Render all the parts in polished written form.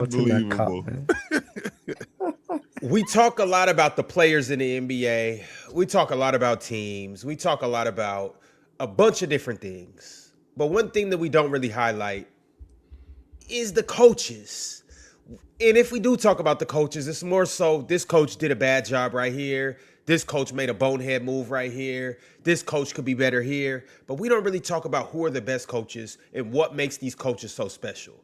What's in that cup, Unbelievable. man? We talk a lot about the players in the NBA. We talk a lot about teams. We talk a lot about a bunch of different things. But one thing that we don't really highlight is the coaches. And if we do talk about the coaches, it's more so this coach did a bad job right here. This coach made a bonehead move right here. This coach could be better here. But we don't really talk about who are the best coaches and what makes these coaches so special.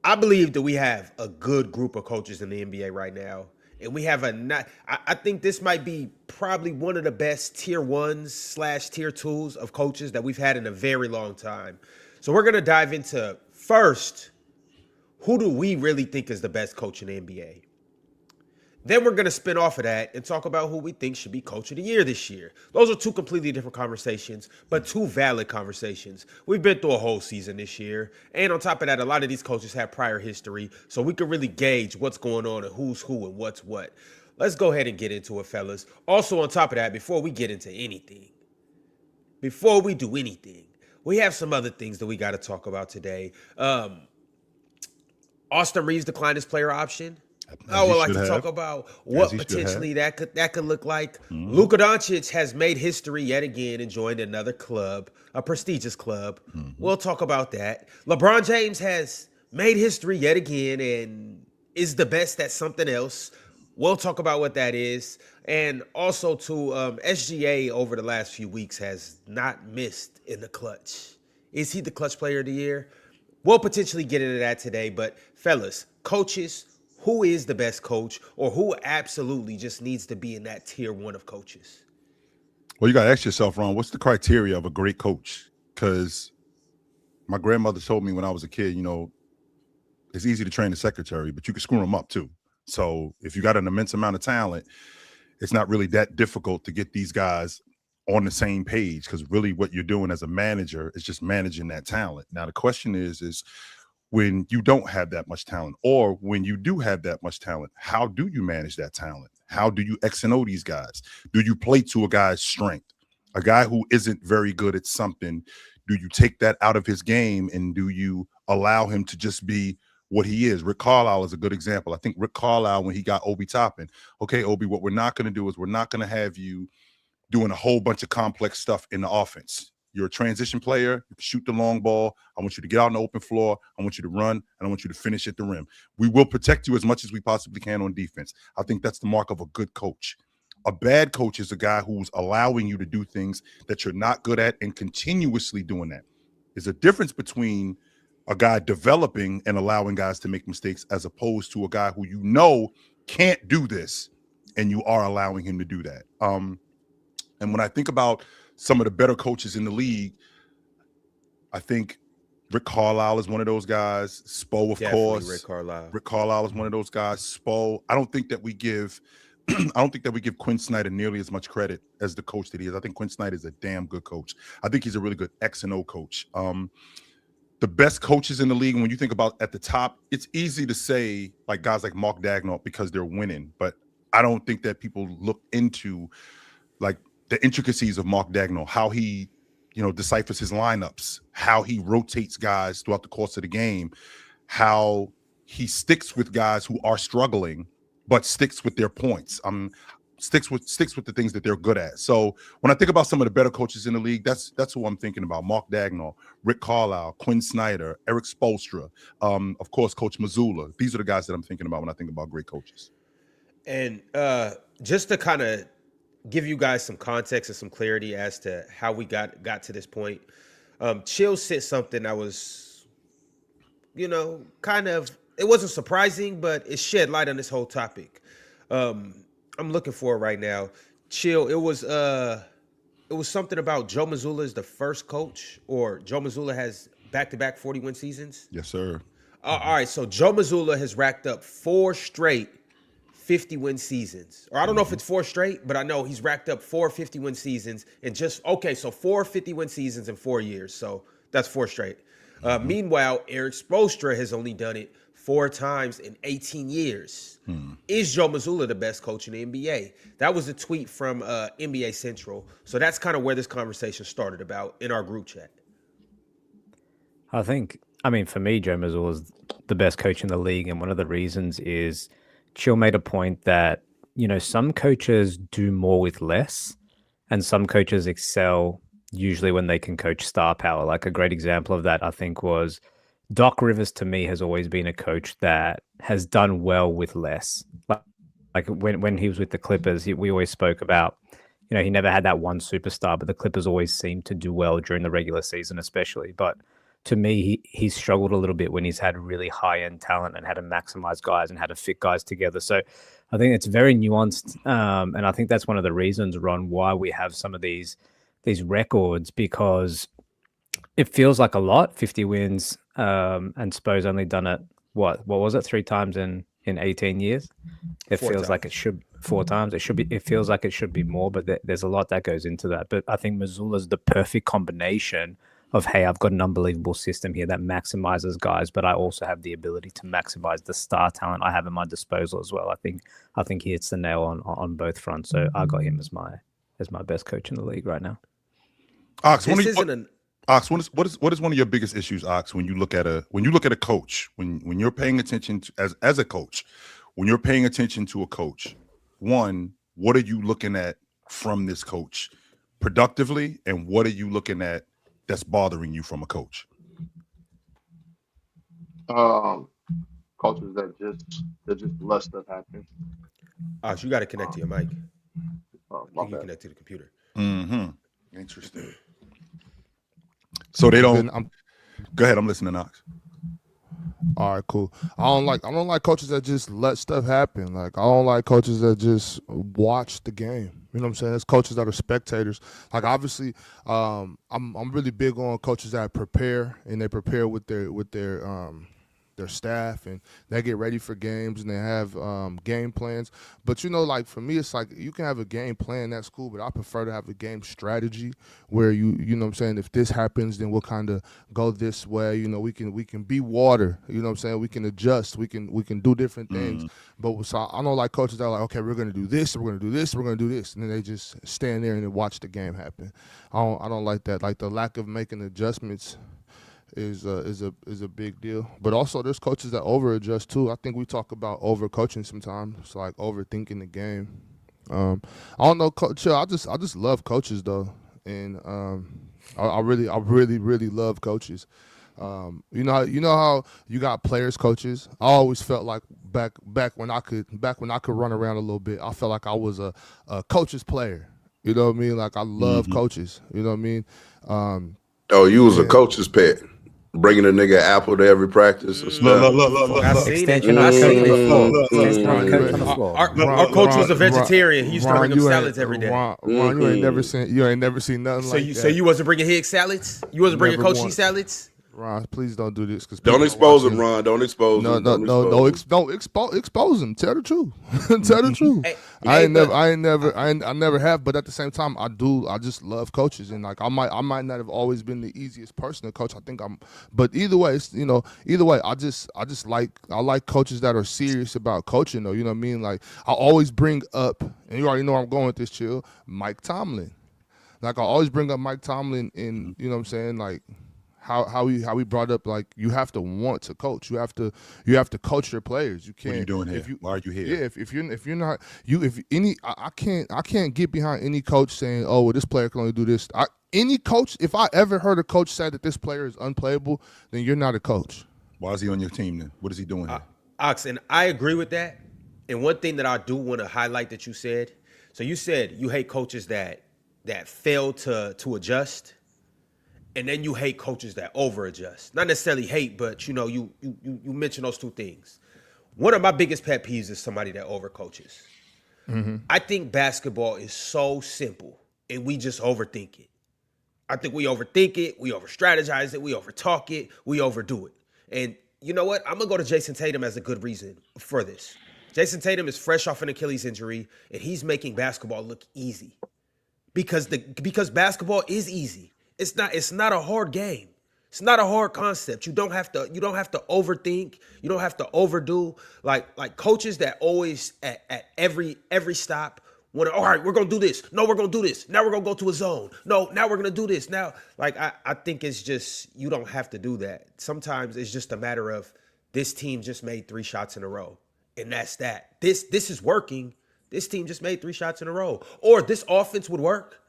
I believe that we have a good group of coaches in the NBA right now. And we have a not, I think this might be probably one of the best tier ones slash tier twos of coaches that we've had in a very long time. So we're going to dive into first, who do we really think is the best coach in the NBA? Then we're going to spin off of that and talk about who we think should be coach of the year this year. Those are two completely different conversations, but two valid conversations. We've been through a whole season this year. And on top of that, a lot of these coaches have prior history, so we can really gauge what's going on and who's who and what's what. Let's go ahead and get into it, fellas. Also, on top of that, before we get into anything, before we do anything, we have some other things that we got to talk about today. Austin Reeves declined his player option. I would like to talk about what potentially that could look like. Mm-hmm. Luka Doncic has made history yet again and joined another club, a prestigious club. Mm-hmm. We'll talk about that. LeBron James has made history yet again and is the best at something else. We'll talk about what that is. And also, SGA over the last few weeks has not missed in the clutch. Is he the clutch player of the year? We'll potentially get into that today. But fellas, coaches, who is the best coach or who absolutely just needs to be in that tier one of coaches? Well, you got to ask yourself, Ron, what's the criteria of a great coach? Because my grandmother told me when I was a kid, it's easy to train a secretary, but you can screw them up too. So if you got an immense amount of talent, it's not really that difficult to get these guys on the same page, because really what you're doing as a manager is just managing that talent. Now, the question is when you don't have that much talent, or when you do have that much talent, how do you manage that talent? How do you X and O these guys? Do you play to a guy's strength? A guy who isn't very good at something, do you take that out of his game and do you allow him to just be what he is? Rick Carlisle is a good example. I think Rick Carlisle, when he got Obi Toppin, okay, Obi, what we're not going to do is we're not going to have you doing a whole bunch of complex stuff in the offense. You're a transition player. You can shoot the long ball. I want you to get out on the open floor. I want you to run, and I want you to finish at the rim. We will protect you as much as we possibly can on defense. I think that's the mark of a good coach. A bad coach is a guy who's allowing you to do things that you're not good at and continuously doing that. There's a difference between a guy developing and allowing guys to make mistakes as opposed to a guy who can't do this and you are allowing him to do that. And when I think about some of the better coaches in the league, I think Rick Carlisle is one of those guys. Spo, of course. Rick Carlisle is one of those guys. Spo. I don't think that we give Quinn Snyder nearly as much credit as the coach that he is. I think Quinn Snyder is a damn good coach. I think he's a really good X and O coach. The best coaches in the league, when you think about at the top, it's easy to say like guys like Mark Daigneault because they're winning, but I don't think that people look into like the intricacies of Mark Daigneault, how he, deciphers his lineups, how he rotates guys throughout the course of the game, how he sticks with guys who are struggling, but sticks with their points. Sticks with the things that they're good at. So when I think about some of the better coaches in the league, that's who I'm thinking about. Mark Daigneault, Rick Carlisle, Quinn Snyder, Eric Spoelstra, of course, Coach Mazzulla. These are the guys that I'm thinking about when I think about great coaches. And just to kind of give you guys some context and some clarity as to how we got to this point. Chill said something that was, kind of, it wasn't surprising, but it shed light on this whole topic. I'm looking for it right now. Chill, it was something about Joe Mazzulla is the first coach, or Joe Mazzulla has back-to-back 40-win seasons. Yes, sir. All right, so Joe Mazzulla has racked up 4 straight 50-win seasons. Or I don't know if it's 4 straight, but I know he's racked up 4 50-win seasons in so 4 50-win seasons in 4 years. So that's 4 straight. Meanwhile, Eric Spoelstra has only done it 4 times in 18 years. Is Joe Mazzulla the best coach in the NBA? That was a tweet from NBA Central. So that's kind of where this conversation started about in our group chat. I think I mean, for me, Joe Mazzulla is the best coach in the league, and one of the reasons is Chill made a point that some coaches do more with less, and some coaches excel usually when they can coach star power. Like a great example of that, I think, was Doc Rivers. To me, has always been a coach that has done well with less. Like when he was with the Clippers, we always spoke about. He never had that one superstar, but the Clippers always seemed to do well during the regular season, especially. But to me, he's struggled a little bit when he's had really high-end talent and had to maximize guys and had to fit guys together. So I think it's very nuanced. And I think that's one of the reasons, Ron, why we have some of these records, because it feels like a lot, 50 wins, and Spo's only done it, what was it, 3 times in 18 years? It feels like it should 4 times. It feels like it should be more, but there's a lot that goes into that. But I think Mazzulla's the perfect combination of, hey, I've got an unbelievable system here that maximizes guys, but I also have the ability to maximize the star talent I have at my disposal as well. I think he hits the nail on both fronts. So I got him as my best coach in the league right now. Ox, what is one of your biggest issues, Ox, when you look at a coach, when you're paying attention to, as a coach, when you're paying attention to a coach, one, what are you looking at from this coach productively, and what are you looking at that's bothering you from a coach? Coaches that just let stuff happen. Ox, you got to connect to your mic. My You bad. connect to the computer. Mm-hmm. Interesting. So they don't. Go ahead. I'm listening, Ox. All right, cool. I don't like coaches that just let stuff happen. Like, I don't like coaches that just watch the game. You know what I'm saying? There's coaches that are spectators. Like, obviously, I'm really big on coaches that prepare, and they prepare with their staff, and they get ready for games, and they have game plans. But like, for me, it's like, you can have a game plan, that's cool, but I prefer to have a game strategy where you know what I'm saying, if this happens, then we'll kind of go this way. We can be water. You know what I'm saying? We can adjust. We can do different things. But so I don't like coaches that are like, okay, we're gonna do this, we're gonna do this, we're gonna do this, and then they just stand there and then watch the game happen. I don't like that. Like, the lack of making adjustments is a big deal. But also, there's coaches that over adjust too. I think we talk about over coaching sometimes. It's like overthinking the game. I don't know, Coach. I just love coaches though, and I really love coaches. You know how you got players coaches. I always felt like back when I could run around a little bit, I felt like I was a coach's player. You know what I mean? Like, I love coaches. You know what I mean? Oh, you was a coach's pet, bringing a nigga apple to every practice and stuff. Look. I seen it. Extension on the floor. Our coach was a vegetarian. He used to bring him salads every day. Ron, you ain't never seen nothing like that. So you wasn't bringing Higgs salads? You wasn't bringing Never Coach once. salads? Ron, please don't do this. Don't expose him, Ron. Don't expose him. Don't expose him. Tell the truth. Tell the truth. I never have, but at the same time, I just love coaches, and like, I might not have always been the easiest person to coach. I think but either way, I like coaches that are serious about coaching though. You know what I mean? Like, I always bring up, and you already know where I'm going with this, Chill, Mike Tomlin. Like, I always bring up Mike Tomlin, and you know what I'm saying, like, how we brought up, like, you have to want to coach. You have to coach your players. You can't. What are you doing here? Why are you here? Yeah, if you're not I can't get behind any coach saying, oh, well, this player can only do this. Any coach, if I ever heard a coach say that this player is unplayable, then you're not a coach. Why is he on your team then? What is he doing here? Ox, and I agree with that. And one thing that I do want to highlight that you said, so you said you hate coaches that fail to adjust. And then you hate coaches that over adjust. Not necessarily hate, but you mention those two things. One of my biggest pet peeves is somebody that over coaches. I think basketball is so simple, and we just overthink it. I think we overthink it, we over strategize it, we over talk it, we overdo it. And you know what? I'm gonna go to Jason Tatum as a good reason for this. Jason Tatum is fresh off an Achilles injury, and he's making basketball look easy. Because basketball is easy. It's not a hard game. It's not a hard concept. You don't have to overthink. You don't have to overdo. Like coaches that always at every stop All right, we're gonna do this. No, we're gonna do this. Now we're gonna go to a zone. No, now we're gonna do this. Now, like I think it's just you don't have to do that. Sometimes it's just a matter of this team just made 3 shots in a row, and that's that. This is working. This team just made 3 shots in a row, or this offense would work.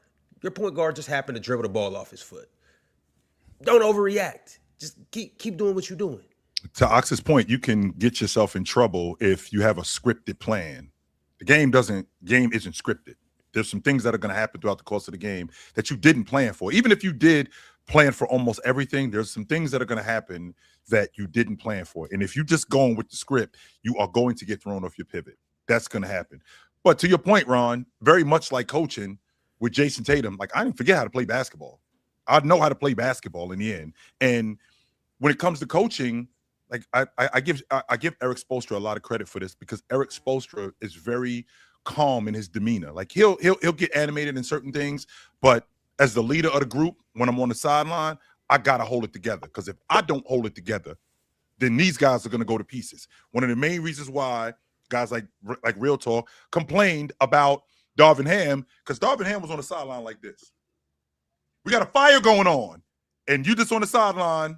Your point guard just happened to dribble the ball off his foot. Don't overreact. Just keep doing what you're doing. To Ox's point, you can get yourself in trouble if you have a scripted plan. The game isn't scripted. There's some things that are going to happen throughout the course of the game that you didn't plan for. Even if you did plan for almost everything, there's some things that are going to happen that you didn't plan for. And if you're just going with the script, you are going to get thrown off your pivot. That's going to happen. But to your point, Ron, very much like coaching with Jason Tatum, like I didn't forget how to play basketball. I know how to play basketball in the end. And when it comes to coaching, like I give Eric Spoelstra a lot of credit for this because Eric Spoelstra is very calm in his demeanor. Like he'll get animated in certain things, but as the leader of the group, when I'm on the sideline, I gotta hold it together. Because if I don't hold it together, then these guys are gonna go to pieces. One of the main reasons why guys like Real Talk complained about Darvin Ham, because Darvin Ham was on the sideline like this. We got a fire going on, and you just on the sideline.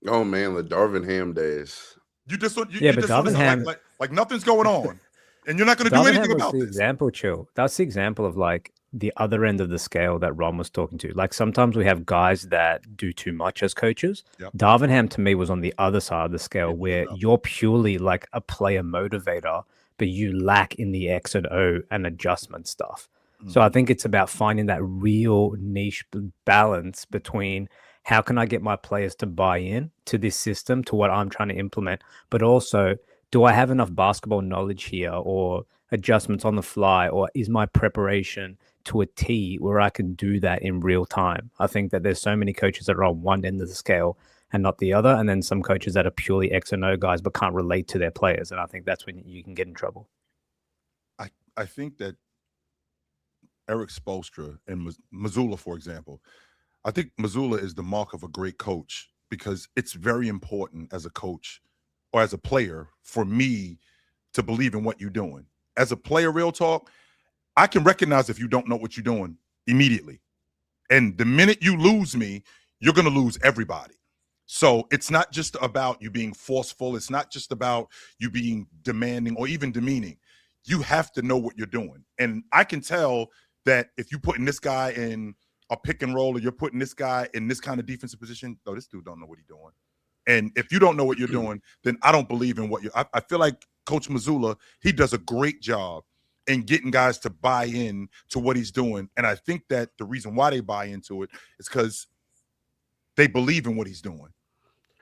Oh man, the Darvin Ham days. You just but Darvin Ham, like nothing's going on, and you're not going to do Darvin anything Ham about was the this. example, Chill. That's the example of like the other end of the scale that Ron was talking to. Like sometimes we have guys that do too much as coaches. Yep. Darvin Ham to me was on the other side of the scale where you're purely like a player motivator, but you lack in the X and O and adjustment stuff. So I think it's about finding that real niche balance between how can I get my players to buy in to this system, to what I'm trying to implement, but also do I have enough basketball knowledge here or adjustments on the fly, or is my preparation to a T where I can do that in real time? I think that there's so many coaches that are on one end of the scale and not the other, and then some coaches that are purely X and O guys but can't relate to their players, and I think that's when you can get in trouble. I think that Eric Spoelstra and Mazzulla, for example, I think Mazzulla is the mark of a great coach because it's very important as a coach or as a player for me to believe in what you're doing. As a player, Real Talk, I can recognize if you don't know what you're doing immediately. And the minute you lose me, you're going to lose everybody. So it's not just about you being forceful. It's not just about you being demanding or even demeaning. You have to know what you're doing. And I can tell that if you're putting this guy in a pick and roll or you're putting this guy in this kind of defensive position, no, this dude don't know what he's doing. And if you don't know what you're doing, then I don't believe in what you're. I feel like Coach Mazzulla, he does a great job in getting guys to buy in to what he's doing. And I think that the reason why they buy into it is because they believe in what he's doing.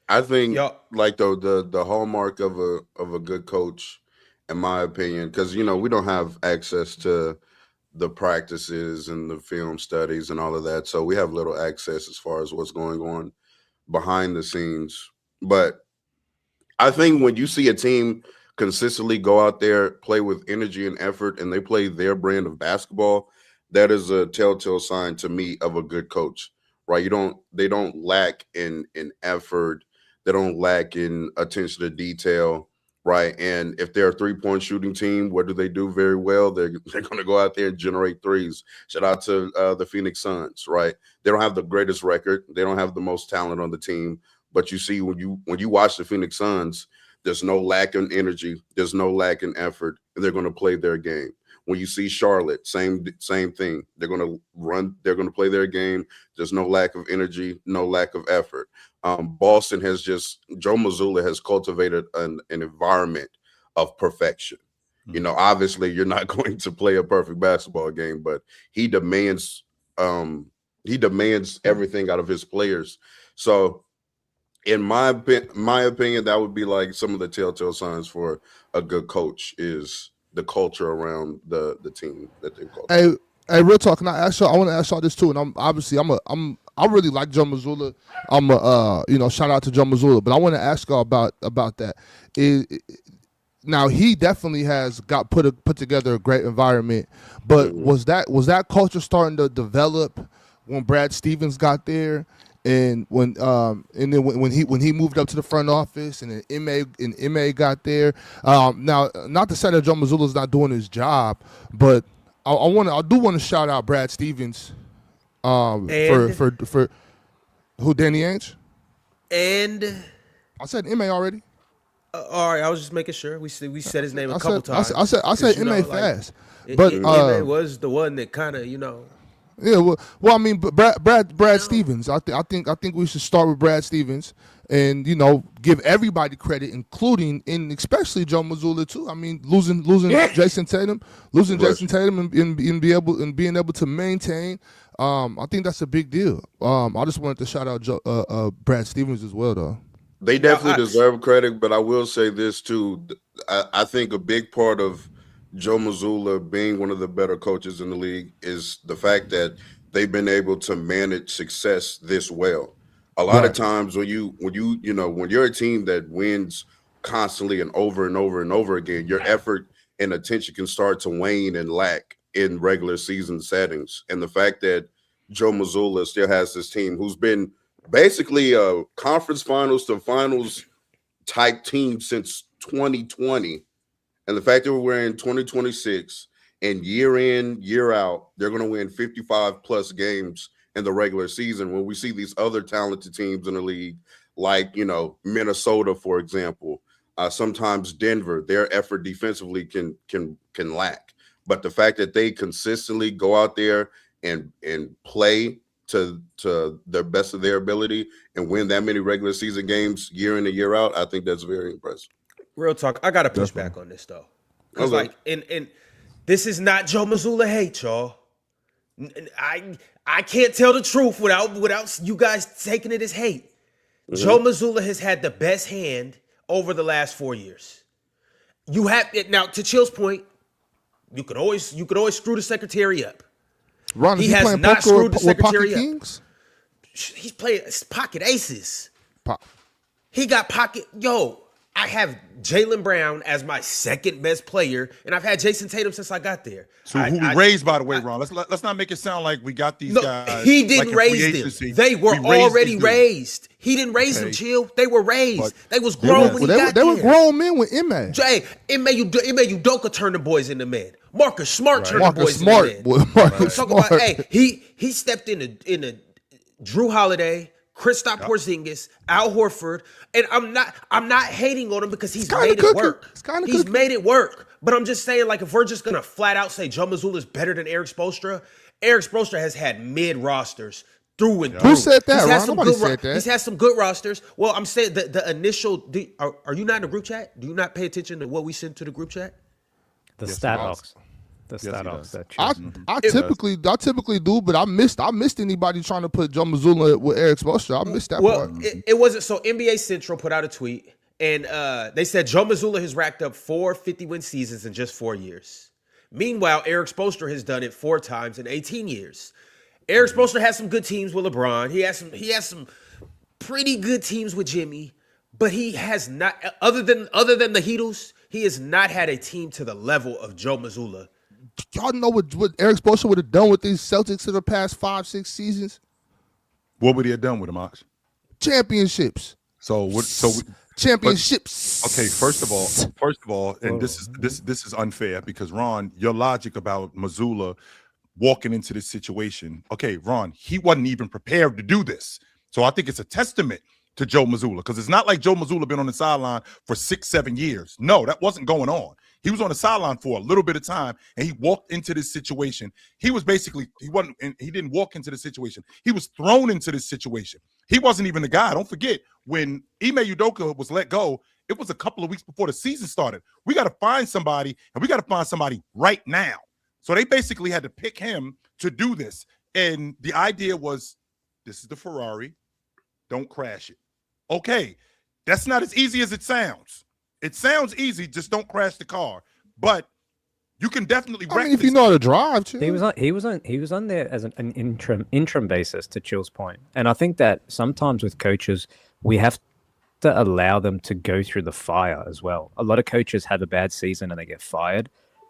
I think like the hallmark of a good coach, in my opinion, because we don't have access to the practices and the film studies and all of that. So we have little access as far as what's going on behind the scenes. But I think when you see a team consistently go out there, play with energy and effort, and they play their brand of basketball, that is a telltale sign to me of a good coach, right? They don't lack in effort. They don't lack in attention to detail. Right. And if they're a 3-point shooting team, what do they do very well? They're going to go out there and generate threes. Shout out to the Phoenix Suns. Right. They don't have the greatest record. They don't have the most talent on the team. But you see, when you watch the Phoenix Suns, there's no lack in energy. There's no lack in effort. And they're going to play their game. When you see Charlotte, same thing. They're going to run. They're going to play their game. There's no lack of energy, no lack of effort. Boston Joe Mazzulla has cultivated an environment of perfection. Obviously you're not going to play a perfect basketball game, but he demands everything out of his players. So in my opinion, that would be like some of the telltale signs for a good coach is the culture around the team that they've called. Hey, Real Talk, I want to ask y'all this too, and I really like Joe Mazzulla. Shout out to Joe Mazzulla, but I want to ask y'all about that. Now he definitely has put together a great environment, but was that culture starting to develop when Brad Stevens got there, and when he moved up to the front office, and then MA got there. Now, not to say that Joe Mazzulla's not doing his job, but I do want to shout out Brad Stevens, for who, Danny Ainge? And I said MA already. all right, I was just making sure we said his name a couple times. I said MA fast, but MA was the one that kind of Yeah, well, I mean, but Brad Stevens. I think we should start with Brad Stevens, and give everybody credit, including and especially Joe Mazzulla too. I mean, losing Jason Tatum, and being able to maintain. I think that's a big deal. I just wanted to shout out Brad Stevens as well, though. They definitely deserve credit, but I will say this too. I think a big part of Joe Mazzulla being one of the better coaches in the league is the fact that they've been able to manage success this well. A lot of times when you're a team that wins constantly and over and over and over again, your effort and attention can start to wane and lack in regular season settings. And the fact that Joe Mazzulla still has this team who's been basically a conference finals to finals type team since 2020. And the fact that we're in 2026 and year in, year out, they're going to win 55 plus games in the regular season when we see these other talented teams in the league, like, Minnesota, for example, sometimes Denver, their effort defensively can lack. But the fact that they consistently go out there and play to the best of their ability and win that many regular season games year in and year out, I think that's very impressive. Real talk. I got to push back on this though, because and this is not Joe Mazzulla hate, y'all. I can't tell the truth without you guys taking it as hate. Mm-hmm. Joe Mazzulla has had the best hand over the last 4 years. You have it now. To Chill's point, you could always screw the secretary up. Ron, he has not screwed the secretary up. Kings? He's playing pocket aces. He got pocket. I have Jaylen Brown as my second best player, and I've had Jason Tatum since I got there. So who we raised, by the way, Ron. Let's not make it sound like we got these guys. He didn't raise them. They were already raised. He didn't raise them, Chill. They were raised. They was grown when he got there. They were grown men with Ime. Ime Udoka turned the boys into men. Marcus Smart turned the boys into men. Marcus Smart. About, he stepped in Drew Holiday, Kristaps Porzingis, Al Horford, and I'm not hating on him because he's made it work. He's made it work. But I'm just saying, like, if we're just gonna flat out say Joe Mazzulla is better than Eric Spoelstra has had mid rosters through and through. Who said that? Nobody said that. He's had some good rosters. Well, I'm saying the initial. Are you not in the group chat? Do you not pay attention to what we send to the group chat? The stat box. I typically do, but I missed anybody trying to put Joe Mazzulla with Eric Spoelstra. I missed that part. It wasn't. So NBA Central put out a tweet, and they said Joe Mazzulla has racked up 4 50-win seasons in just 4 years. Meanwhile, Eric Spoelstra has done it 4 times in 18 years. Eric Spoelstra has some good teams with LeBron. He has some pretty good teams with Jimmy, but he has not. Other than the Heatles, he has not had a team to the level of Joe Mazzulla. Y'all know what Eric Spoelstra would have done with these Celtics in the past 5-6 seasons? What would he have done with them, Ox? Championships. Championships. Okay, first of all, and this is unfair because Ron, your logic about Mazzulla walking into this situation. Okay, Ron, he wasn't even prepared to do this. So I think it's a testament to Joe Mazzulla because it's not like Joe Mazzulla been on the sideline for 6-7 years. No, that wasn't going on. He was on the sideline for a little bit of time, and he walked into this situation. He didn't walk into the situation. He was thrown into this situation. He wasn't even the guy. Don't forget, when Ime Udoka was let go, it was a couple of weeks before the season started. We got to find somebody, and we got to find somebody right now. So they basically had to pick him to do this. And the idea was, this is the Ferrari. Don't crash it. Okay, that's not as easy as it sounds. It sounds easy, just don't crash the car. But you can definitely. I mean, if you know how to drive, Chill. He was on there as an interim basis, to Chill's point. And I think that sometimes with coaches, we have to allow them to go through the fire as well. A lot of coaches have a bad season and they get fired.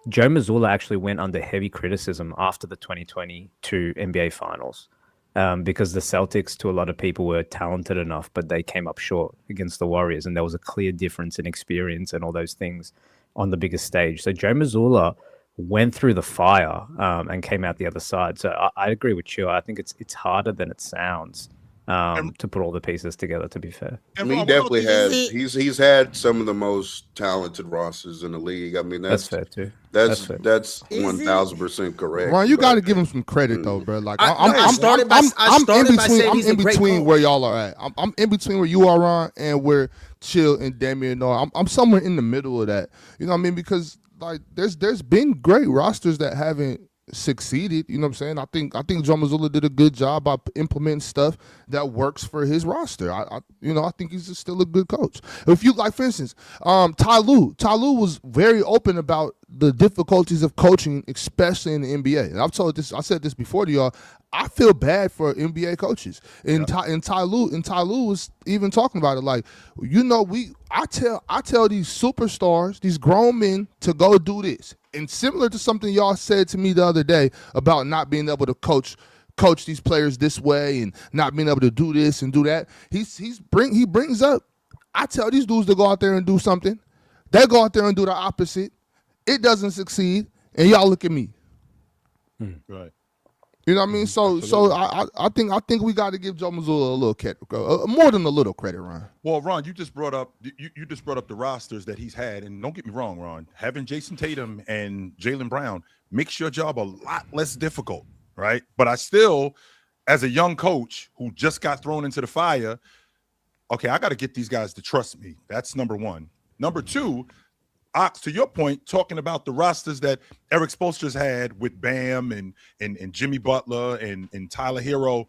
Joe Mazzulla actually went under heavy criticism after the 2022 NBA Finals. Because the Celtics, to a lot of people, were talented enough, but they came up short against the Warriors, and there was a clear difference in experience and all those things on the biggest stage. So Joe Mazzulla went through the fire and came out the other side. So I agree with you. I think it's harder than it sounds to put all the pieces together, to be fair. I mean, he definitely he's had some of the most talented rosters in the league. I mean, that's fair too. That's 1000% correct. Ron, you got to give him some credit though, bro. Like I'm in between where y'all are at. I'm in between where you are, Ron, and where Chill and Daigneault. I'm somewhere in the middle of that. You know what I mean? Because like there's been great rosters that haven't succeeded. You know what I'm saying? I think Joe Mazzulla did a good job by implementing stuff that works for his roster. I think he's still a good coach. If you like, for instance, Ty Lue was very open about the difficulties of coaching, especially in the NBA. And I said this before to y'all. I feel bad for NBA coaches. And Ty Lue was even talking about it. Like, I tell these superstars, these grown men, to go do this. And similar to something y'all said to me the other day about not being able to coach these players this way and not being able to do this and do that. He brings up, I tell these dudes to go out there and do something. They go out there and do the opposite. It doesn't succeed, and y'all look at me. Right. You know what I mean? So I think we got to give Joe Mazzulla a little credit, more than a little credit, Ron. Well, Ron, you just brought up the rosters that he's had, and don't get me wrong, Ron. Having Jason Tatum and Jaylen Brown makes your job a lot less difficult, right? But I still, as a young coach who just got thrown into the fire, okay, I got to get these guys to trust me. That's number one. Number two, Ox, to your point, talking about the rosters that Eric Spoelstra's had with Bam and Jimmy Butler and Tyler Hero,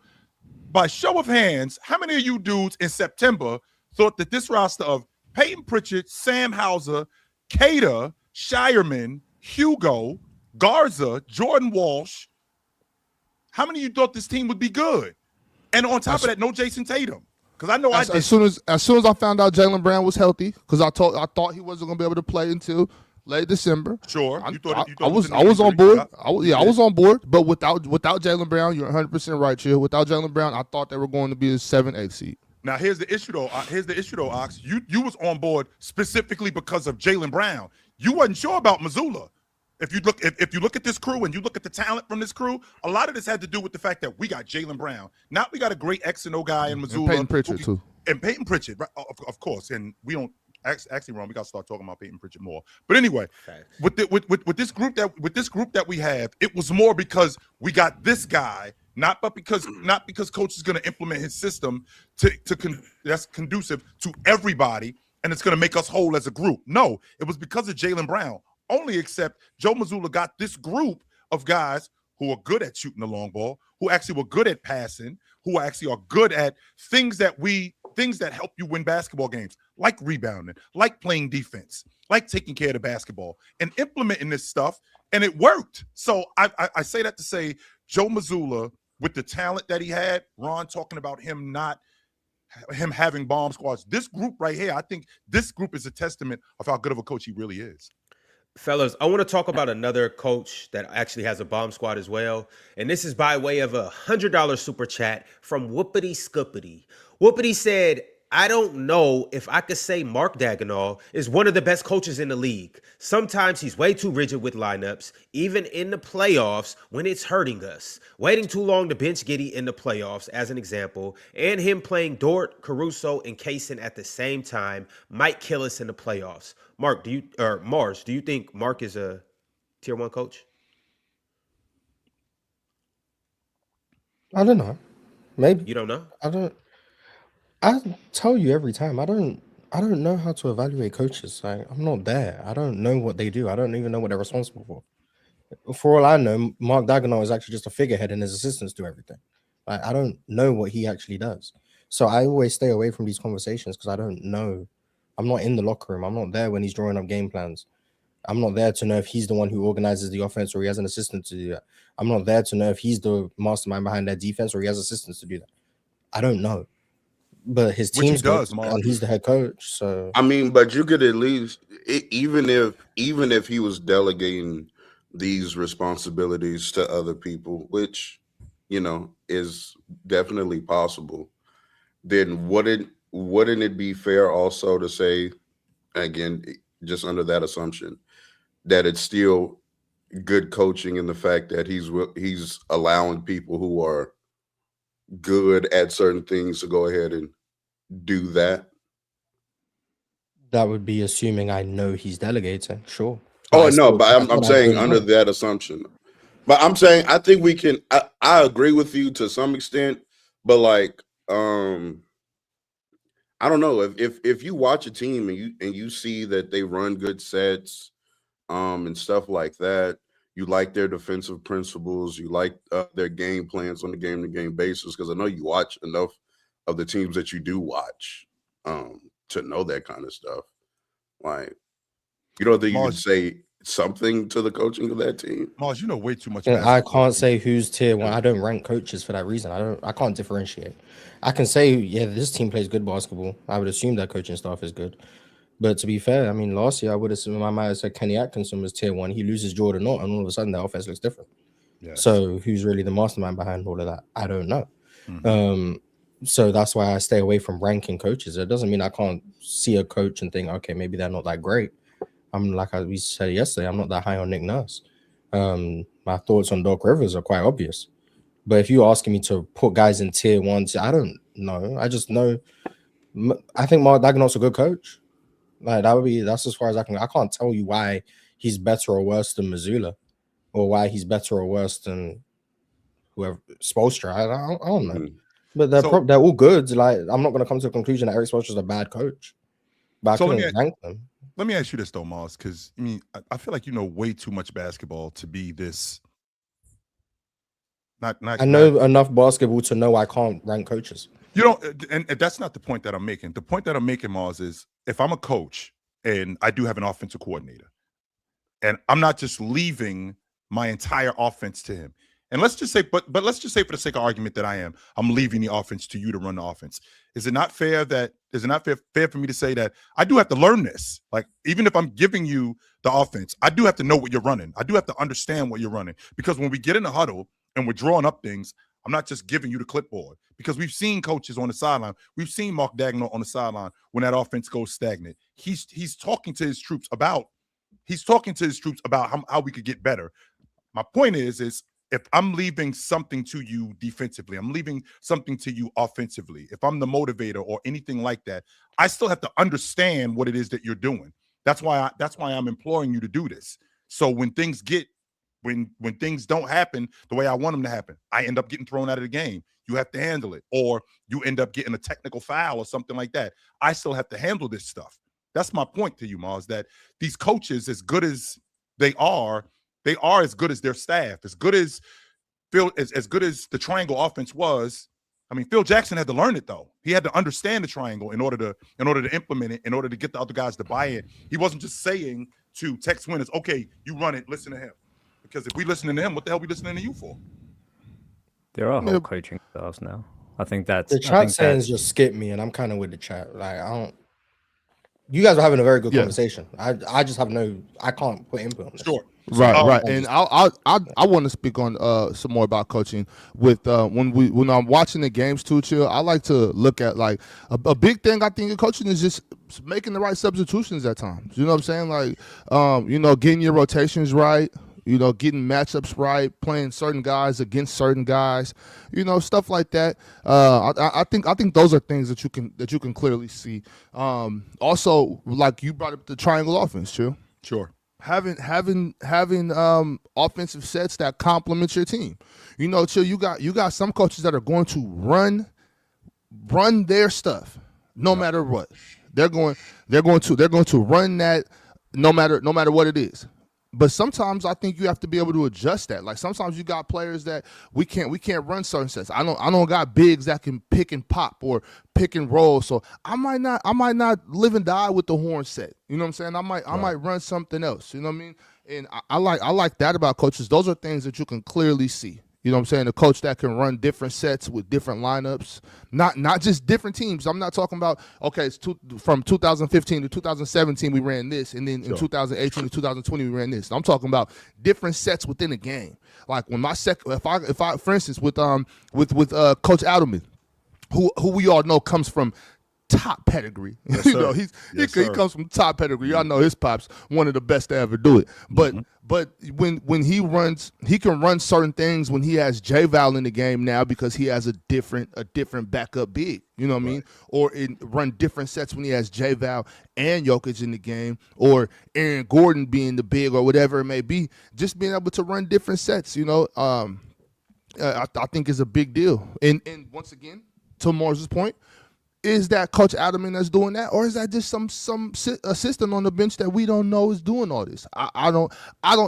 by show of hands, how many of you dudes in September thought that this roster of Peyton Pritchard, Sam Hauser, Cater, Shireman, Hugo, Garza, Jordan Walsh, how many of you thought this team would be good? And on top of that, no Jason Tatum. Because I know as soon as I found out Jaylen Brown was healthy, because I thought he wasn't going to be able to play until late December. Sure, I was on board. I was on board. But without Jaylen Brown, you're 100% right, Chill. Without Jaylen Brown, I thought they were going to be a 7-8 seed. Now here's the issue though. Ox. You was on board specifically because of Jaylen Brown. You wasn't sure about Mazzulla. If you look at this crew and you look at the talent from this crew, a lot of this had to do with the fact that we got Jaylen Brown. Now we got a great X and O guy in Mazzulla. And Peyton Pritchard too. And Peyton Pritchard, right? Of course. And we don't actually, Ron, we got to start talking about Peyton Pritchard more. But anyway, with this group that we have, it was more because we got this guy, not because coach is going to implement his system that's conducive to everybody and it's going to make us whole as a group. No, it was because of Jaylen Brown. Only except Joe Mazzulla got this group of guys who are good at shooting the long ball, who actually were good at passing, who actually are good at things that help you win basketball games, like rebounding, like playing defense, like taking care of the basketball, and implementing this stuff, and it worked. So I say that to say Joe Mazzulla, with the talent that he had, Ron talking about him having bomb squads, this group right here, I think this group is a testament of how good of a coach he really is. Fellas, I want to talk about another coach that actually has a bomb squad as well. And this is by way of a $100 super chat from Whoopity Scoopity. Whoopity said, I don't know if I could say Mark Daigneault is one of the best coaches in the league. Sometimes he's way too rigid with lineups, even in the playoffs when it's hurting us. Waiting too long to bench Giddey in the playoffs, as an example, and him playing Dort, Caruso, and Kaysen at the same time might kill us in the playoffs. Mars, do you think Mark is a tier 1 coach? I don't know. Maybe. You don't know? I tell you every time, I don't know how to evaluate coaches. Like, I'm not there. I don't know what they do. I don't even know what they're responsible for. For all I know, Mark Daigneault is actually just a figurehead and his assistants do everything. Like, I don't know what he actually does. So I always stay away from these conversations because I don't know. I'm not in the locker room. I'm not there when he's drawing up game plans. I'm not there to know if he's the one who organizes the offense or he has an assistant to do that. I'm not there to know if he's the mastermind behind their defense or he has assistants to do that. I don't know. But his team's good, and he's the head coach. So I mean, but you could at least, even if he was delegating these responsibilities to other people, which is definitely possible, then wouldn't it be fair also to say, again, just under that assumption, that it's still good coaching in the fact that he's allowing people who are good at certain things to go ahead and do that? That would be assuming I know he's delegating, sure. Oh no, but I'm saying under that assumption. But I'm saying I think we can. I agree with you to some extent, but like I don't know if you watch a team and you see that they run good sets, and stuff like that. You like their defensive principles. You like their game plans on a game-to-game basis, because I know you watch enough of the teams that you do watch to know that kind of stuff. Like, you don't think you can say something to the coaching of that team? Mars, you know way too much. I can't say who's tier one. I don't rank coaches for that reason. I can't differentiate. I can say, yeah, this team plays good basketball. I would assume that coaching staff is good. But to be fair, I mean, last year I would assume I might have said Kenny Atkinson was tier one. He loses Jordan Knott, and all of a sudden the offense looks different. Yes. So who's really the mastermind behind all of that? I don't know. Mm-hmm. So that's why I stay away from ranking coaches. It doesn't mean I can't see a coach and think, okay, maybe they're not that great. I'm like we said yesterday, I'm not that high on Nick Nurse. My thoughts on Doc Rivers are quite obvious. But if you're asking me to put guys in tier one, I don't know. I just know. I think Mark Daigneault's a good coach. Like that's as far as I can. I can't tell you why he's better or worse than Missoula, or why he's better or worse than whoever Spoelstra. I don't know. Mm-hmm. But they're all good. Like, I'm not going to come to a conclusion that Eric Spoelstra's a bad coach. But I couldn't rank them. Let me ask you this though, Mars, because I mean, I feel like you know way too much basketball to be this. I know enough basketball to know I can't rank coaches. You don't, and that's not the point that I'm making. The point that I'm making, Mars, is if I'm a coach and I do have an offensive coordinator, and I'm not just leaving my entire offense to him. And let's just say, but let's just say for the sake of argument that I'm leaving the offense to you to run the offense. Is it not fair for me to say that I do have to learn this? Like, even if I'm giving you the offense, I do have to know what you're running. I do have to understand what you're running, because when we get in the huddle and we're drawing up things, I'm not just giving you the clipboard, because we've seen coaches on the sideline. We've seen Mark Daigneault on the sideline when that offense goes stagnant. He's talking to his troops about how we could get better. My point is if I'm leaving something to you defensively, I'm leaving something to you offensively, if I'm the motivator or anything like that, I still have to understand what it is that you're doing. That's why I'm imploring you to do this. So when things don't happen the way I want them to happen, I end up getting thrown out of the game. You have to handle it, or you end up getting a technical foul or something like that. I still have to handle this stuff. That's my point to you, Mars, that these coaches, as good as they are as good as their staff. As good as the triangle offense was. I mean, Phil Jackson had to learn it though. He had to understand the triangle in order to implement it, in order to get the other guys to buy in. He wasn't just saying to Tex Winners, okay, you run it, listen to him. Because if we listening to him, what the hell are we listening to you for? There are whole coaching styles now. I think that's the chat sayings just skip me, and I'm kind of with the chat. Like, you guys are having a very good conversation. I just have I can't put input on this. Sure. Right. And I want to speak on some more about coaching with when I'm watching the games too, Chill. I like to look at like a big thing I think in coaching is just making the right substitutions at times. You know what I'm saying? Like getting your rotations right, getting matchups right, playing certain guys against certain guys, stuff like that. I think those are things that you can clearly see. Also, like you brought up the triangle offense, Chill. Sure. Having offensive sets that complement your team. Chill, you got some coaches that are going to run their stuff no matter what. They're going to run that no matter what it is. But sometimes I think you have to be able to adjust that. Like sometimes you got players that we can't run certain sets. I don't got bigs that can pick and pop or pick and roll. So I might not live and die with the horn set. You know what I'm saying? I might run something else. You know what I mean? And I like that about coaches. Those are things that you can clearly see. You know what I'm saying? A coach that can run different sets with different lineups, not just different teams. I'm not talking about, okay, it's from 2015 to 2017 we ran this, and then in 2018 to 2020 we ran this. I'm talking about different sets within a game. Like when if I for instance with Coach Adelman, who we all know comes from top pedigree. Yes, You know, sir. he Yes, comes from top pedigree. Y'all know his pops one of the best to ever do it. But when he runs, he can run certain things when he has J-Val in the game now because he has a different backup big. You know what I mean? Or run different sets when he has J-Val and Jokic in the game, or Aaron Gordon being the big or whatever it may be. Just being able to run different sets, you know, I think is a big deal. And once again, to Morris's point, is that Coach Adelman that's doing that, or is that just some assistant on the bench that we don't know is doing all this? I don't.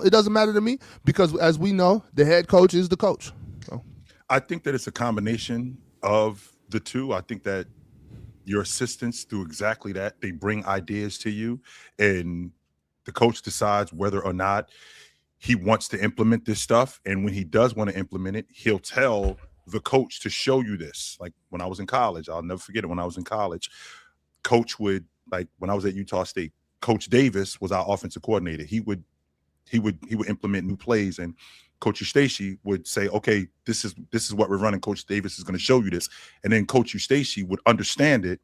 It doesn't matter to me because, as we know, the head coach is the coach. So. I think that it's a combination of the two. I think that your assistants do exactly that. They bring ideas to you, and the coach decides whether or not he wants to implement this stuff. And when he does want to implement it, he'll tell the coach to show you this. Like when I was in college, I'll never forget it. When I was in college, coach would, like when I was at Utah State, Coach Davis was our offensive coordinator. He would implement new plays, and Coach Eustace would say, okay, this is what we're running. Coach Davis is going to show you this. And then Coach Eustace would understand it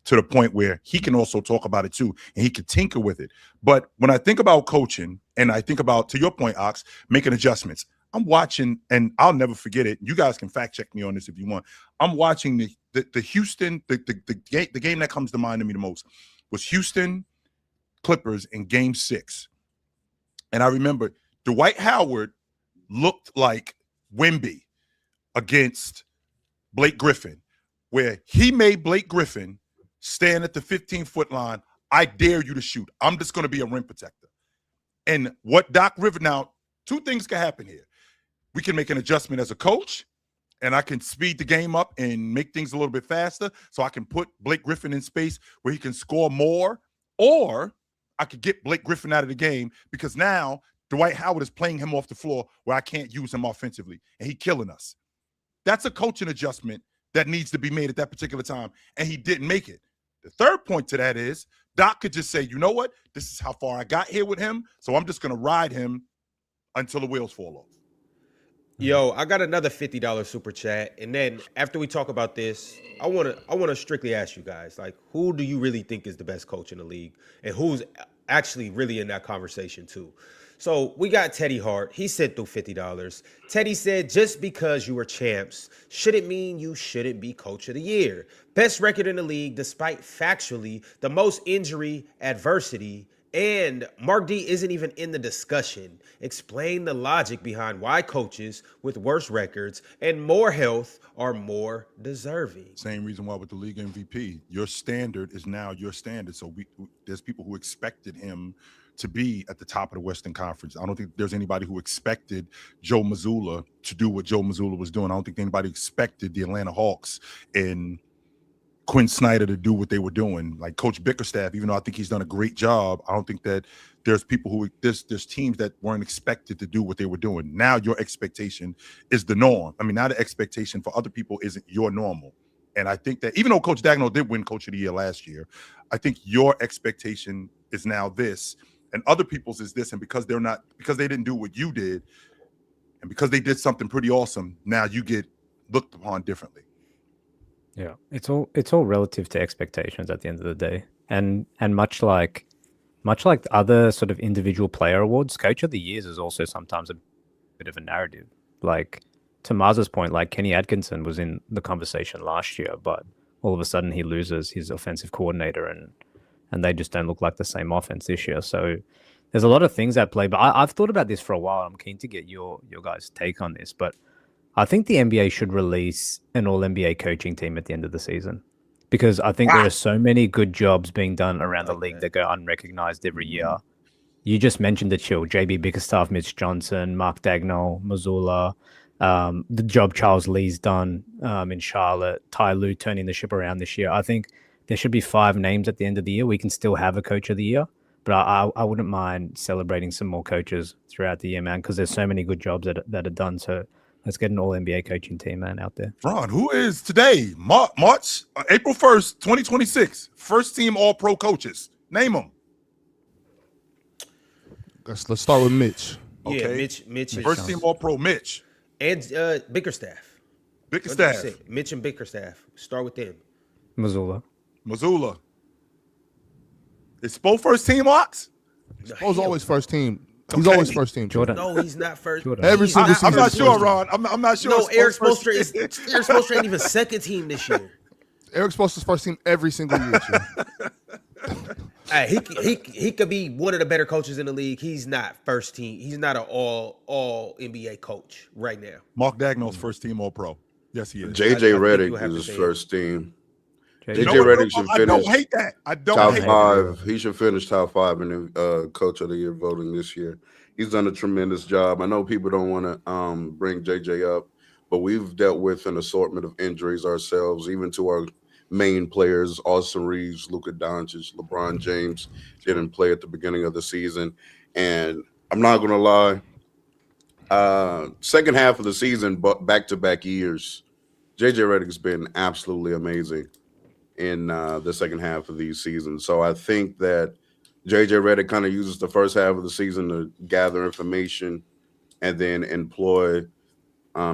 to the point where he can also talk about it too, and he could tinker with it. But when I think about coaching, and I think about, to your point, Ox, making adjustments, I'm watching, and I'll never forget it. You guys can fact check me on this if you want. I'm watching the Houston, the game that comes to mind to me the most was Houston Clippers in Game 6. And I remember Dwight Howard looked like Wemby against Blake Griffin, where he made Blake Griffin stand at the 15-foot line. I dare you to shoot. I'm just going to be a rim protector. And what Doc Rivers, now, two things can happen here. We can make an adjustment as a coach, and I can speed the game up and make things a little bit faster so I can put Blake Griffin in space where he can score more, or I could get Blake Griffin out of the game because now Dwight Howard is playing him off the floor where I can't use him offensively, and he's killing us. That's a coaching adjustment that needs to be made at that particular time, and he didn't make it. The third point to that is Doc could just say, you know what? This is how far I got here with him, so I'm just going to ride him until the wheels fall off. Yo, I got another $50 super chat, and then after we talk about this, I wanna strictly ask you guys, like, who do you really think is the best coach in the league, and who's actually really in that conversation too? So we got Teddy Hart. He sent through $50. Teddy said, just because you were champs shouldn't mean you shouldn't be coach of the year. Best record in the league, despite factually the most injury adversity. And Mark D isn't even in the discussion. Explain the logic behind why coaches with worse records and more health are more deserving. Same reason why with the league MVP, your standard is now your standard. So there's people who expected him to be at the top of the Western Conference. I don't think there's anybody who expected Joe Mazzulla to do what Joe Mazzulla was doing. I don't think anybody expected the Atlanta Hawks and Quinn Snyder to do what they were doing. Like Coach Bickerstaff, even though I think he's done a great job, I don't think that there's people who there's teams that weren't expected to do what they were doing. Now your expectation is the norm. I mean, now the expectation for other people isn't your normal. And I think that even though Coach Daigneault did win Coach of the Year last year, I think your expectation is now this, and other people's is this. And because they didn't do what you did, and because they did something pretty awesome, now you get looked upon differently. Yeah, it's all relative to expectations at the end of the day, and much like other sort of individual player awards, Coach of the Years is also sometimes a bit of a narrative. Like to Mars's point, like Kenny Atkinson was in the conversation last year, but all of a sudden he loses his offensive coordinator, and they just don't look like the same offense this year. So there's a lot of things at play. But I've thought about this for a while. I'm keen to get your guys' take on this, but I think the NBA should release an all-NBA coaching team at the end of the season, because I think there are so many good jobs being done around the league that go unrecognized every year. You just mentioned the chill, JB Bickerstaff, Mitch Johnson, Mark Daigneault, Mazzulla, the job Charles Lee's done in Charlotte, Ty Lue turning the ship around this year. I think there should be 5 names at the end of the year. We can still have a coach of the year, but I wouldn't mind celebrating some more coaches throughout the year, man, because there's so many good jobs that are done. So let's get an all-NBA coaching team, man, out there. Ron, who is today, April 1st, 2026, first team all-pro coaches? Name them. Let's start with Mitch. Okay. Yeah, Mitch is first team all-pro, Mitch. And Bickerstaff. Mitch and Bickerstaff. Start with them. Mazzulla. Missoula. Is Spo first team, Ox? Spo's always first team. He's Okay. always first team. Jordan. No, he's not first. Jordan. Every He's single not I'm not first sure, team. Ron. I'm not sure. No, Spo's Eric first Spoelstra ain't even second team this year. Eric Spoelstra's first team every single year. Hey, he could be one of the better coaches in the league. He's not first team. He's not an all NBA coach right now. Mark Daigneault's first team All Pro. Yes, he is. I JJ think you Redick have to is say his it. first team. You know JJ what, Redick should I don't finish hate that. I don't top hate that. 5. He should finish top 5 in the coach of the year voting this year. He's done a tremendous job. I know people don't want to bring JJ up, but we've dealt with an assortment of injuries ourselves, even to our main players. Austin Reeves, Luka Doncic, LeBron James didn't play at the beginning of the season. And I'm not going to lie, second half of the season, but back-to-back years, JJ Redick's been absolutely amazing in the second half of these seasons. So I think that JJ Redick kind of uses the first half of the season to gather information and then employ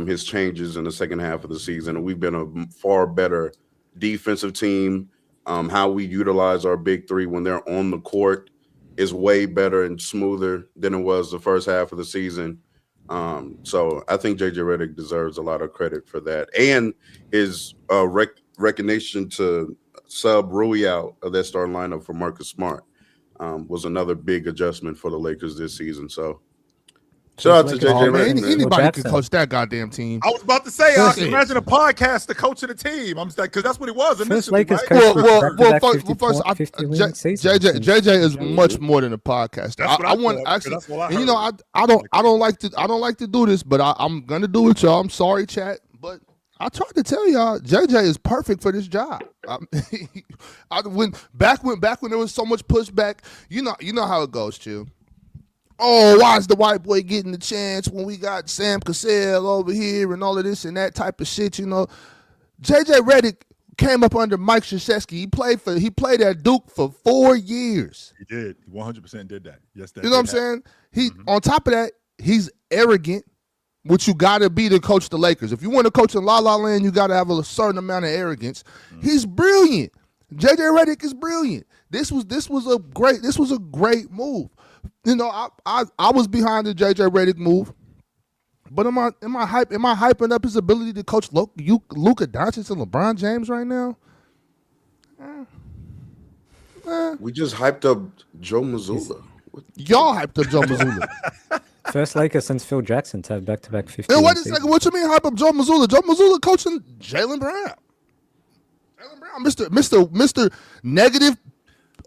his changes in the second half of the season. And we've been a far better defensive team. How we utilize our big three when they're on the court is way better and smoother than it was the first half of the season. So I think JJ Redick deserves a lot of credit for that. And his recognition to sub Rui out of that starting lineup for Marcus Smart was another big adjustment for the Lakers this season. So shout out to JJ Man, Redick. anybody can coach that goddamn team. I was about to say, First- imagine a podcast, the coach of the team. I'm like, because that's what it was First initially, Lakers right? coach. JJ is much more than a podcast. That's what I want thought, actually, that's what I and you know, heard. I don't like to do this, but I'm gonna do it, y'all. I'm sorry, chat, but I tried to tell y'all, JJ is perfect for this job. When there was so much pushback, you know how it goes, Chill. Oh, why is the white boy getting the chance when we got Sam Cassell over here and all of this and that type of shit? You know, JJ Redick came up under Mike Krzyzewski. He played at Duke for 4 years. He did. He 100% did that. Yes, that You know what I'm saying? He on top of that, he's arrogant, which you got to be to coach the Lakers. If you want to coach in La La Land, you got to have a certain amount of arrogance. He's brilliant. JJ Redick is brilliant. This was a great move. You know, I was behind the JJ Redick move, but am I hyping up his ability to coach Luka Doncic and LeBron James right now? We just hyped up Joe Mazzulla. Y'all hyped up Joe Mazzulla. First Lakers since Phil Jackson to have back-to-back 50. And wait a second, what you mean hype up Joe Mazzulla? Joe Mazzulla coaching Jaylen Brown. Mr. Negative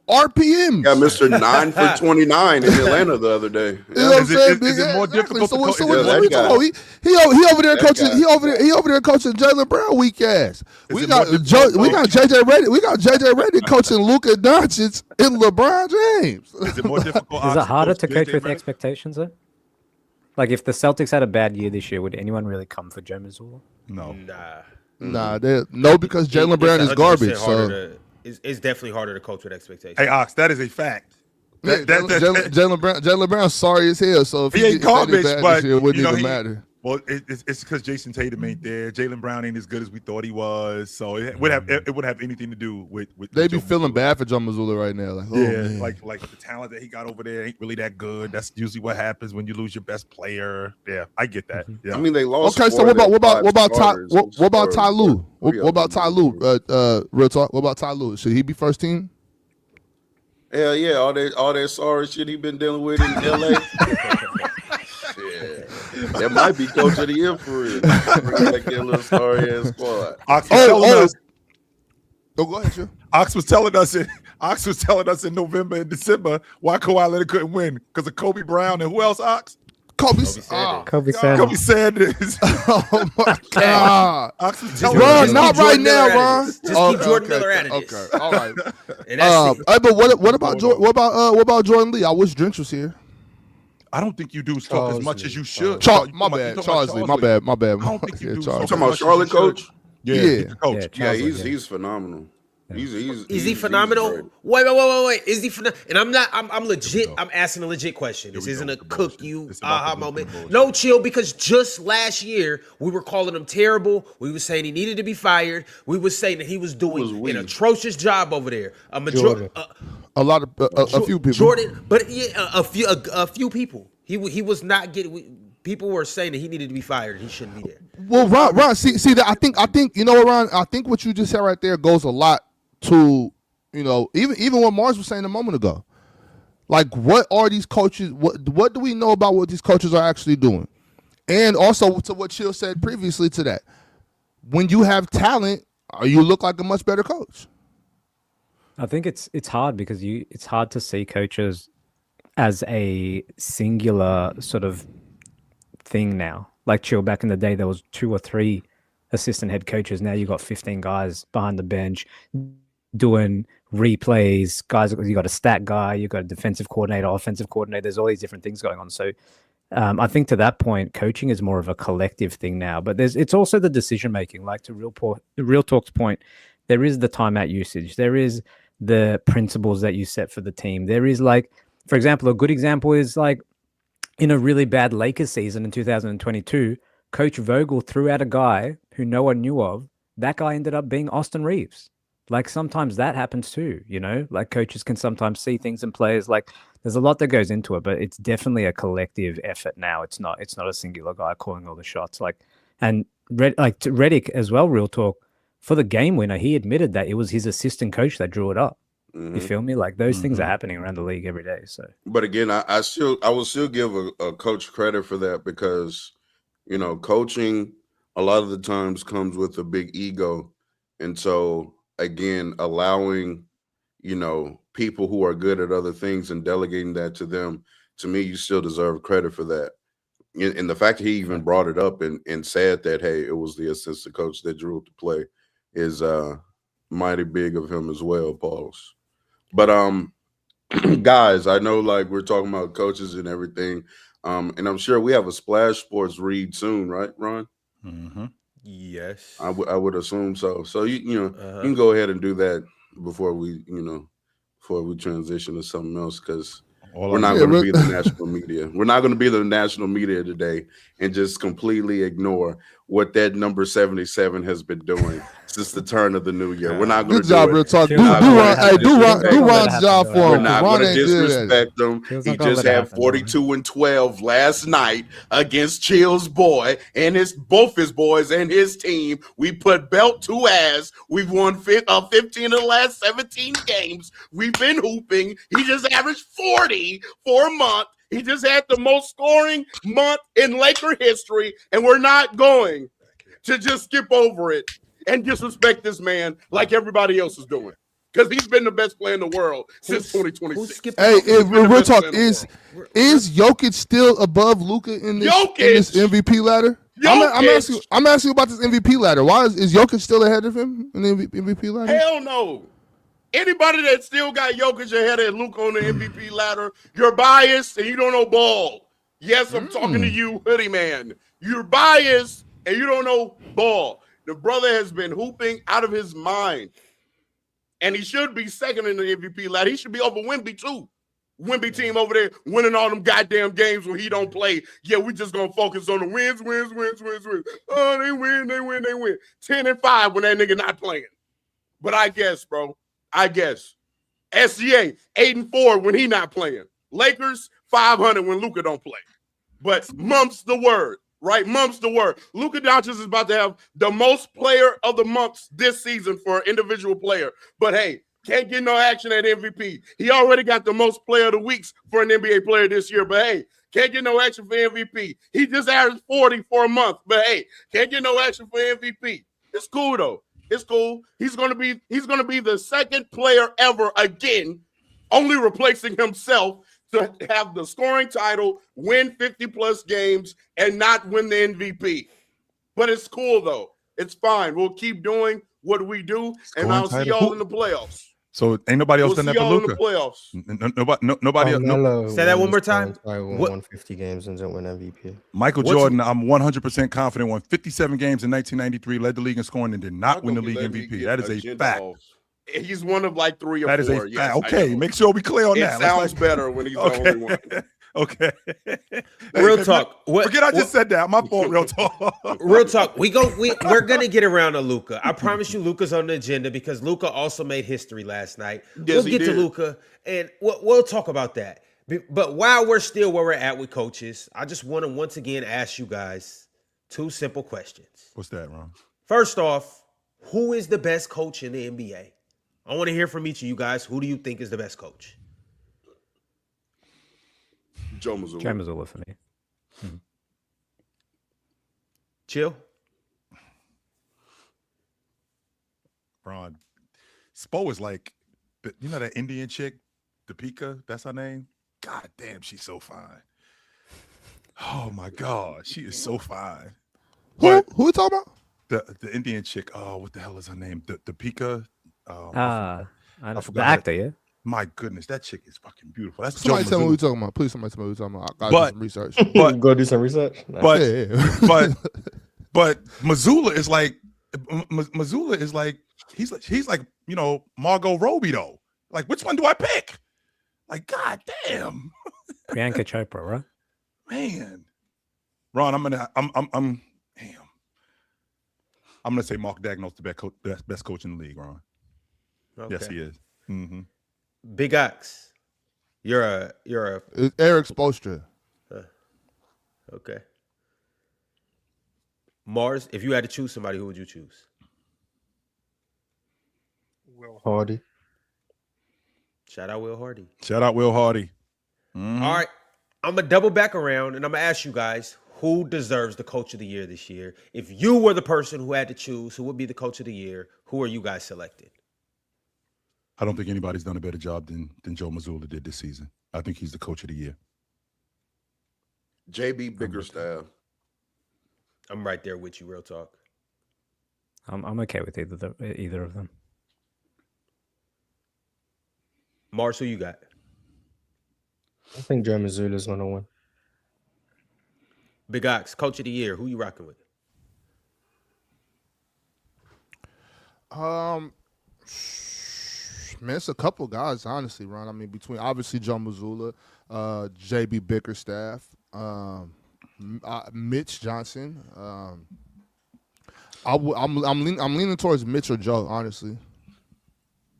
RPM. Got Mr. 9 for 29 in Atlanta the other day. You know what I'm saying? Is it more difficult So to what coach? we talking about? He over there coaching. He over there coaching Jaylen Brown weak ass. We got JJ Redick. We got JJ Redick coaching Luka Doncic and LeBron James. Is it more difficult? Is it harder to coach JJ with Redick? expectations, though? Like, if the Celtics had a bad year this year, would anyone really come for Joe Mazzulla? No. Nah. No, because Jaylen Brown is 100% garbage. harder So it's definitely harder to coach with expectations. Hey, Ox, that is a fact. Jaylen Brown's sorry as hell. So if He ain't garbage, bad but this year, it wouldn't you know, even matter. Well, it's because Jason Tatum ain't there. Jaylen Brown ain't as good as we thought he was. So it would have anything to do with They be Joe feeling Mazzulla. bad for Joe Mazzulla right now. Like, oh, Yeah, man. like the talent that he got over there ain't really that good. That's usually what happens when you lose your best player. Yeah, I get that. Yeah. I mean, they lost. Okay, so four what of their about five Ty? starters. What about Or Ty Lue? three of What about them. Ty Lue? Real talk. What about Ty Lue? Should he be first team? Hell yeah, all that sorry shit he been dealing with in LA. Shit. That might be coach of the year for real. Bring back that little sorry ass squad. Go ahead, sure. Ox was telling us in November and December why Kawhi Leonard couldn't win because of Kobe Brown and who else? Ox? Kobe Sanders. Kobe Kobe Sanders. Sanders. Oh my God. Ox was telling Ron, us. not right now, Ron. Just keep Jordan Miller out of this. Okay, all right. And that's it. But what about Jordan Lee? I wish Drench was here. I don't think you dudes talk as much as you should. My bad, Charles Lee. My bad. I don't think you do. Charles. You talking about Charlotte coach? Yeah, Yeah. he's the coach. Yeah, he's phenomenal. Is he phenomenal? Wait. Is he phenomenal? And I'm legit. I'm asking a legit question. This isn't a cook you aha moment. No, chill, because just last year we were calling him terrible. We were saying he needed to be fired. We were saying that he was doing an atrocious job over there. A few people. Jordan, but yeah, a few people. He was not getting. People were saying that he needed to be fired. He shouldn't be there. Well, Ron, see that I think you know what, Ron. I think what you just said right there goes a lot to, you know, even what Mars was saying a moment ago. Like, what are these coaches? What do we know about what these coaches are actually doing? And also to what Chill said previously to that, when you have talent, you look like a much better coach. I think it's hard because it's hard to see coaches as a singular sort of thing now. Like, Chill, back in the day, there was 2 or 3 assistant head coaches. Now you got 15 guys behind the bench doing replays. Guys, you got a stat guy, you got a defensive coordinator, offensive coordinator. There's all these different things going on. So I think to that point, coaching is more of a collective thing now. But it's also the decision making. Like, to Real Talk's point, there is the timeout usage. There is the principles that you set for the team. There is, like, for example, a good example is, like, in a really bad Lakers season in 2022, Coach Vogel threw out a guy who no one knew of. That guy ended up being Austin Reeves. Like, sometimes that happens too, you know? Like, coaches can sometimes see things in players. Like, there's a lot that goes into it, but it's definitely a collective effort now. It's not a singular guy calling all the shots. Like, and Redick as well, Real Talk, for the game winner, he admitted that it was his assistant coach that drew it up. Mm-hmm. You feel me? Like, those things are happening around the league every day. So, but again, I will still give a coach credit for that, because, you know, coaching a lot of the times comes with a big ego, and so again, allowing, you know, people who are good at other things and delegating that to them, to me, you still deserve credit for that. And the fact that he even brought it up and said that, hey, it was the assistant coach that drew up the play, is mighty big of him as well, Pauls. But guys, I know, like, we're talking about coaches and everything, and I'm sure we have a Splash Sports read soon, right, Ron? Mm-hmm. Yes, I would assume so. So you know, you can go ahead and do that before we transition to something else, because we're not going to be the national media. We're not going to be the national media today and just completely ignore what that number 77 has been doing since the turn of the new year. We're not going to do it. Real talk. Do Ron's job for him. We're not going to disrespect him. He just had 42-12 last night against Chill's boy and both his boys and his team. We put belt to ass. We've won 15 of the last 17 games. We've been hooping. He just averaged 40 for a month. He just had the most scoring month in Laker history, and we're not going to just skip over it and disrespect this man like everybody else is doing, because he's been the best player in the world since 2026. Hey, real talk, is Jokic still above Luka in this MVP ladder? I'm asking you about this MVP ladder. Why is Jokic still ahead of him in the MVP ladder? Hell no. Anybody that still got Jokic ahead of Luka on the MVP ladder, you're biased and you don't know ball. Yes, I'm talking to you, hoodie man. You're biased and you don't know ball. The brother has been hooping out of his mind, and he should be second in the MVP ladder. He should be over Wemby too. Wemby team over there winning all them goddamn games when he don't play. Yeah, we just gonna focus on the wins. Oh, they win. 10-5 when that nigga not playing. But I guess, bro. SGA 8-4 when he not playing. Lakers 500 when Luka don't play. But mumps the word, right? Mumps the word. Luka Doncic is about to have the most player of the months this season for an individual player. But hey, can't get no action at MVP. He already got the most player of the weeks for an NBA player this year. But hey, can't get no action for MVP. He just averaged 40 for a month. But hey, can't get no action for MVP. It's cool though. It's cool. He's gonna be the second player ever again, only replacing himself, to have the scoring title, win 50+ games, and not win the MVP. But it's cool though. It's fine. We'll keep doing what we do, and I'll see y'all in the playoffs. So ain't nobody else done that for Luka. Nobody else. Say that one more time. Won 50 games and didn't win MVP. Michael Jordan, I'm 100% confident, won 57 games in 1993, led the league in scoring, and did not win the league MVP. That is a fact. He's one of like 3 or That 4. is Yes, okay. Make sure we clear on it that. sounds better when he's the only one. Okay. Real talk. Forget I just said that. My fault. Real talk. Real talk. We're gonna get around to Luka. I promise you, Luka's on the agenda because Luka also made history last night. Yes, we'll get to Luka and we'll talk about that. But while we're still where we're at with coaches, I just want to once again ask you guys 2 simple questions. What's that, Ron? First off, who is the best coach in the NBA? I want to hear from each of you guys. Who do you think is the best coach? Joe Mazzulla. Joe Mazzulla for me. Chill. Ron. Spo is like, you know that Indian chick, Deepika? That's her name? God damn, she's so fine. Oh my God, she is so fine. Who we talking about? The Indian chick. Oh, what the hell is her name? Deepika. I forgot the actor, yeah. My goodness, that chick is fucking beautiful. That's Somebody Joe tell me what Mazzulla. we talking about. Please, somebody tell me what we talking about. I gotta do some research. But Go do some research. Nice. but Yeah. but Mazzulla is like he's like Margot Robbie though. Like, which one do I pick? Like, god damn. Priyanka Chopra, right? Man. Ron, I'm damn. I'm gonna say Mark Daigneault's the best coach in the league, Ron. Okay. Yes, he is. Mm-hmm. Big Ox. You're a It's Eric Spoelstra. okay. Mars, if you had to choose somebody, who would you choose? Will Hardy. Shout out Will Hardy. Shout out Will Hardy. Mm-hmm. All right. I'm going to double back around and I'm going to ask you guys who deserves the coach of the year this year. If you were the person who had to choose who would be the coach of the year, who are you guys selecting? I don't think anybody's done a better job than Joe Mazzulla did this season. I think he's the coach of the year. JB Bickerstaff. I'm right there with you, real talk. I'm okay with either of them. Mars, who you got? I think Joe Mazzulla's gonna win. Big Ox, coach of the year. Who you rocking with? Man, it's a couple guys, honestly, Ron. I mean, between obviously Joe Mazzulla, JB Bickerstaff, Mitch Johnson. I'm leaning towards Mitch or Joe, honestly.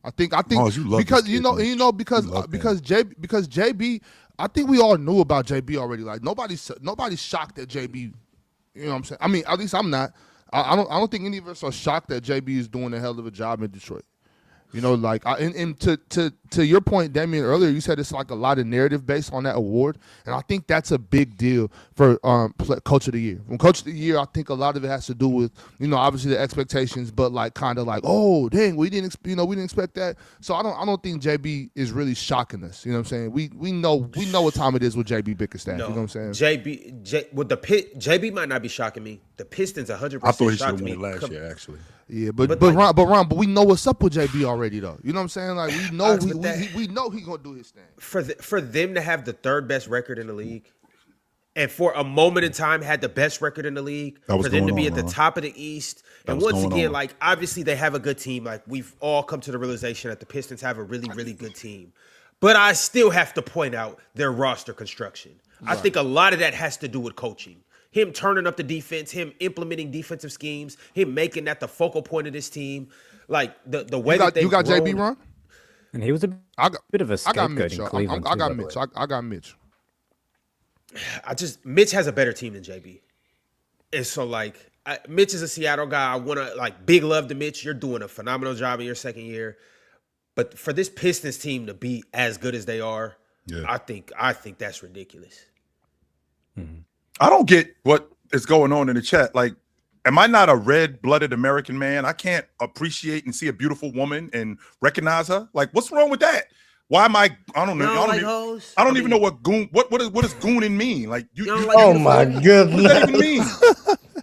I think Oh, you love because this kid, because JB, I think we all knew about JB already. Like nobody's shocked at JB. You know what I'm saying? I mean, at least I'm not. I don't think any of us are shocked that JB is doing a hell of a job in Detroit. You know, like, and to your point, Damien, earlier, you said it's like a lot of narrative based on that award, and I think that's a big deal for Coach of the Year. When Coach of the Year, I think a lot of it has to do with, obviously the expectations, but like kind of like, oh dang, we didn't expect that. So I don't think JB is really shocking us. You know what I'm saying? We know what time it is with JB Bickerstaff. No, you know what I'm saying? JB might not be shocking me. The Pistons 100% I thought he should shocked have me. won it last year, actually. Yeah, but like, Ron, we know what's up with JB already, though. You know what I'm saying? Like we know we know he's gonna do his thing. For them to have the third best record in the league, and for a moment in time had the best record in the league, for them to be at the top of the East, and once again, like obviously they have a good team. Like we've all come to the realization that the Pistons have a really, really good team. But I still have to point out their roster construction. Right. I think a lot of that has to do with coaching. Him turning up the defense, him implementing defensive schemes, him making that the focal point of this team. Like the way that they you got JB, Ron? And he was a bit of a scapegoat in Cleveland. I got Mitch. I got Mitch. Mitch has a better team than JB. And so, like, Mitch is a Seattle guy. I want to, like, big love to Mitch. You're doing a phenomenal job in your second year. But for this Pistons team to be as good as they are, I think that's ridiculous. Mm-hmm. I don't get what is going on in the chat. Like, am I not a red-blooded American man? I can't appreciate and see a beautiful woman and recognize her. Like, what's wrong with that? Why am I don't know. I don't even know what goon. What does gooning mean? Like oh my goodness. What does that even mean?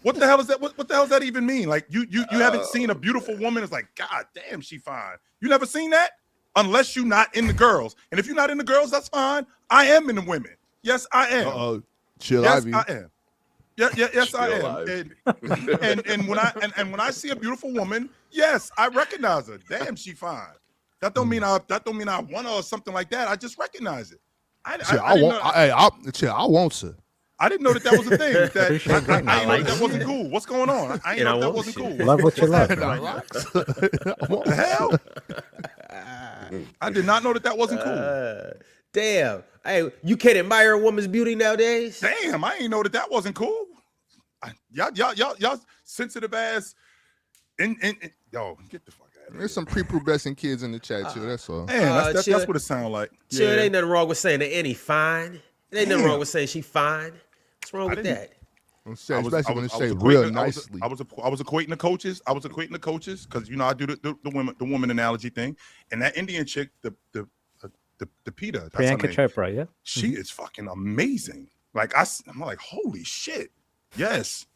What the hell is that? What the hell does that even mean? Like you haven't seen a beautiful woman. It's like, God damn, she fine. You never seen that? Unless you're not in the girls. And if you're not in the girls, that's fine. I am in the women. Yes, I am. Chill, yes, Ivy. I am. Yes, I Still am. alive. And when I see a beautiful woman, yes, I recognize her. Damn, she fine. That don't mean I want her or something like that. I just recognize it. I didn't know. I want to. I didn't know that was a thing. That Appreciate I that. didn't know like that it. wasn't cool. What's going on? I didn't know that wasn't cool. Love what you love. What's man. What the hell? I did not know that wasn't cool. Damn. Hey, you can't admire a woman's beauty nowadays? Damn, I didn't know that wasn't cool. Y'all sensitive ass. Yo, get the fuck out of here. There's some prepubescent kids in the chat too. That's all. Man, that's what it sounds like. Sure, it ain't nothing wrong with saying that Annie fine. It ain't nothing wrong with saying she fine. What's wrong with that? Especially when it's say equating real the- nicely. I was equating the coaches. I was equating the coaches because I do the woman analogy thing, and that Indian chick, the PETA, that's her Priyanka name. Chopra, yeah. She is fucking amazing. Like I'm like, holy shit. Yes.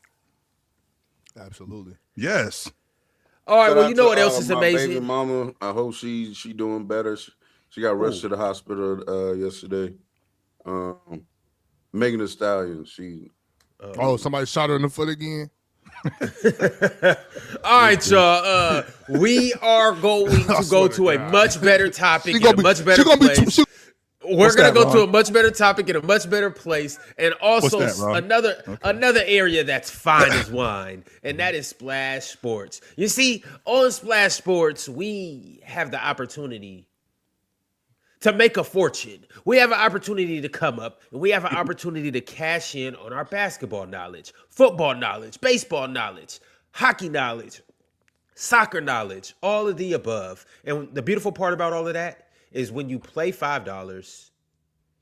Absolutely. Yes. All right, Shout well, out you know to, what else is my baby amazing? mama. I hope she doing better. She got rushed to the hospital yesterday. Megan Thee Stallion. She. Somebody shot her in the foot again. All right, y'all. We are going to go to a much better topic in a much better place. We're gonna go to a much better topic in a much better place, and also another area that's fine as wine, and that is Splash Sports. You see, on Splash Sports, we have the opportunity to make a fortune. We have an opportunity to come up, and we have an opportunity to cash in on our basketball knowledge, football knowledge, baseball knowledge, hockey knowledge, soccer knowledge, all of the above. And the beautiful part about all of that is when you play $5,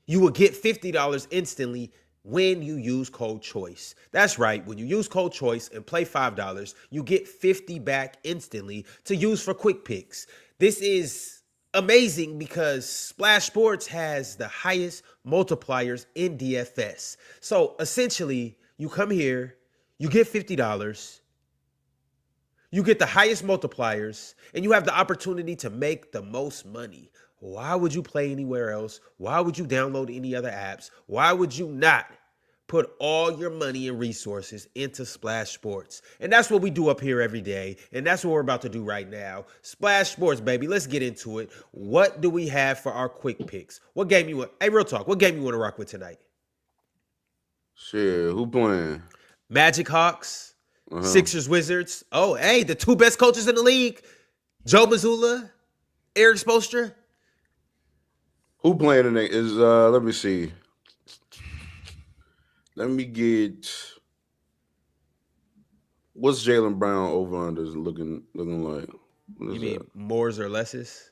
you will get $50 instantly when you use code CHOICE. That's right. When you use code CHOICE and play $5, you get $50 back instantly to use for quick picks. This is amazing because Splash Sports has the highest multipliers in DFS. So essentially, you come here, you get $50, you get the highest multipliers, and you have the opportunity to make the most money. Why would you play anywhere else? Why would you download any other apps? Why would you not put all your money and resources into Splash Sports? And that's what we do up here every day. And that's what we're about to do right now. Splash Sports, baby. Let's get into it. What do we have for our quick picks? What game you want? Hey, real talk. What game you want to rock with tonight? Shit, who playing? Magic Hawks, Sixers Wizards. Oh, hey, the two best coaches in the league. Joe Mazzulla, Eric Spoelstra. Who playing today? Is let me see. Let me get. What's Jaylen Brown over under looking like? You mean mores or lesses?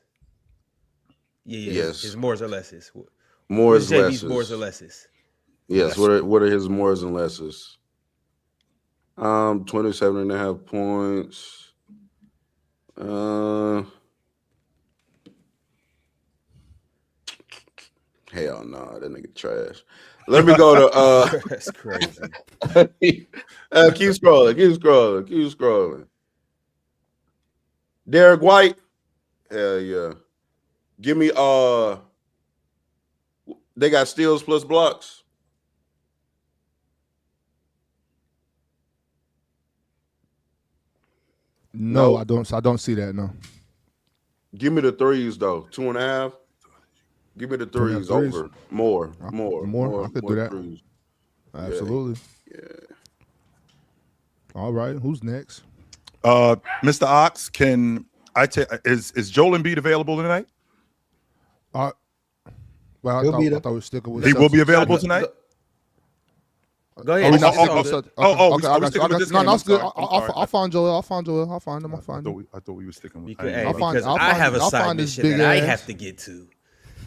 Yeah. Yes. His mores or lesses. Mores JB's lesses. mores or lesses. Yes. What are his mores and lesses? 27.5 points. Hell no, that nigga trash. Let me go to That's crazy. keep scrolling. Derek White. Hell yeah. Give me they got steals plus blocks. No, I don't see that, no. Give me the threes though. 2.5. Give me the threes threes? over. More. I could do that. Threes. Absolutely. Yeah. All right. Who's next? Mr. Ox, can I take is Joel Embiid available tonight? Well, I thought we were sticking with He will be Celtics. available tonight? Go Are ahead. we not It's all sticking good. with Celtics? Oh, I we're sticking with this game. No, it's good. I'm sorry. I'll find Joel. I'll find him. I thought we were sticking with. Hey, I'll find- because I'll I find- have a I'll side find this mission big that I ass. have to get to.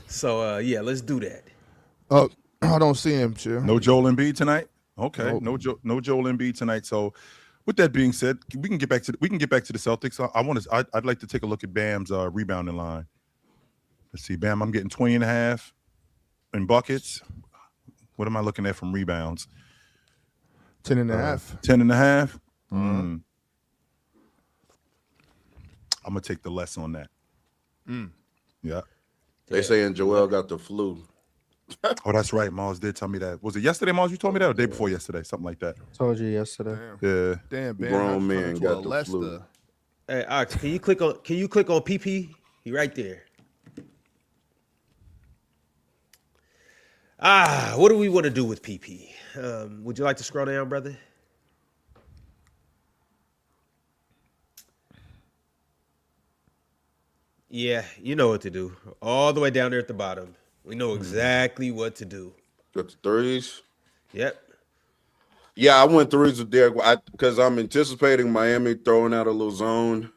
So yeah, let's do that. I don't see him, sure. No Joel Embiid tonight. Okay, Nope. no Joel Embiid tonight. So, with that being said, we can get back to the Celtics. I'd like to take a look at Bam's rebounding line. Let's see, Bam. I'm getting 20.5 in buckets. What am I looking at from rebounds? 10.5. 10.5. I'm gonna take the less on that. Yeah. They saying Joel got the flu. Oh, that's right. Mars did tell me that. Was it yesterday, Mars? You told me that, or the day before yesterday? Something like that. Told you yesterday. Yeah. Damn, Ben, Grown man got the flu. Leicester. Hey, Ox, can you click on PP? He right there. What do we want to do with PP? Would you like to scroll down, brother? Yeah, you know what to do. All the way down there at the bottom. We know exactly what to do. Got the threes. Yep. Yeah, I went threes with Derek because I'm anticipating Miami throwing out a little zone.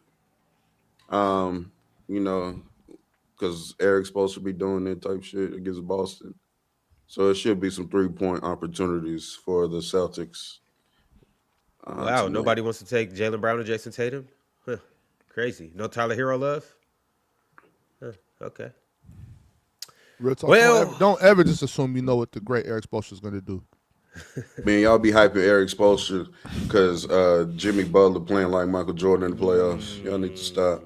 You know, because Eric's supposed to be doing that type shit against Boston. So it should be some 3-point opportunities for the Celtics. Wow, tonight. nobody wants to take Jaylen Brown or Jason Tatum? Huh. Crazy. No Tyler Hero love? Huh. Okay. Real talk. Well- Don't ever just assume you know what the great Eric Spoelstra is going to do. Man, y'all be hyping Eric Spoelstra because Jimmy Butler playing like Michael Jordan in the playoffs. Y'all need to stop.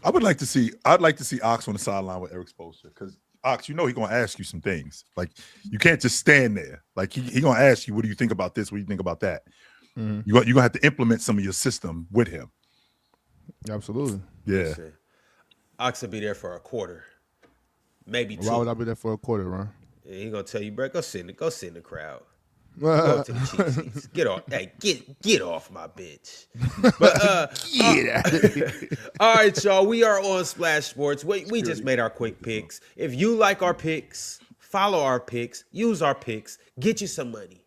I'd like to see Ox on the sideline with Eric Spoelstra, because Ox, you know he's gonna ask you some things. Like, you can't just stand there. Like, he gonna ask you, what do you think about this? What do you think about that? Mm-hmm. You're gonna have to implement some of your system with him. Absolutely. Yeah. Listen, Ox will be there for a quarter, maybe 2. Why would I be there for a quarter, Ron? And he gonna tell you, bro, go sit in the crowd. Go to the cheap seats. Get off. Hey, get off my bitch. But all right, y'all. We are on Splash Sports. We just made our quick picks. If you like our picks, follow our picks, use our picks, get you some money.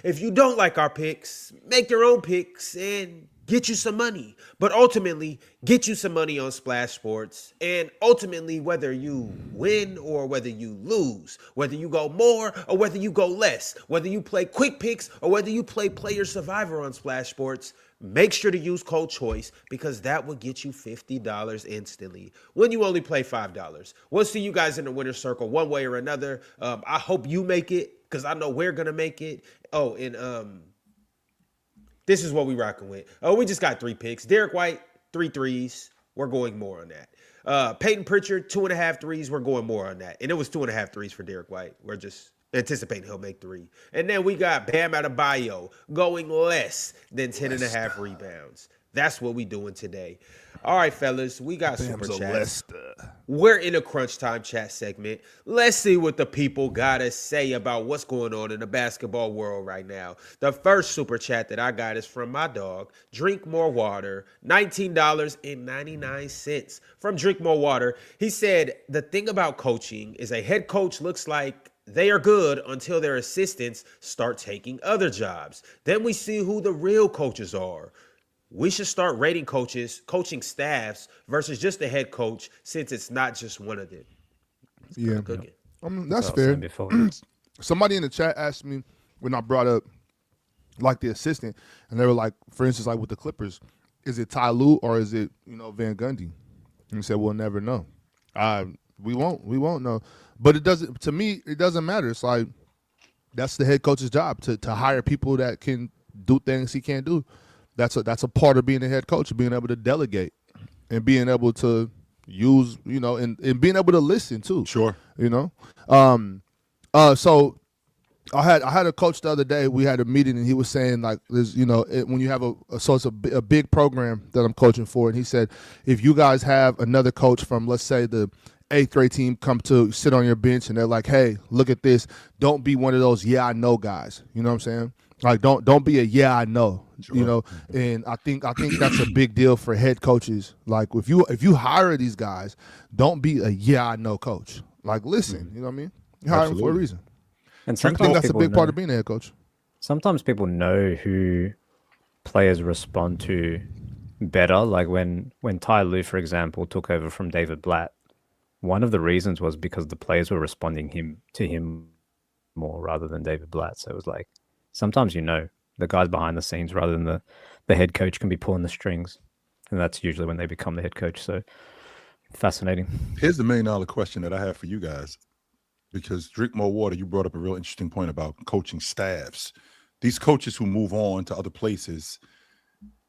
If you don't like our picks, make your own picks and get you some money. But ultimately, get you some money on Splash Sports. And ultimately, whether you win or whether you lose, whether you go more or whether you go less, whether you play quick picks or whether you play Player Survivor on Splash Sports, make sure to use code CHOICE, because that will get you $50 instantly when you only play $5. We'll see you guys in the winner's circle one way or another. I hope you make it, because I know we're going to make it. Oh, and this is what we rocking with. Oh, we just got 3 picks. Derek White, 3 threes. We're going more on that. Peyton Pritchard, 2.5 threes. We're going more on that. And it was 2.5 threes for Derek White. We're just anticipating he'll make 3. And then we got Bam Adebayo going less than 10.5 rebounds. That's what we doing today. All right, fellas, we got super chats. We're in a crunch time chat segment. Let's see what the people got to say about what's going on in the basketball world right now. The first super chat that I got is from my dog, Drink More Water, $19.99 from Drink More Water. He said, the thing about coaching is a head coach looks like they are good until their assistants start taking other jobs. Then we see who the real coaches are. We should start rating coaching staffs versus just the head coach, since it's not just one of them. Yeah. Cooking. That's fair. Somebody in the chat asked me when I brought up like the assistant, and they were like, for instance, like with the Clippers, is it Ty Lue or is it, Van Gundy? And he said, we'll never know. We won't know. But it doesn't matter. It's like, that's the head coach's job to hire people that can do things he can't do. That's a part of being a head coach, being able to delegate and being able to use, and being able to listen too. Sure. So I had a coach the other day. We had a meeting, and he was saying, like, there's, when you have a big program that I'm coaching for, and he said, if you guys have another coach from, let's say, the 8th grade team come to sit on your bench, and they're like, hey, look at this. Don't be one of those I know guys. You know what I'm saying? Like, don't be a I know. Sure. And I think that's a big deal for head coaches. Like, if you hire these guys, don't be a I know coach. Like, listen, you know what I mean? You hire them for a reason. And I think that's a big part of being a head coach. Sometimes people know who players respond to better. Like when Ty Lue, for example, took over from David Blatt, one of the reasons was because the players were responding to him more rather than David Blatt. So it was like, sometimes the guys behind the scenes rather than the head coach can be pulling the strings. And that's usually when they become the head coach. So fascinating. Here's the $1 million question that I have for you guys. Because Drink More Water, you brought up a real interesting point about coaching staffs. These coaches who move on to other places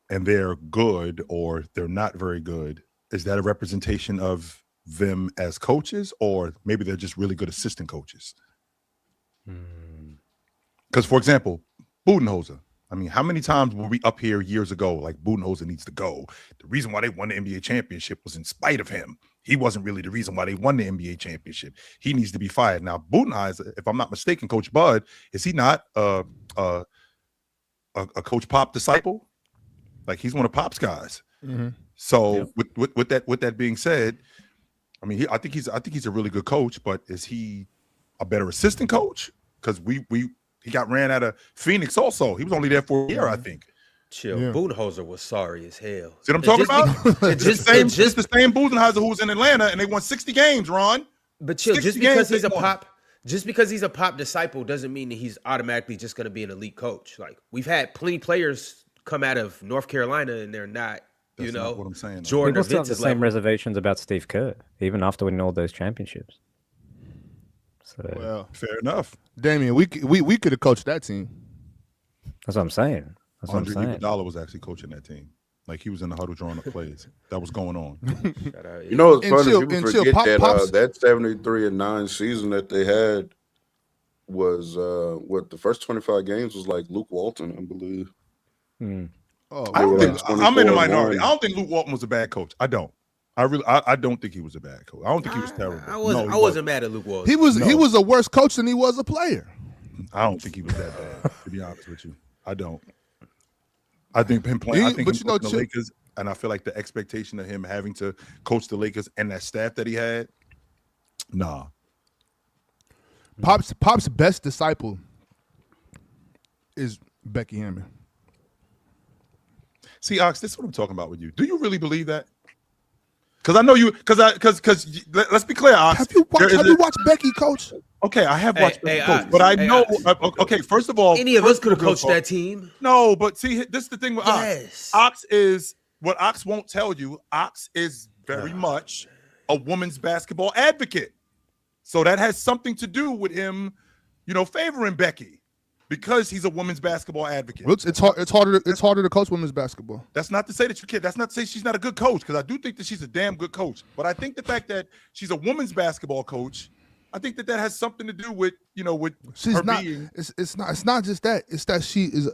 and they're good or they're not very good, is that a representation of them as coaches, or maybe they're just really good assistant coaches? Because, for example, Budenholzer. I mean, how many times were we up here years ago like Budenholzer needs to go? The reason why they won the NBA championship was in spite of him. He wasn't really the reason why they won the NBA championship. He needs to be fired. Now, Budenholzer, if I'm not mistaken, Coach Bud, is he not a Coach Pop disciple? Like, he's one of Pop's guys. Mm-hmm. So with that being said, I mean, I think he's a really good coach, but is he a better assistant coach? Because he got ran out of Phoenix also. He was only there for a year, I think. Chill. Yeah. Budenholzer was sorry as hell. See what I'm talking about? It's the same Budenholzer who was in Atlanta and they won 60 games, Ron. But chill, just because he's a Pop disciple doesn't mean that he's automatically just going to be an elite coach. Like, we've had plenty of players come out of North Carolina and they're not, That's not what I'm saying. Jordan People still have the same reservations about Steve Kerr, even after winning all those championships. So, well, fair enough. Damian, we could have coached that team. That's what I'm saying. Andre Iguodala was actually coaching that team. Like, he was in the huddle drawing up plays. That was going on. You know, it's funny. People forget that 73-9 season that they had was the first 25 games was like Luke Walton, I believe. I'm in the minority. I don't think Luke Walton was a bad coach. I don't. I don't think he was a bad coach. I don't think he was terrible. I wasn't mad at Luke Walton. He was a worse coach than he was a player. I don't think he was that bad, to be honest with you. I don't. I think him playing. I think him coaching the Lakers, and I feel like the expectation of him having to coach the Lakers and that staff that he had. Nah. Pop's best disciple is Becky Hammond. See, Ox, this is what I'm talking about with you. Do you really believe that? Because I know you. Because let's be clear, Ox. Have you watched Becky coach? Okay, I have watched Becky coach, but I know. Okay, first of all, any of us could have coached that team. No, but see, this is the thing with Ox. Ox is what Ox won't tell you. Ox is very much a women's basketball advocate, so that has something to do with him, favoring Becky. Because he's a women's basketball advocate. It's harder to coach women's basketball. That's not to say that you can't. That's not to say she's not a good coach, because I do think that she's a damn good coach. But I think the fact that she's a women's basketball coach, I think that has something to do with with she's her not. being. It's not just that. It's that she is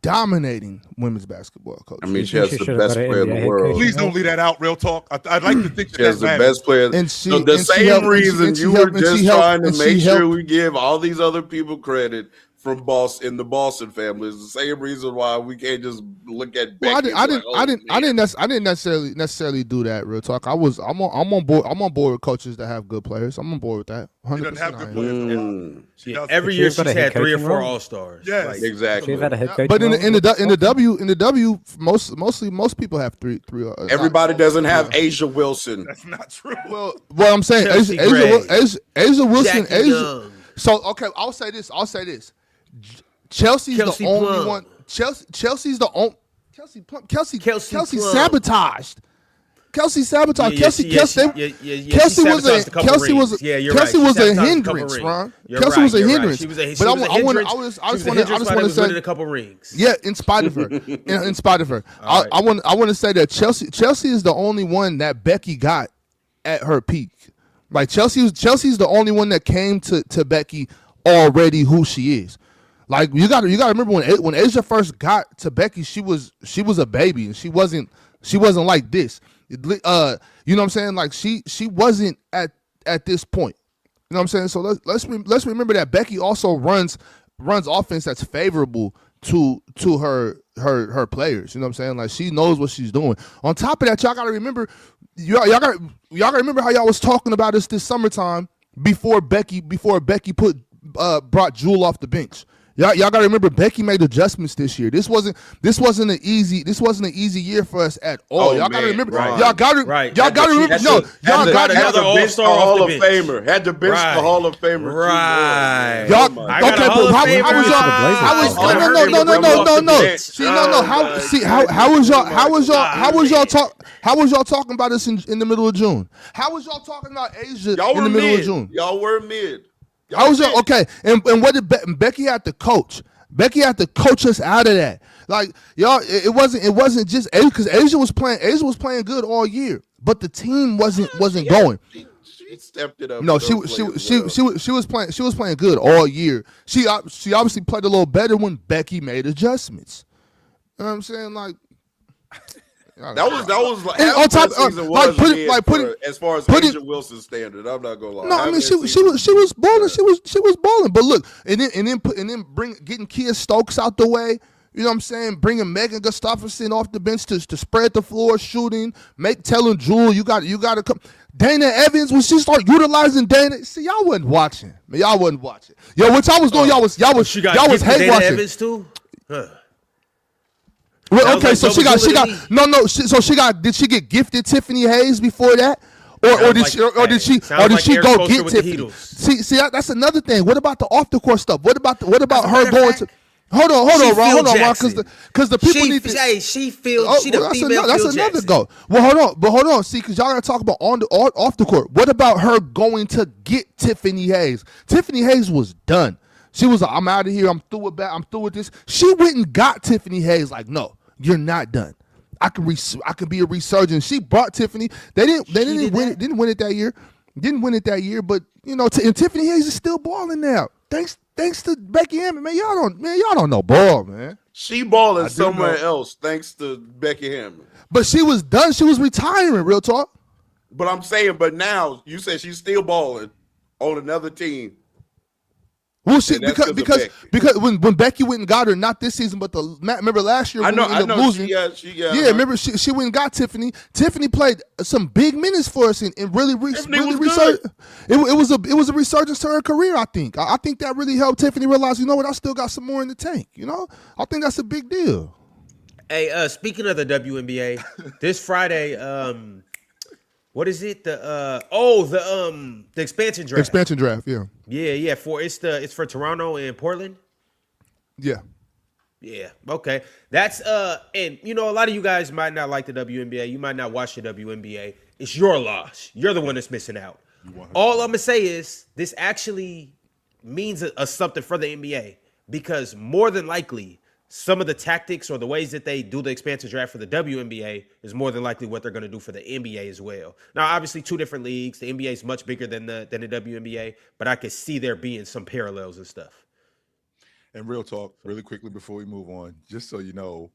dominating women's basketball coach. I mean, she has the best player in the world. Please don't leave that out. Real talk. I'd like to think she has the best player. And the same reason you were just trying to make sure we give all these other people credit from in the Boston family is the same reason why we can't just look at Becky. I didn't necessarily do that. Real talk. I'm on board. I'm on board with coaches that have good players. I'm on board with that. 100%. She doesn't have good players. Every year she's had 3 or 4 All-Stars. Yes, exactly. She's had a head coach. But in the W, most people have three. Everybody doesn't have Asia Wilson. That's not true. Well, I'm saying Asia Wilson. So okay, I'll say this. Chelsea's the only one. Chelsea's the only. Kelsey sabotaged. Kelsey sabotaged. Kelsey was a hindrance, Ron. Kelsey was a hindrance. But I just want to say a couple rings. Yeah, in spite of her. In spite of her, I want to say that Chelsea is the only one that Becky got at her peak. Like Chelsea's the only one that came to Becky already who she is. Like you got to remember when Asia first got to Becky, she was a baby and she wasn't like this. You know what I'm saying? Like she wasn't at this point. You know what I'm saying? So let's remember that Becky also runs offense that's favorable to her players. You know what I'm saying? Like she knows what she's doing. On top of that, y'all gotta remember y'all gotta remember how y'all was talking about us this summertime before Becky brought Jewel off the bench. Y'all gotta remember Becky made adjustments this year. This wasn't an easy year for us at all. Y'all gotta remember. Y'all gotta remember. No, y'all got another All-Star Hall of Famer. Had to bench the Hall of Famer. Right. Y'all okay? But how was y'all talking about us in the middle of June? How was y'all talking about Asia in the middle of June? Y'all were mid. I was okay, and what did Becky had to coach? Becky had to coach us out of that. Like y'all, it wasn't just Asia because Asia was playing good all year, but the team wasn't going. She stepped it up. No, for those players she was playing good all year. She obviously played a little better when Becky made adjustments. You know what I'm saying? Like that was like and on top season like was as far as Asia Wilson's standard. I'm not gonna lie. No, I mean she was balling. She was balling. But look, and then getting Kia Stokes out the way. You know what I'm saying? Bringing Megan Gustafsson off the bench to spread the floor, shooting, telling Jewel you got to come. Dana Evans, when she started utilizing Dana, see y'all wasn't watching. Man, y'all wasn't watching. Yo, what y'all was doing? Y'all was hate Dana watching. Evans too? Huh. Well, okay, so she got so she got. Did she get gifted Tiffany Hayes before that? Or did she go get Tiffany? See, that's another thing. What about the off the court stuff? What about her going to? Hold on, Ron, because the people need to. Hey, she feels. She the female. That's another go. Well, hold on. See, because y'all gotta talk about off the court. What about her going to get Tiffany Hayes? Tiffany Hayes was done. She was like, I'm out of here. I'm through with this. She went and got Tiffany Hayes. Like, no, you're not done. I can be a resurgence. She brought Tiffany. They didn't win it that year. Didn't win it that year, but you know, and Tiffany Hayes is still balling now. Thanks to Becky Hammond, man. Y'all don't know ball, man. She balling somewhere else thanks to Becky Hammond. But she was done. She was retiring. Real talk. But I'm saying, but now you said she's still balling on another team. Well, because when Becky went and got her, not this season, but remember last year when we ended up losing. Remember she went and got Tiffany. Tiffany played some big minutes for us and really resurged. It was a resurgence to her career. I think. I think that really helped Tiffany realize, you know what, I still got some more in the tank. You know, I think that's a big deal. Hey, speaking of the WNBA, this Friday, what is it? The expansion draft. Expansion draft, yeah. Yeah. It's for Toronto and Portland. Yeah. Yeah. Okay. That's and you know, a lot of you guys might not like the WNBA. You might not watch the WNBA. It's your loss. You're the one that's missing out. All I'm gonna say is this actually means a something for the NBA, because more than likely some of the tactics or the ways that they do the expansion draft for the WNBA is more than likely what they're going to do for the NBA as well. Now, obviously, two different leagues. The NBA is much bigger than the WNBA, but I could see there being some parallels and stuff. And real talk, really quickly before we move on, just so you know,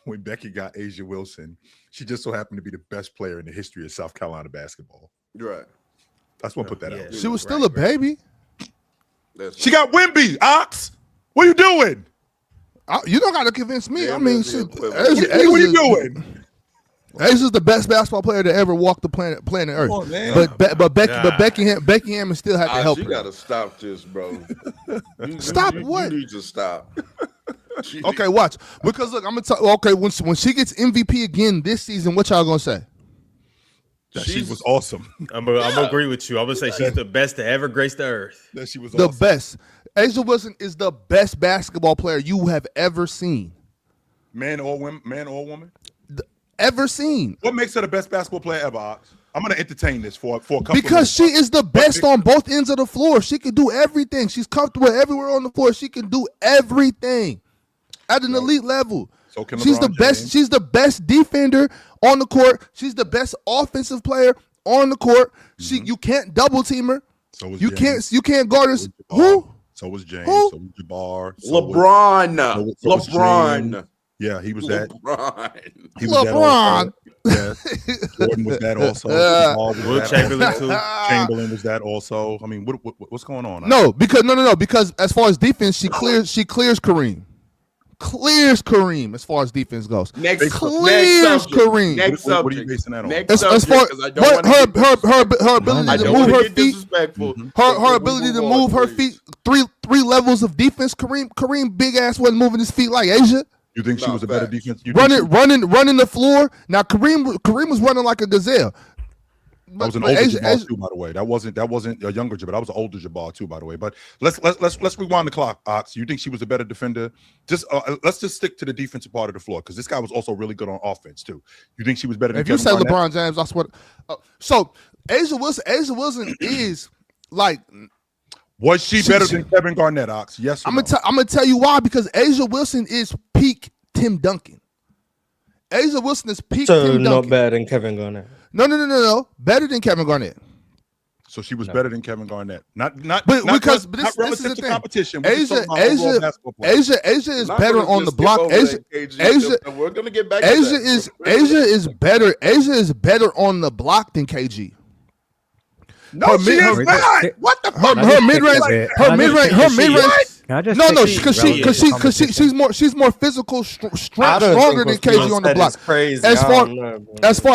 when Becky got Asia Wilson, she just so happened to be the best player in the history of South Carolina basketball. Right. I just want to put that out. She was still a baby. She got Wemby, Ox. What are you doing? You don't got to convince me. Yeah, I mean, what are you doing? Asia's the best basketball player to ever walk the planet Earth. Oh, man. But Becky Hammond still had to help her. You got to stop this, bro. Stop what? You need to stop. Okay, watch. Because look, I'm gonna tell. Okay, when she gets MVP again this season, what y'all gonna say? That she was awesome. I'm gonna agree with you. I'm gonna say she's the best to ever grace the earth. That she was the awesome. best. Asia Wilson is the best basketball player you have ever seen. Man or woman? Ever seen. What makes her the best basketball player ever, Ox? I'm going to entertain this for a couple Because she is the best on both ends of the floor. She can do everything. She's comfortable everywhere on the floor. She can do everything at an elite level. So can she's the best. James. She's the best defender on the court. She's the best offensive player on the court. You can't double team her. So was you James. can't guard her. Who? So was James. Who? So was Jabbar. LeBron. LeBron. Yeah, he was that. He was LeBron. That also. Yeah. Jordan was that also. Will Chamberlain too. Chamberlain was that also. I mean, what's going on? No, because as far as defense, she clears Kareem. Clears Kareem as far as defense goes. Next Kareem. Next what are you basing that on? As far her ability to move her feet, her ability to move her feet, three levels of defense. Kareem big ass wasn't moving his feet like Asia. You think she was a better defense? Running the floor. Now Kareem was running like a gazelle. That was an older Jabbar too, by the way. That wasn't a younger Jabbar. That was an older Jabbar too, by the way. But let's rewind the clock, Ox. You think she was a better defender? Let's just stick to the defensive part of the floor, because this guy was also really good on offense too. You think she was better than if you say Kevin LeBron James, I swear. So Asia Wilson is like. Was she better than Kevin Garnett, Ox? Yes. I'm gonna tell you why. Because Asia Wilson is peak Tim Duncan. Asia Wilson is peak Tim Duncan. So not better than Kevin Garnett. No. Better than Kevin Garnett. So she was No. better than Kevin Garnett. Not But not because not this is relative the to thing. competition. We're just Asia, talking about overall basketball players. Asia is Not better gonna on the just skip block. over Asia, that, KG. We're gonna get back to Asia that. is better. Asia is better on the block than KG. No, she is her- not. What the fuck? Her mid range, her mid range. Can I just No, check because the relative competition? she's more physical, I don't stronger think than what KG Phil on the said block. is crazy. As I far don't know, bro. as far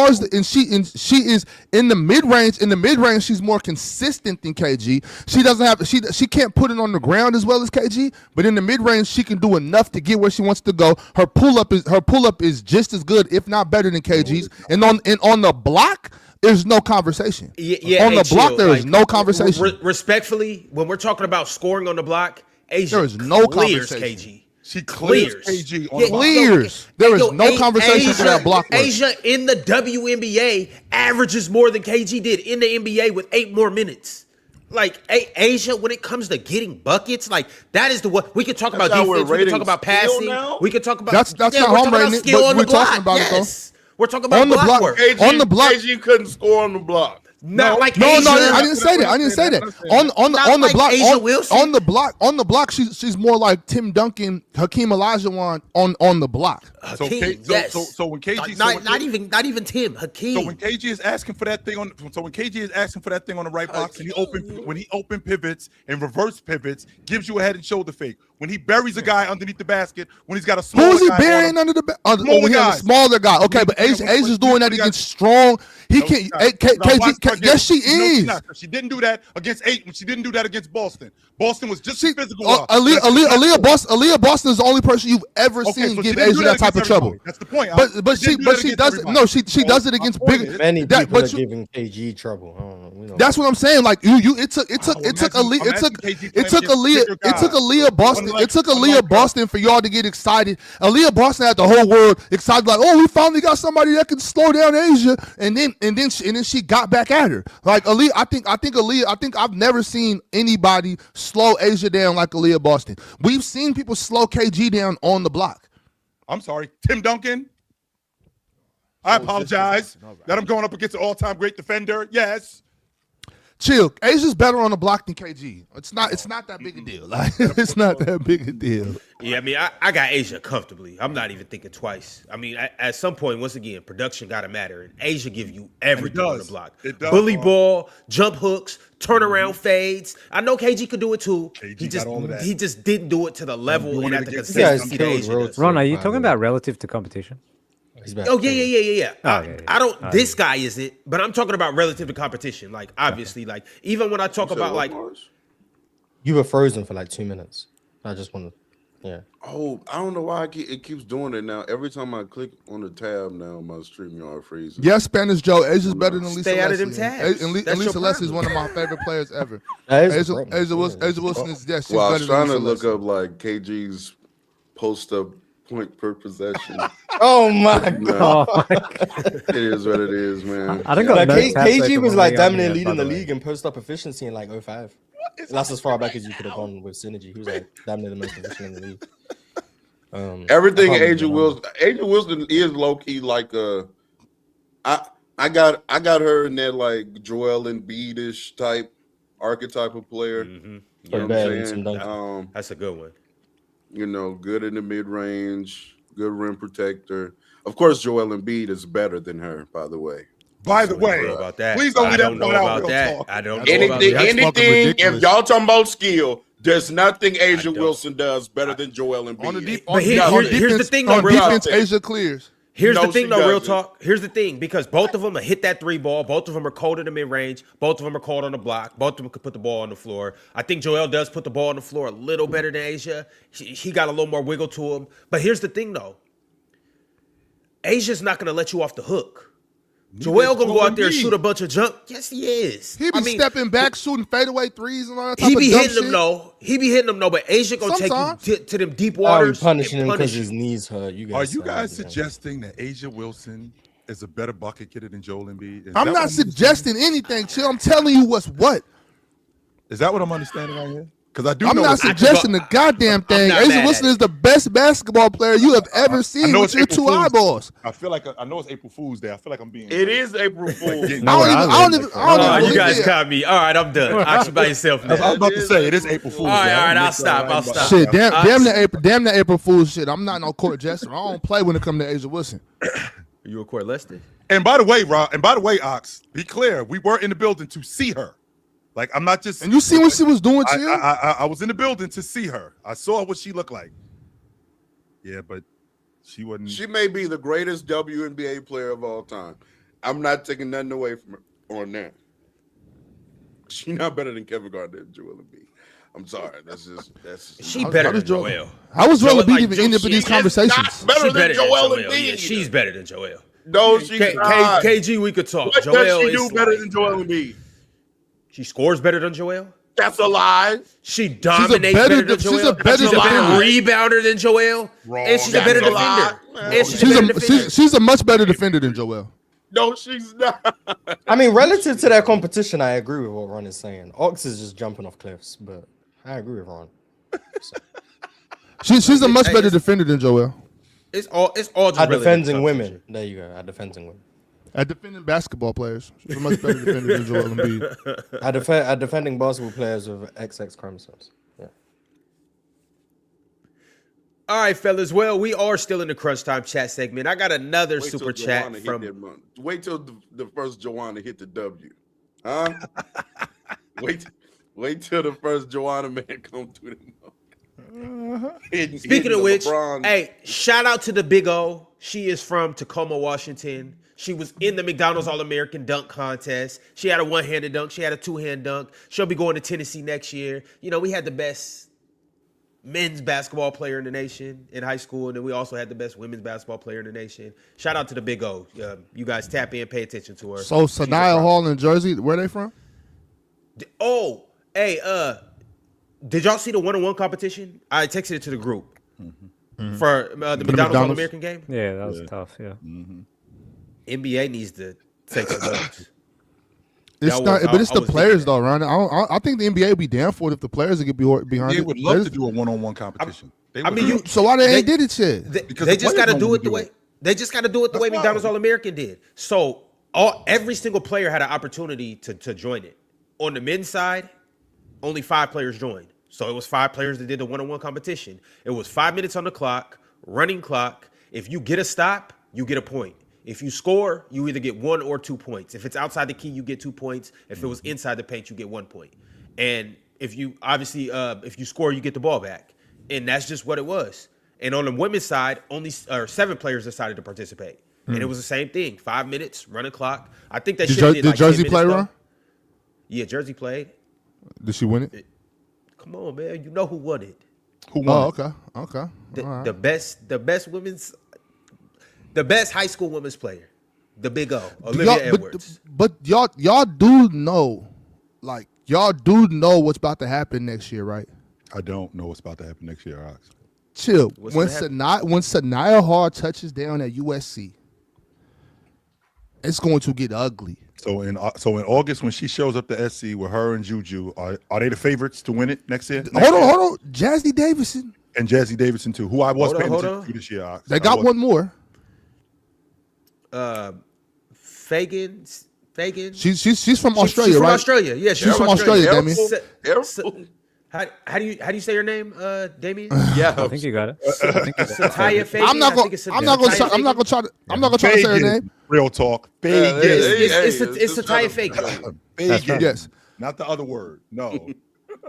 as she is in the mid range. In the mid range, she's more consistent than KG. She doesn't have she can't put it on the ground as well as KG, but in the mid range, she can do enough to get where she wants to go. Her pull up is just as good, if not better than KG's. And on the block, there's no conversation. Yeah, on the block, there is no conversation. Respectfully, when we're talking about scoring on the block, Asia There is no clears conversation. KG. She clears Clears. KG on Yeah, the block. Clears. There is no conversation for that block work. Asia in the WNBA averages more than KG did in the NBA with 8 more minutes. Like Asia, when it comes to getting buckets, like that is the what we could talk about how we're defense. We can talk rating about skill passing. now? We could talk about That's not we're how I'm talking about rating it, skill but on we're the block. talking about it, though. Yes. We're talking about On the block. work. KG, On the block. KG couldn't score on the block. Not like No, Asia. I didn't say that. I didn't say that. On Not the like block, Asia Wilson. on the block, she's more like Tim Duncan, Hakeem Olajuwon on the block. So, Hakeem, so when KG, not even Tim Hakeem. So when KG is asking for that thing on the right box, and he open pivots and reverse pivots, gives you a head and shoulder fake. When he buries a guy underneath the basket, when he's got a smaller Who's he guy burying under the smaller guy? Okay, but Asia's doing that against strong. He can't. KG. Yes, she is. She didn't do that against 8. She didn't do that against Boston. Boston was just physical. Aaliyah Boston is the only person you've ever seen give Asia that type of trouble. That's the point. But she does it. No, she does it against bigger. Many people are giving KG trouble. I don't know, we know. That's what I'm saying. Like it took Aaliyah Boston for y'all to get excited. Aaliyah Boston had the whole world excited, like, oh, we finally got somebody that can slow down Asia, and then she got back at her. Like Aaliyah, I think I've never seen anybody slow Asia down like Aaliyah Boston. We've seen people slow KG down on the block. I'm sorry, Tim Duncan. I apologize that I'm going up against an all-time great defender. Yes. Chill. Asia's better on the block than KG. It's not that big a deal. Like, it's not that big a deal. Yeah, I mean, I got Asia comfortably. I'm not even thinking twice. I mean, at some point, once again, production got to matter. And Asia give you everything on the block. It does. Bully ball, jump hooks, turnaround fades. I know KG could do it too. He just didn't do it to the level and at the consistency that Asia does. Ron, are you talking about relative to competition? Oh yeah. Oh, yeah. I don't. This guy isn't, but I'm talking about relative to competition. Like obviously, like even when I talk about like, you were frozen for like 2 minutes. I just want to, yeah. Oh, I don't know why it keeps doing it now. Every time I click on the tab now, my StreamYard freezes. Yes, Spanish Joe. Asia's better than Lisa. Stay out of Leslie. them tabs. And That's Lisa your Leslie is problem. one of my favorite players ever. Asia Asia Wilson is yes. She's Well, I better was than trying Lisa to look Leslie. up like KG's post-up point per possession. Oh my No. god. It is what it is, man. I think Like, I've noticed that KG was like damn near by leading the way. league in post-up efficiency in like 05. That's as far back as you could have gone with Synergy. He was like damn near the most efficient in the league. Everything I Asia Wilson is low key like I got her in that like Joel Embiid-ish type archetype of player. mm-hmm. You know what I'm saying? That's a good one. You know, good in the mid range, good rim protector. Of course, Joel Embiid is better than her, by the way. By the way, About that. please don't I leave that don't know point out. about Real that. talk. I don't know about that. Anything. ridiculous. If y'all talking about skill, there's nothing Asia Wilson does better than Joel Embiid. On the deep, But here's the thing, though, on real defense, talk. Asia clears. Here's No, the thing, she though, real doesn't. talk. Here's the thing, because both of them hit that 3 ball. Both of them are cold in the mid range. Both of them are cold on the block. Both of them could put the ball on the floor. I think Joel does put the ball on the floor a little better than Asia. He got a little more wiggle to him. But here's the thing, though. Asia's not going to let you off the hook. Joel gonna go out there and shoot a bunch of jump. Yes, he is. He be stepping back, shooting fadeaway threes and all that type He of be dumb hitting them shit. though. He be hitting them though. But Asia gonna Sometimes. take you to them deep Oh, waters. we punishing and him because punish his knees hurt. You Are guys you guys saying, suggesting that Asia Wilson is a better bucket getter than Joel Embiid? Is I'm that not what suggesting anything, chill. I'm telling you what's what. Is that what I'm understanding right here? Because I do I'm know not it's- suggesting the goddamn thing. not Asa mad Wilson at is the best basketball player you have ever seen know with it's your April 2 Fool's. eyeballs. I feel like I know it's April Fool's Day. I feel like I'm being. It is April Fool's. getting- No, I don't even you believe guys it. caught me. All right, I'm done. Oxy by yourself I was now. about to say it is April Fool's All right, Day. all right, I'll I'll make stop, that I'll right stop. about Shit, that. damn the April Fool's shit. I'm not no court jester. I don't play when it comes to Asa Wilson. You record Lester? And by the way, Rob, and by the way, Ox, be clear, we were in the building to see her. Like, I'm not just. And you see what she was doing to you? I was in the building to see her. I saw what she looked like. Yeah, but she wasn't. She may be the greatest WNBA player of all time. I'm not taking nothing away from her on that. She's not better than Kevin Garnett and Joel Embiid. I'm sorry. That's She better than Joel- Joel. How was Joel Joel, Embiid like, even ending up in these She is conversations? not better She's than Joel Embiid. Yeah, she's better than Joel. No, she's not. KG, we could talk. What Joel does she is do better like- than Joel Embiid? She scores better than Joel. That's a lie. She dominates better better than de- she's Joel. a better She's a better defender. rebounder than Joel. Wrong. And she's a That's better a lie. defender. And she's a better defender. She's a much better defender than Joel. No, she's not. I mean, relative to their competition, I agree with what Ron is saying. Ox is just jumping off cliffs, but I agree with Ron. She's a much better defender than Joel. It's all just At relative defending to women. There you go. At defending women. At defending basketball players, she's a much better defender than Joel Embiid. At defending basketball players with XX chromosomes. Yeah. All right, fellas. Well, we are still in the crunch time chat segment. I got another Wait till super chat Joanna hit from. that month. Wait till the first Joanna hit the W. Huh? wait till the first Joanna man come through the month. Speaking of which, hey, shout out to the Big O. She is from Tacoma, Washington. She was in the McDonald's All-American dunk contest. She had a one-handed dunk. She had a two-hand dunk. She'll be going to Tennessee next year. You know, we had the best men's basketball player in the nation in high school, and then we also had the best women's basketball player in the nation. Shout out to the Big O. You guys tap in, pay attention to her. So She's a Sanaya pro. Hall in Jersey, where they from? Oh, hey, did y'all see the one-on-one competition? I texted it to the group for the McDonald's All-American game. Yeah, that was tough. Yeah. NBA needs to take some notes. It's That not, was- but it's I the was players thinking though, Ron. I think the NBA would be down for it if the players would get behind They it. would love to do a one-on-one competition. I mean, you. So why they They- ain't did it yet? Because They the just players got to don't do wanna it the do way it. they just got to do it the way That's McDonald's right. All-American did. So every single player had an opportunity to join it. On the men's side, only 5 players joined. So it was 5 players that did the one-on-one competition. It was 5 minutes on the clock, running clock. If you get a stop, you get a point. If you score, you either get 1 or 2 points. If it's outside the key, you get 2 points. If it was inside the paint, you get 1 point. And if you obviously if you score, you get the ball back. And that's just what it was. And on the women's side, only 7 players decided to participate. And it was the same thing. 5 minutes, running clock. I think they should have Did Jersey play, Ron? Yeah, Jersey played. Did she win it? Come on, man. You know who won it. Who won? Oh, okay. All right. The best women's, the best high school women's player, the Big O, Olivia Edwards. But y'all do know, like y'all do know what's about to happen next year, right? I don't know what's about to happen next year, Ox. Chill. What's When gonna Sanaya Hall touches down at USC, it's going to get ugly. So in August when she shows up to SC with her and Juju, are they the favorites to win it next year? Hold on. Jazzy Davidson. And Jazzy Davidson too, who I was Hold on, paying hold attention on. to this year. Ox. They I got was. one more. Fagan. She's from Australia, she's from right? Australia. Yeah, She's from Australia, Damien. How do you say your name, Damien? Yeah, I think you got it. I think you got it. Sataya Fagan. I'm not I gonna. think it's I'm not Sataya gonna try. Fagan. I'm not gonna try to say her Fagan. name. Real talk. Fagan. It's Sataya Fagan. Fagan. Yes. Not the other word. No.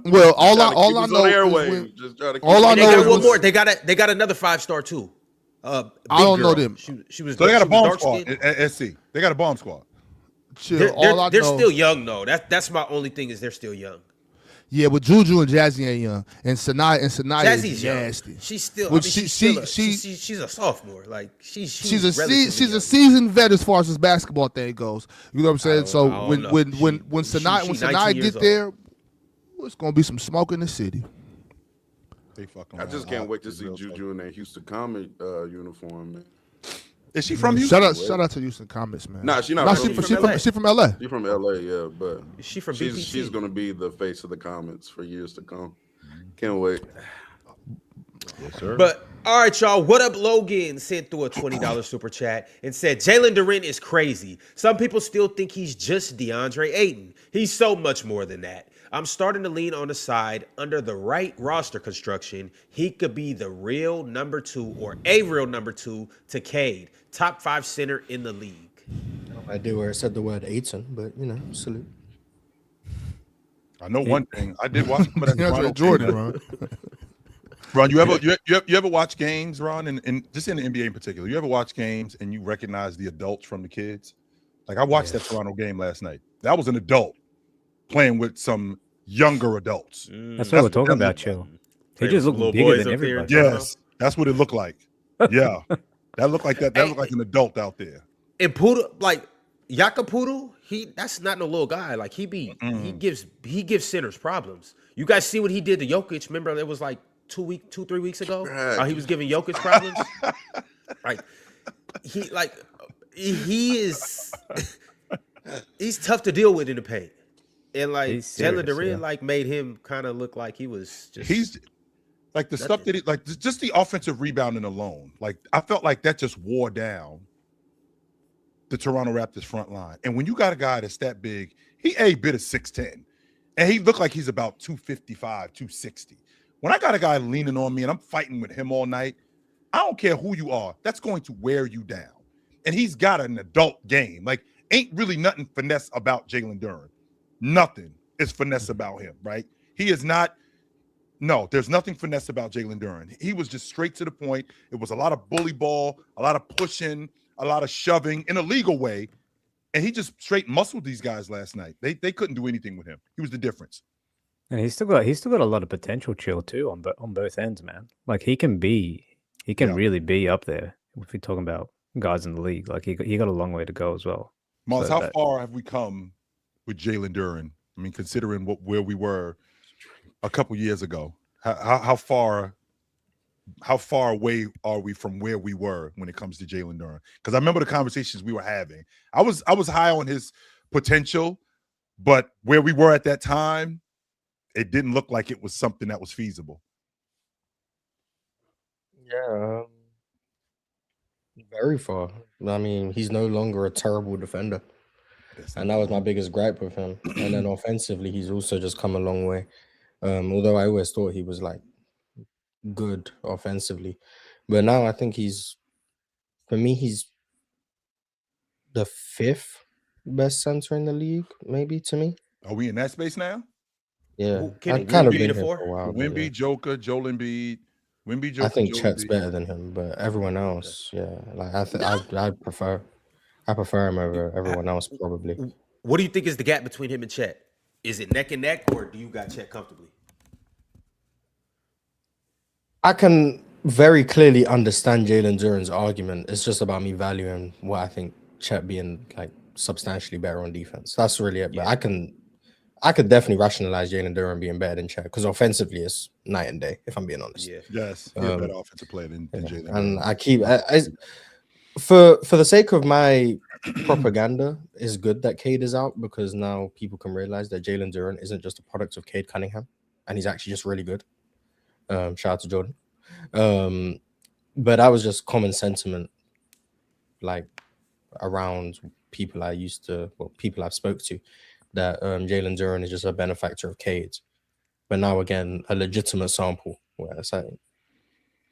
Well, all I know is all I And they know got is one more. They got another 5-star too. I don't know them. She was. So they got a she was bomb dark squad skinned. at SC. They got a bomb squad. chill. All I They're know. still young though. That's my only thing is they're still young. Yeah, but Juju and Jazzy ain't young, and Sanaya Jazzy's is young. nasty. She's still. Well, I mean, she's a sophomore. Like She's a relatively young. seasoned vet as far as this basketball thing goes. You know what I'm saying? I So don't when know. when She Sanaya 19 get years there, it's gonna be some smoke in the city. They fucking. I just can't wait to see Juju in that Houston Comet uniform, man. Is she from Houston? Shout out to Houston Comets, man. Nah, she not. Nah, from she Houston. from LA. She from LA, yeah, but Is she from she's BPT? gonna be the face of the Comets for years to come. Can't wait. Yes, sir. But all right, y'all. What up, Logan? Sent through a $20 super chat and said Jalen Duren is crazy. Some people still think he's just DeAndre Ayton. He's so much more than that. I'm starting to lean on the side. Under the right roster construction, he could be the real number 2 or a real number 2 to Cade, top 5 center in the league. I did where it said the word Ayton, but salute. I know one thing. I did watch some of that DeAndre Jordan, Ron. Ron, you ever watch games, Ron, and just in the NBA in particular, you ever watch games and you recognize the adults from the kids? Like I watched that Toronto game last night. That was an adult playing with some younger adults. That's what we're talking about, Chill. He just looked bigger than everybody. Yes, that's what it looked like. Yeah, that looked like that. That looked like an adult out there. And Poodle, like Yaka Poodle, that's not no little guy. Like he gives centers problems. You guys see what he did to Jokic? Remember, it was like 3 weeks ago. He was giving Jokic problems. He's tough to deal with in the paint. And like Jalen Duren made him kind of look like he was just. He's like the stuff that he like just the offensive rebounding alone. Like I felt like that just wore down the Toronto Raptors front line. And when you got a guy that's that big, he a bit of 6'10", and he looked like he's about 255, 260. When I got a guy leaning on me and I'm fighting with him all night, I don't care who you are, that's going to wear you down. And he's got an adult game. Like, ain't really nothing finesse about Jalen Duren. Nothing is finesse about him, right? He is not. No, there's nothing finesse about Jalen Duren. He was just straight to the point. It was a lot of bully ball, a lot of pushing, a lot of shoving in a legal way. And he just straight muscled these guys last night. They couldn't do anything with him. He was the difference. And he's still got a lot of potential, Chill, too, on both ends, man. Like he can really be up there if we're talking about guys in the league. Like he got a long way to go as well. Mars, how far have we come with Jalen Duren? I mean, considering where we were a couple years ago, how far away are we from where we were when it comes to Jalen Duren? Because I remember the conversations we were having. I was high on his potential, but where we were at that time, it didn't look like it was something that was feasible. Yeah, very far. I mean, he's no longer a terrible defender. And that was my biggest gripe with him. And then offensively, he's also just come a long way. Although I always thought he was like good offensively. But now I think he's the 5th best center in the league, maybe to me. Are we in that space now? Yeah. I've kind of been here for a while. Wemby, Joker, Joel Embiid. Wemby, Joker, I think Joel Chet's Embiid. better than him, but everyone else, like I prefer him over everyone else probably. What do you think is the gap between him and Chet? Is it neck and neck, or do you got Chet comfortably? I can very clearly understand Jalen Duren's argument. It's just about me valuing what I think Chet being like substantially better on defense. That's really it. But I could definitely rationalize Jalen Duren being better than Chet because offensively it's night and day, if I'm being honest. Yeah. Yes, he's a better offensive player than Jalen. And I keep for the sake of my propaganda, it's good that Cade is out because now people can realize that Jalen Duren isn't just a product of Cade Cunningham, and he's actually just really good. Shout out to Jordan. But that was just common sentiment, like around people people I've spoke to, that Jalen Duren is just a benefactor of Cade. But now again, a legitimate sample where it's like,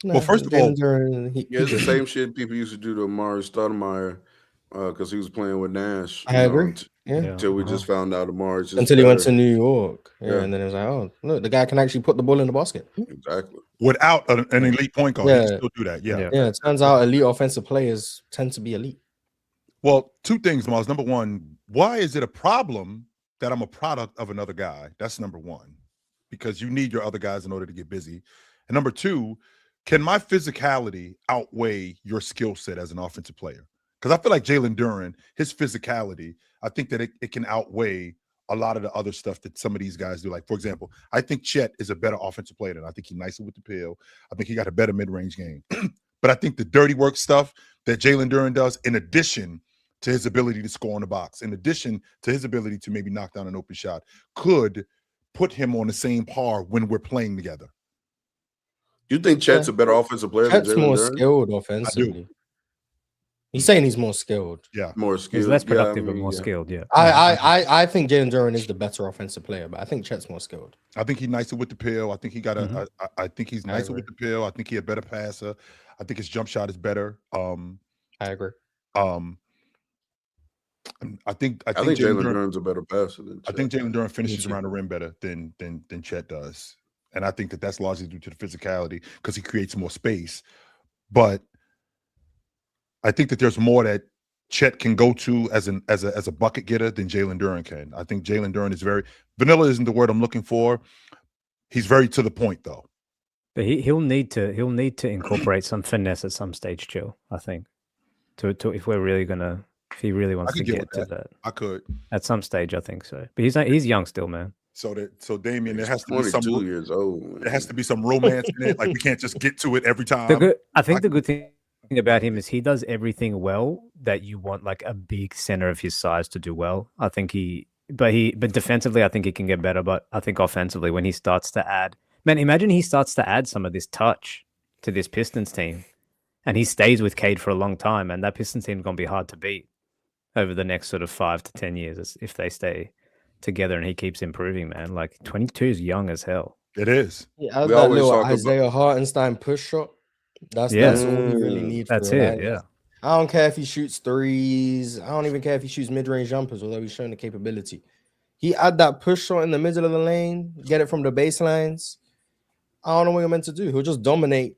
well, first of all, it's the same shit people used to do to Amari Stoudemire because he was playing with Nash. I agree. Until we just found out Amari just until he went to New York. And then it was like, oh, look, the guy can actually put the ball in the basket. Exactly. Without an elite point guard, he can still do that. Yeah. It turns out elite offensive players tend to be elite. Well, two things, Miles. Number one, why is it a problem that I'm a product of another guy? That's number one, because you need your other guys in order to get busy. And number two, can my physicality outweigh your skill set as an offensive player? Because I feel like Jalen Duren, his physicality, I think that it can outweigh a lot of the other stuff that some of these guys do. Like, for example, I think Chet is a better offensive player than I think he's nicer with the pill. I think he got a better mid-range game. But I think the dirty work stuff that Jalen Duren does, in addition to his ability to score in the box, in addition to his ability to maybe knock down an open shot, could put him on the same par when we're playing together. Do you think Chet's a better offensive player than Chet's Jalen more Duren? skilled I do. offensively. He's saying he's more skilled. Yeah. More He's skilled. less Yeah, I productive but mean, more yeah. skilled. Yeah. I think Jalen Duren is the better offensive player, but I think Chet's more skilled. I think he's nicer with the pill. I think he got Mhm. I think he's I nicer agree. with the pill. I think he's a better passer. I think his jump shot is better. I agree. I think I think Jalen Duren's a better passer than Chet. I think Jalen Duren finishes too. around the rim better than Chet does, and I think that's largely due to the physicality because he creates more space. But I think that there's more that Chet can go to as a bucket getter than Jalen Duren can. I think Jalen Duren is very vanilla isn't the word I'm looking for. He's very to the point though. But he'll need to incorporate some finesse at some stage, Chill. I think to if we're really gonna if he really wants to get to that. I could At some stage, I think so. But he's young still, man. so Damien, there He's has to be some 22 years old. Man. there has to be some romance in it. Like we can't just get to it every time. I think the good thing about him is he does everything well that you want like a big center of his size to do well. I think but defensively I think he can get better, but I think offensively when he starts to add, man, imagine he starts to add some of this touch to this Pistons team and he stays with Cade for a long time, and that Pistons team is going to be hard to beat over the next sort of 5 to 10 years if they stay together and he keeps improving, man. Like 22 is young as hell. It is. Yeah, We that always little talk Isaiah Hartenstein push shot. That's all we really need. That's for it. like, Yeah. I don't care if he shoots threes. I don't even care if he shoots mid-range jumpers, although he's showing the capability. He add that push shot in the middle of the lane, get it from the baselines. I don't know what you're meant to do. He'll just dominate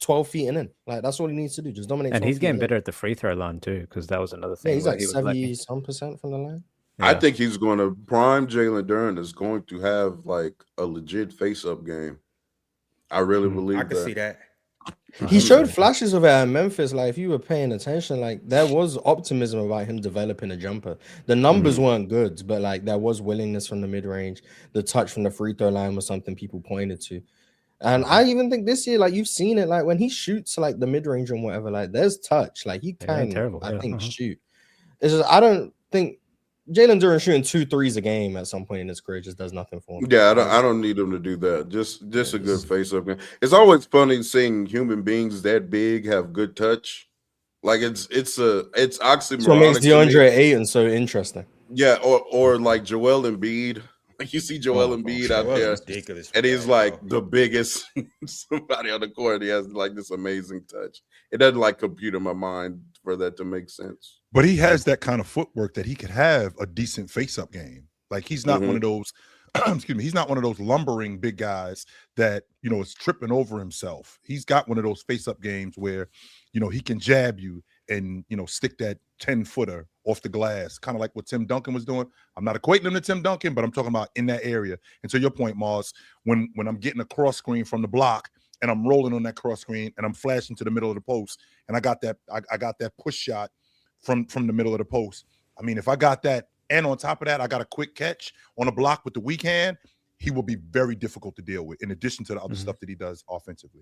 12 feet and in. Like that's all he needs to do. Just dominate. And 12 he's feet getting and in. better at the free throw line too, because that was another thing. Yeah, he's where like he was lacking. 70% from the line. I think he's going to prime Jalen Duren is going to have like a legit face-up game. I really believe I can see that. He showed flashes of it at Memphis. Like if you were paying attention, like there was optimism about him developing a jumper. The numbers weren't good, but like there was willingness from the mid-range. The touch from the free throw line was something people pointed to. And I even think this year, like you've seen it, like when he shoots like the mid-range and whatever, like there's touch. Like he can, shoot. It's just I don't think Jalen Duren shooting 2 threes a game at some point in his career just does nothing for him. Yeah, I don't need him to do that. Just a good face-up game. It's always funny seeing human beings that big have good touch. Like it's oxymoronic. So it makes DeAndre Ayton so interesting. Yeah, or like Joel Embiid. Like you see Joel Embiid out there, ridiculous, and he's like the biggest somebody on the court. He has like this amazing touch. It doesn't like compute in my mind for that to make sense. But he has that kind of footwork that he could have a decent face-up game. Like he's not one of those, excuse me, he's not one of those lumbering big guys that, you know, is tripping over himself. He's got one of those face-up games where, you know, he can jab you and, you know, stick that 10-footer off the glass, kind of like what Tim Duncan was doing. I'm not equating him to Tim Duncan, but I'm talking about in that area. And to your point, Mars, when I'm getting a cross screen from the block and I'm rolling on that cross screen and I'm flashing to the middle of the post and I got that push shot from the middle of the post. I mean, if I got that and on top of that, I got a quick catch on a block with the weak hand, he will be very difficult to deal with in addition to the other stuff that he does offensively.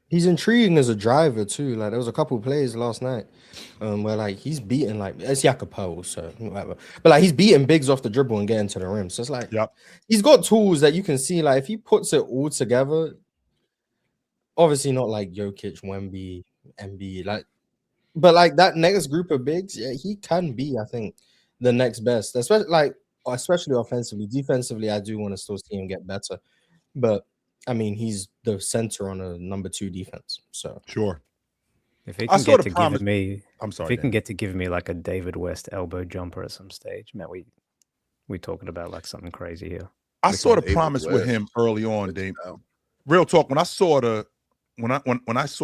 He's intriguing as a driver too. Like there was a couple of plays last night where like he's beating like it's Jacopo, so whatever. But like he's beating bigs off the dribble and getting to the rim. So it's like he's got tools that you can see. Like if he puts it all together, obviously not like Jokic, Wemby, Embiid, like, but like that next group of bigs, yeah, he can be, I think, the next best. Especially offensively. Defensively, I do want to still see him get better, but. I mean, he's the center on a number 2 defense. So sure. If he can get to give me, I'm sorry. If he can get to give me like a David West elbow jumper at some stage, man, we talking about like something crazy here. I saw the promise with him early on, Dave. Real talk. When I saw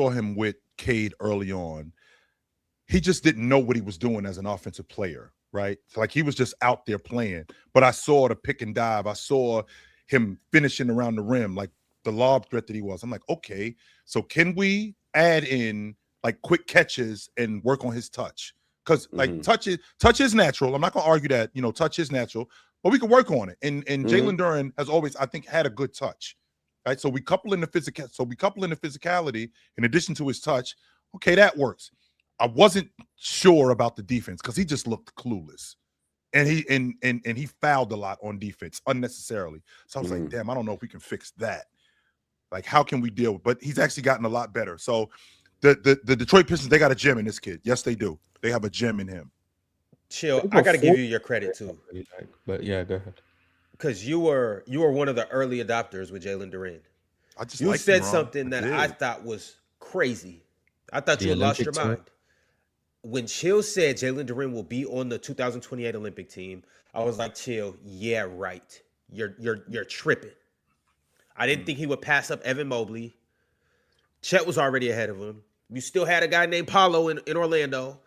him with Cade early on, he just didn't know what he was doing as an offensive player, right? So like he was just out there playing. But I saw the pick and dive. I saw him finishing around the rim, like the lob threat that he was. I'm like, okay, so can we add in like quick catches and work on his touch? Because like touch is natural. I'm not gonna argue that, you know, touch is natural, but we can work on it. And Jalen Duren has always, I think, had a good touch. Right. So we couple in the physicality in addition to his touch. Okay, that works. I wasn't sure about the defense because he just looked clueless. and he fouled a lot on defense unnecessarily. So I was like, damn, I don't know if we can fix that. Like, how can we deal with? But he's actually gotten a lot better. So the Detroit Pistons, they got a gem in this kid. Yes, they do. They have a gem in him. Chill. I got to give you your credit too. But yeah, go ahead. Because you were one of the early adopters with Jalen Duren. You said something that I thought was crazy. I thought you had lost your mind. When Chill said Jalen Duren will be on the 2028 Olympic team, I was like, Chill, yeah, right. You're tripping. I didn't think he would pass up Evan Mobley. Chet was already ahead of him. You still had a guy named Paulo in Orlando,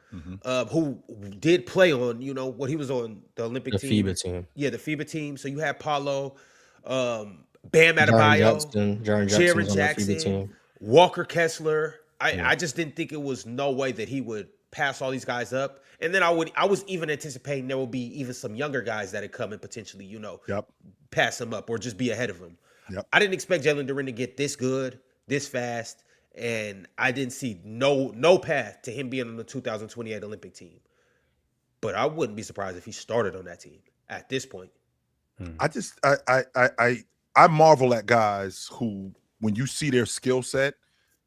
who did play on, what he was on the Olympic team. The FIBA team. Yeah, the FIBA team. So you had Paulo, Bam Adebayo, Jaren Jackson, Walker Kessler. I just didn't think it was no way that he would pass all these guys up. And then I was even anticipating there will be even some younger guys that had come and potentially, pass him up or just be ahead of him. Yep. I didn't expect Jalen Duren to get this good, this fast, and I didn't see no path to him being on the 2028 Olympic team. But I wouldn't be surprised if he started on that team at this point. I marvel at guys who, when you see their skill set,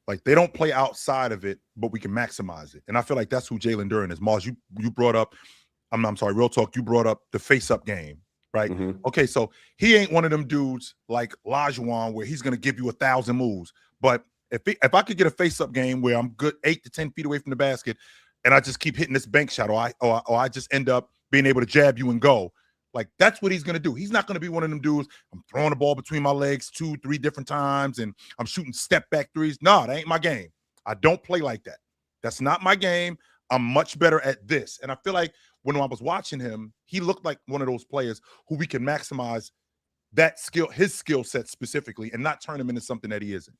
like they don't play outside of it, but we can maximize it. And I feel like that's who Jalen Duren is. Mars, you brought up, I'm sorry, real talk, you brought up the face-up game. Right. Okay. So he ain't one of them dudes like Lajuan where he's going to give you 1,000 moves. But if I could get a face-up game where I'm good 8 to 10 feet away from the basket and I just keep hitting this bank shot or I just end up being able to jab you and go, like that's what he's going to do. He's not going to be one of them dudes. I'm throwing the ball between my legs 2-3 different times and I'm shooting step back threes. No, that ain't my game. I don't play like that. That's not my game. I'm much better at this. And I feel like when I was watching him, he looked like one of those players who we can maximize that skill, his skill set specifically, and not turn him into something that he isn't.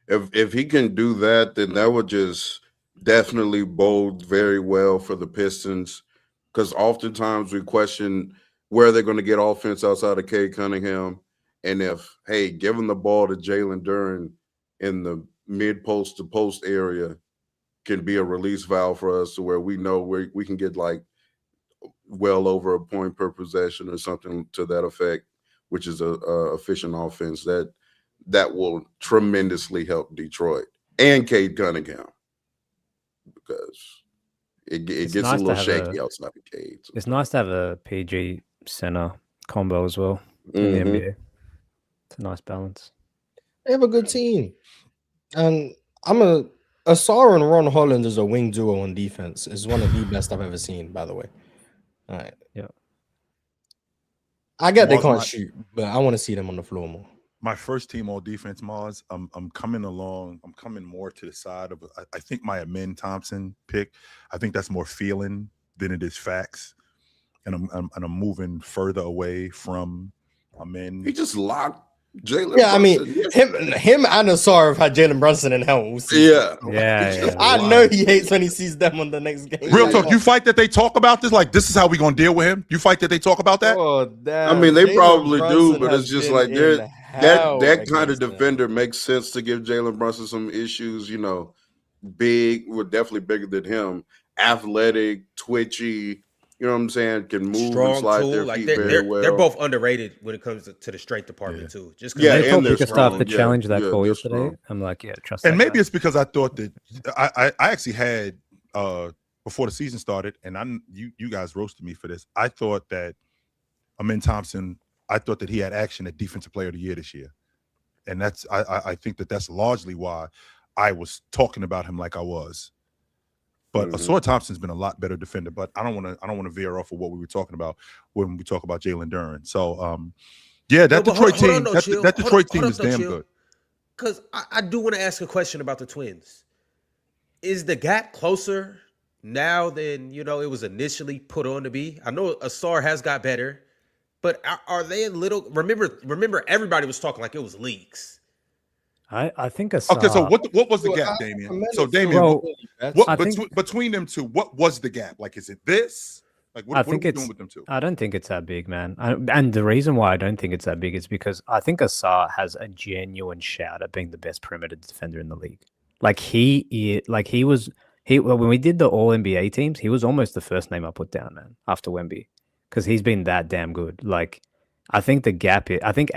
If he can do that, then that would just definitely bode very well for the Pistons, because oftentimes we question where they're going to get offense outside of Cade Cunningham. And if, hey, giving the ball to Jalen Duren in the mid-post to post area can be a release valve for us to where we know we can get like well over a point per possession or something to that effect, which is a efficient offense that will tremendously help Detroit and Cade Cunningham, because it gets nice a little shaky outside of Cade. So. It's nice to have a PG center combo as well in the NBA. It's a nice balance. They have a good team, and Ausar and Ron Holland is a wing duo on defense. Is one of the best I've ever seen, by the way. All right. Yeah. I get they can't shoot, but I want to see them on the floor more. My first team all defense, Mars. I'm coming along. I'm coming more to the side of. I think my Amen Thompson pick. I think that's more feeling than it is facts, and I'm moving further away from Amen. He just locked Jalen. Yeah, Brunson. I mean, him and Ausar have had Jalen Brunson in hell. Yeah. I know he hates when he sees them on the next game. Real talk. You fight that they talk about this, like this is how we gonna deal with him. You fight that they talk about that. Oh, damn. I mean, they probably do, but it's just like that kind of defender makes sense to give Jalen Brunson some issues. Big, definitely bigger than him, athletic, twitchy. You know what I'm saying? Can move strong and slide tool. their like feet very well. They're both underrated when it comes to the strength department too. Just they told Luka stuff to challenge that call yesterday. Strong. I'm like, trust. And maybe it's because I thought that I actually had before the season started, and you guys roasted me for this. I thought that Amen Thompson. I thought that he had action at Defensive Player of the Year this year, and that's I think that's largely why I was talking about him like I was. But Ausar Thompson's been a lot better defender. But I don't want to veer off of what we were talking about when we talk about Jalen Duren. So that Detroit team, that Detroit team is damn good. Because I do want to ask a question about the Twins. Is the gap closer now than it was initially put on to be? I know Ausar has got better, but are they a little? Remember, everybody was talking like it was leagues. I think Ausar. Okay, so what was the gap, Damien? So Damien, between them two, what was the gap? Like, is it this? Like, what are we doing with them two? I don't think it's that big, man. And the reason why I don't think it's that big is because I think Ausar has a genuine shout at being the best perimeter defender in the league. Like he was when we did the All NBA teams, he was almost the first name I put down, man, after Wemby. because he's been that damn good. Like, I think the gap is, I think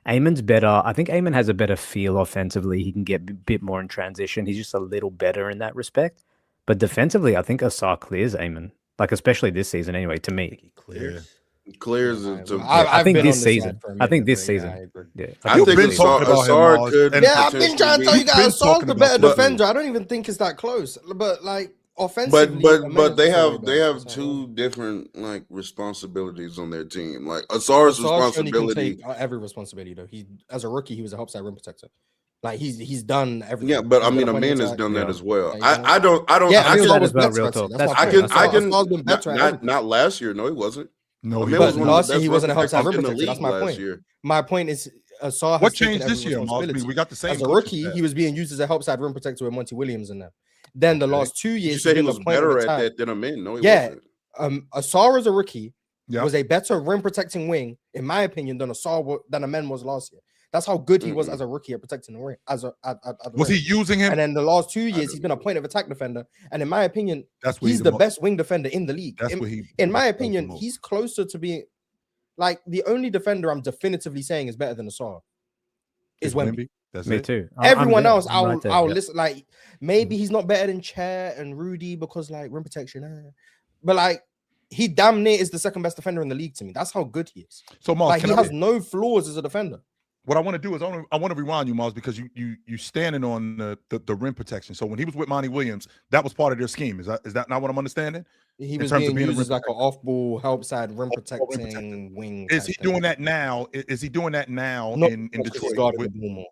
Amen's better. I think Amen has a better feel offensively. He can get a bit more in transition. He's just a little better in that respect. But defensively, I think Ausar clears Amen. Like, especially this season, anyway, to I me. think he clears. Clears Yeah, it to. I think been this on season. side for a I think minute, this but season. I agree. Yeah, I You've think been talking about him, Ausar Mars, could and- Yeah, I've been trying to tell you You've been guys, Saul's talking the about better this, defender. I don't even think it's that close. But like But offensively, Amen but is they also way have better. So, two different like responsibilities on their team. Like Asar's Asar surely can responsibility. take every responsibility though. He as a rookie, he was a help side rim protector. Like he's done everything. Yeah, but I He's been mean, a point Amen has attack. done that Yeah. as well. Yeah, he's I don't Yeah, I Asar can was as well, better. real I'd say. talk. That's That's my I point. can Asar's been better at everything. not last year. No, he wasn't. No, Amen he was But wasn't. one of the last year best he wasn't a help protectors side rim in the protector. That's league my last point. year. My point is Asar has What taken changed every this year, Mars? responsibility. We got the same As a coaching rookie, staff. he was being used as a help side rim protector with Monty Williams and them. Then the Okay. last 2 You years, he's said he been was the point of better at attack. that than Amen. No, he Yeah, wasn't. Asar as a rookie Yeah. was a better rim protecting wing, in my opinion, than Amen was last year. That's how good he was as a rookie at protecting the ring. At the Was rim. he using him? And then the last 2 years, he's been a point of attack defender. And in my opinion, That's what he's the best wing defender in the league. That's what he. In my that's opinion, the most. he's closer to being like the only defender I'm definitively saying is better than Asar is Wemby. That's Me it. too. Everyone else, I'm right there, I'll yeah. listen. Like maybe he's not better than Chair and Rudy because like rim protection, but like he damn near is the second best defender in the league to me. That's how good he is. So Mars, Like can he I- has no flaws as a defender. what I want to do is I want to rewind you, Mars, because you standing on the rim protection. So when he was with Monty Williams, that was part of their scheme. Is that not what I'm understanding? He In was terms of being being a used ring as like an off-ball help side rim protector. protecting wing. Is type he thing. doing that now? Is he doing that now Not in because he's Detroit? guarding With- the ball more.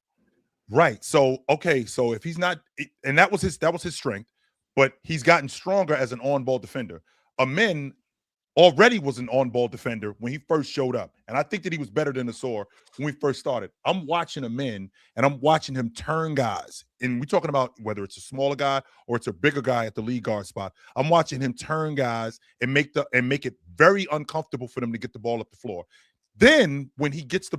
Right. So okay. So if he's not, and that was his strength, but he's gotten stronger as an on-ball defender. Amen already was an on-ball defender when he first showed up, and I think that he was better than Asar when we first started. I'm watching Amen, and I'm watching him turn guys, and we're talking about whether it's a smaller guy or it's a bigger guy at the lead guard spot. I'm watching him turn guys and make it very uncomfortable for them to get the ball up the floor. Then when they get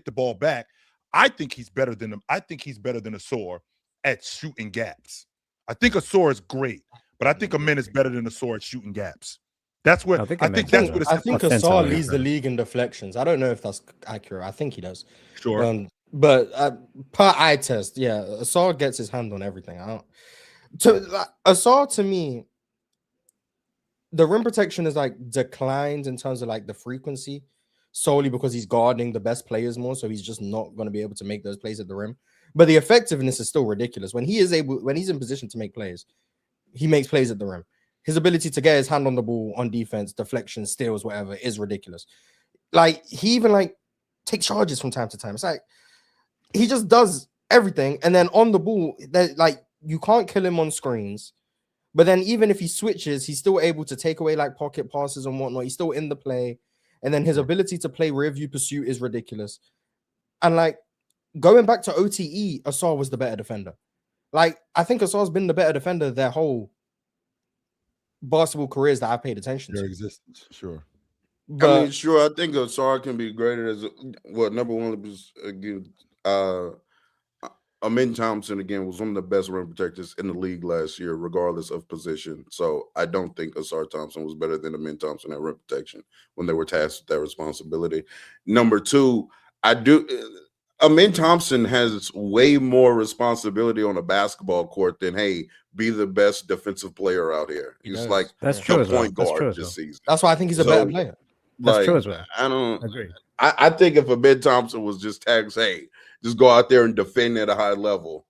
the ball back, I think he's better than them. I think he's better than Asar at shooting gaps. I think Asar is great, but I think Amen is better than Asar at shooting gaps. That's where I think Amen's that's better. what it's I think Offensively, Asar yeah. leads the league in deflections. I don't know if that's accurate. I think he does. sure. But per eye test, yeah, Asar gets his hand on everything. Asar to me, the rim protection is like declined in terms of like the frequency, solely because he's guarding the best players more, so he's just not going to be able to make those plays at the rim. But the effectiveness is still ridiculous. When he's in position to make plays, he makes plays at the rim. His ability to get his hand on the ball on defense, deflection, steals, whatever, is ridiculous. Like he even like takes charges from time to time. It's like he just does everything, and then on the ball, that like you can't kill him on screens. But then even if he switches, he's still able to take away like pocket passes and whatnot. He's still in the play, and then his ability to play rear view pursuit is ridiculous. And like going back to OTE, Asar was the better defender. Like I think Asar's been the better defender their whole basketball careers that I've paid attention Their to. existence, sure. But I mean, sure. I think Asar can be graded as number one was again. Amen Thompson again was one of the best rim protectors in the league last year, regardless of position. So I don't think Ausar Thompson was better than Amen Thompson at rim protection when they were tasked with that responsibility. Number two, Amen Thompson has way more responsibility on a basketball court than be the best defensive player out here. He's like That's the true as well. point That's true guard as well. this season. that's why I think he's a better player. That's true as well. I don't Agree. I think if Amen Thompson was just tagged, just go out there and defend at a high level.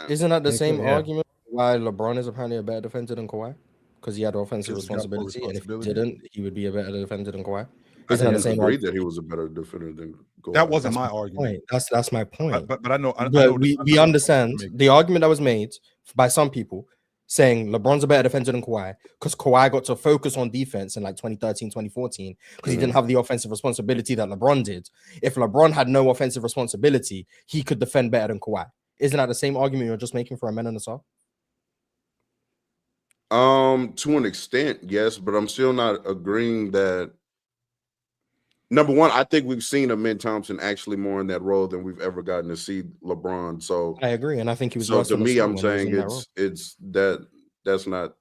Isn't that the Yeah, same yeah. argument why LeBron is apparently a better defender than Kawhi? Because he had offensive Because he's got more responsibility, and if he responsibility. didn't, he would be a better defender than Kawhi. I Isn't that the didn't same agree argument? that he was a better defender than Kawhi. That wasn't That's my my argument. point. That's my point. But I know. But we understand the argument that was made by some people saying LeBron's a better defender than Kawhi because Kawhi got to focus on defense in like 2013, 2014 because he didn't have the offensive responsibility that LeBron did. If LeBron had no offensive responsibility, he could defend better than Kawhi. Isn't that the same argument you're just making for Amen and Asar? To an extent, yes, but I'm still not agreeing that. Number one, I think we've seen Amen Thompson actually more in that role than we've ever gotten to see LeBron. So I agree, and I think he was. So worse to on the me, floor I'm when he was saying in that role. that's not.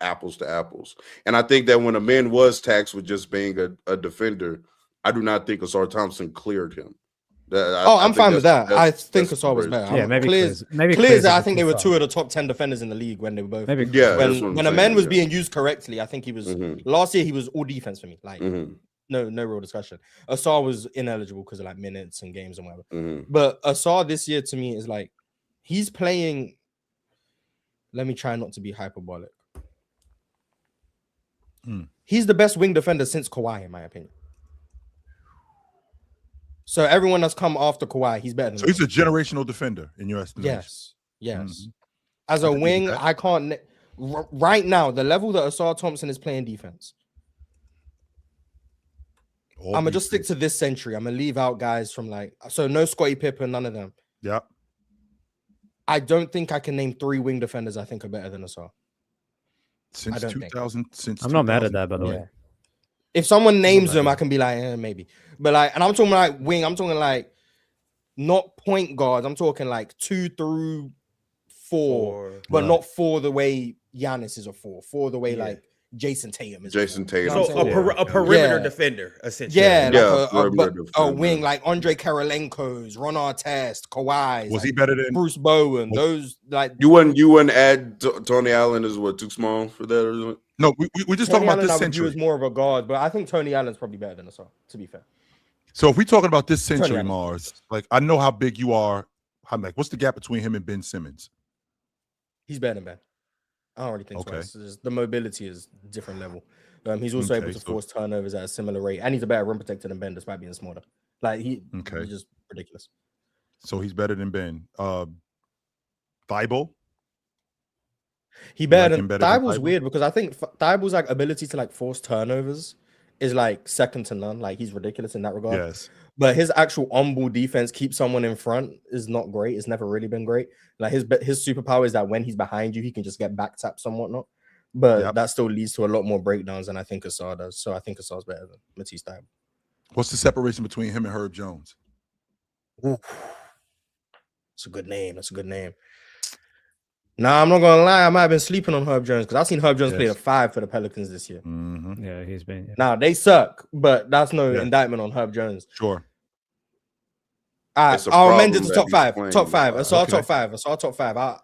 apples to apples. And I think that when Amen was taxed with just being a defender, I do not think Ausar Thompson cleared him. I'm fine with that. I think Ausar was better. Yeah, maybe Clears. I think they were 2 of the top 10 defenders in the league when they were both. Maybe when Amen was being used correctly, I think he was. Last year he was all defense for me. Like no real discussion. Ausar was ineligible because of like minutes and games and whatever. But Ausar this year to me is like he's playing. Let me try not to be hyperbolic. He's the best wing defender since Kawhi, in my opinion. So everyone that's come after Kawhi, he's better than So he's a generational defender in your estimation. Yes. As a wing, I can't right now, the level that Ausar Thompson is playing defense. I'm gonna just stick to this century. I'm gonna leave out guys from like no Scottie Pippen, none of them. Yeah. I don't think I can name 3 wing defenders I think are better than Ausar. Since 2000, I'm not mad at that, by the way. If someone names them, I can be like, maybe. But like, and I'm talking like wing. I'm talking like not point guards. I'm talking like 2 through 4, but not 4 the way Giannis is a 4. 4 the way like Jason Tatum is. Jason Tatum. So a perimeter defender, essentially. A wing like Andre Kirilenko's, Ron Artest, Kawhi. Was he better than Bruce Bowen? Those like you wouldn't add Tony Allen as too small for that or something? No, we just talking about this century. He was more of a guard, but I think Tony Allen's probably better than Ausar, to be fair. So if we're talking about this century, Mars, like I know how big you are. I'm like, what's the gap between him and Ben Simmons? He's better than Ben. I don't really think so. The mobility is different level. He's also able to force turnovers at a similar rate, and he's a better rim protector than Ben, despite being smaller. Like he's just ridiculous. So he's better than Ben. Thibault? He better than Thibault's weird because I think Thibault's like ability to like force turnovers is like second to none. Like he's ridiculous in that regard. Yes. But his actual on-ball defense, keep someone in front, is not great. It's never really been great. Like his superpower is that when he's behind you, he can just get back taps and whatnot. But that still leads to a lot more breakdowns than I think Ausar does. So I think Ausar's better than Matisse Thybulle. What's the separation between him and Herb Jones? Ooh. That's a good name. Nah, I'm not gonna lie. I might have been sleeping on Herb Jones because I've seen Herb Jones play the 5 for the Pelicans this year. Yeah, he's been. Yeah. Now they suck, but that's no indictment on Herb Jones. Sure. I'll amend it to top 5. Top 5. Ausar top 5. Ausar top 5. I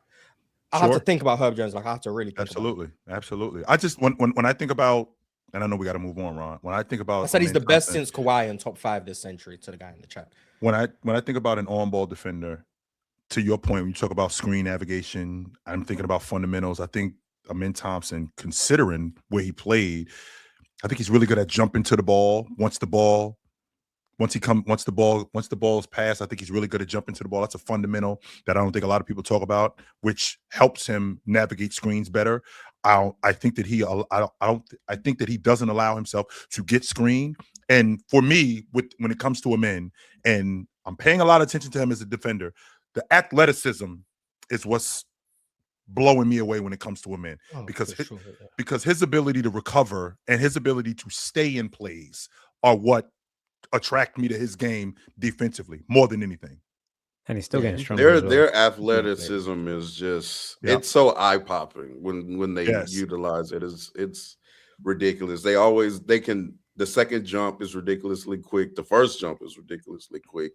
have to think about Herb Jones. Like I have to really think Absolutely. I just when I think about, and I know we got to move on, Ron. When I think about, I said he's the best since Kawhi in top 5 this century. To the guy in the chat. When I think about an on-ball defender. To your point, when you talk about screen navigation, I'm thinking about fundamentals. I think Amen Thompson, considering where he played, I think he's really good at jumping to the ball. Once the ball is passed, I think he's really good at jumping to the ball. That's a fundamental that I don't think a lot of people talk about, which helps him navigate screens better. I think that he doesn't allow himself to get screened. And for me, when it comes to Amen, and I'm paying a lot of attention to him as a defender. The athleticism is what's blowing me away when it comes to Amen, because his ability to recover and his ability to stay in plays are what attract me to his game defensively more than anything. And he's still getting stronger. Their athleticism is just it's so eye popping when they utilize it. It's ridiculous. The second jump is ridiculously quick. The first jump is ridiculously quick.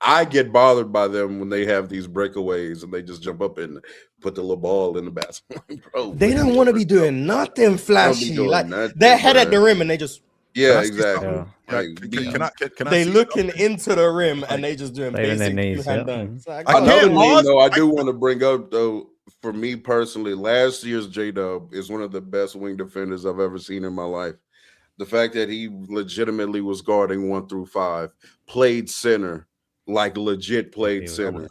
I get bothered by them when they have these breakaways and they just jump up and put the little ball in the basket. Bro, they don't want to be doing nothing flashy. Like their head at the rim and they just exactly. Can I they looking into the rim and they just doing basic two-hand dunks. I do want to bring up though, for me personally, last year's J-Dub is one of the best wing defenders I've ever seen in my life. The fact that he legitimately was guarding 1 through 5, played center. Like legit played center,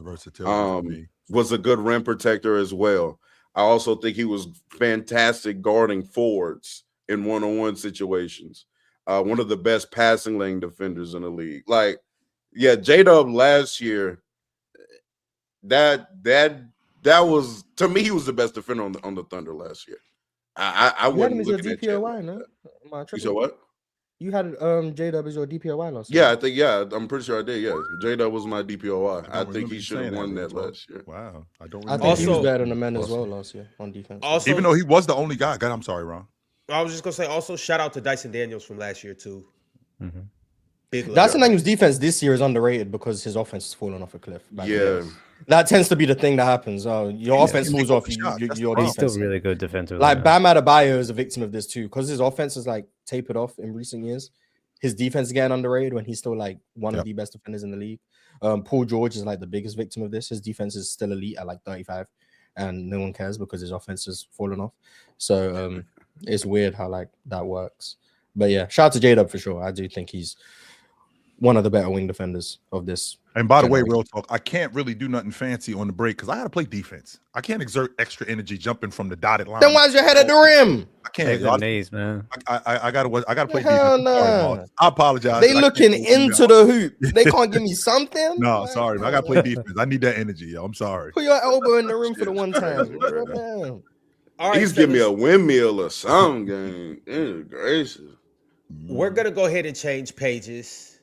was a good rim protector as well. I also think he was fantastic guarding forwards in one-on-one situations. One of the best passing lane defenders in the league. Like, J-Dub last year, that was, to me, he was the best defender on the Thunder last year. I wouldn't look at DPOY, no? You said what? You had J-Dub as your DPOY last Yeah, year. I think I'm pretty sure I did. Yeah, J-Dub was my DPOY. I think he should have won that last year. Wow, I don't I remember. think he was Also- better than the men as well last year on defense. Also, Even though he was the only guy. God, I'm sorry, Ron. I was just gonna say, also shout out to Dyson Daniels from last year too. Big love. Dyson Daniels' defense this year is underrated because his offense has fallen off a cliff. Yeah. That tends to be the thing that happens. Your offense falls off, That's your the He's defense. still really good defensively. Like Bam Adebayo is a victim of this too, because his offense is like tapered off in recent years. His defense is getting underrated when he's still like one of the best defenders in the league. Paul George is like the biggest victim of this. His defense is still elite at like 35, and no one cares because his offense has fallen off. So it's weird how like that works. But yeah, shout out to J-Dub for sure. I do think he's one of the better wing defenders of this. And by the way, real talk, I can't really do nothing fancy on the break because I got to play defense. I can't exert extra energy jumping from the dotted line. Then why's your head at the rim? I can't. Take the knees, man. I gotta play Hell defense. nah. Sorry, Mark. I apologize. They I looking can't do into that. the hoop. They can't give me something. No, Like, sorry. I gotta play defense. I need that energy, yo. I'm sorry. Put your elbow in the rim for the one time. All right, He's giving me a fellas, windmill or something, gang. Goodness gracious. we're gonna go ahead and change pages.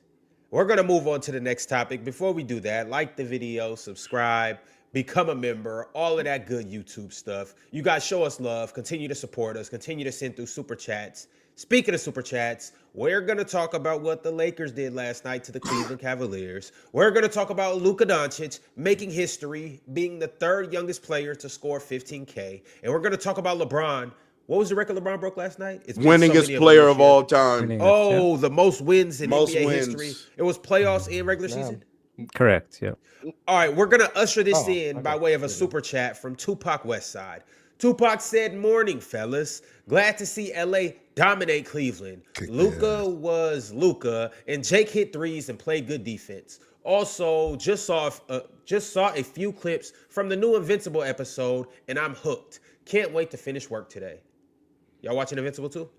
We're gonna move on to the next topic. Before we do that, like the video, subscribe, become a member, all of that good YouTube stuff. You guys show us love, continue to support us, continue to send through super chats. Speaking of super chats, we're going to talk about what the Lakers did last night to the Cleveland Cavaliers. We're going to talk about Luka Doncic making history, being the third youngest player to score 15K. And we're going to talk about LeBron. What was the record LeBron broke last night? It's been so Winningest many player them of this year. all time. Oh, the most wins in Most NBA wins. history. It was playoffs and regular season? Correct. Yeah. All right, we're going to usher this in by way of a super chat from Tupac Westside. Tupac said, "Morning, fellas. Glad to see LA dominate Cleveland. Luka was Luka, and Jake hit threes and played good defense. Also, just saw a few clips from the new Invincible episode, and I'm hooked. Can't wait to finish work today." Y'all watching Invincible too?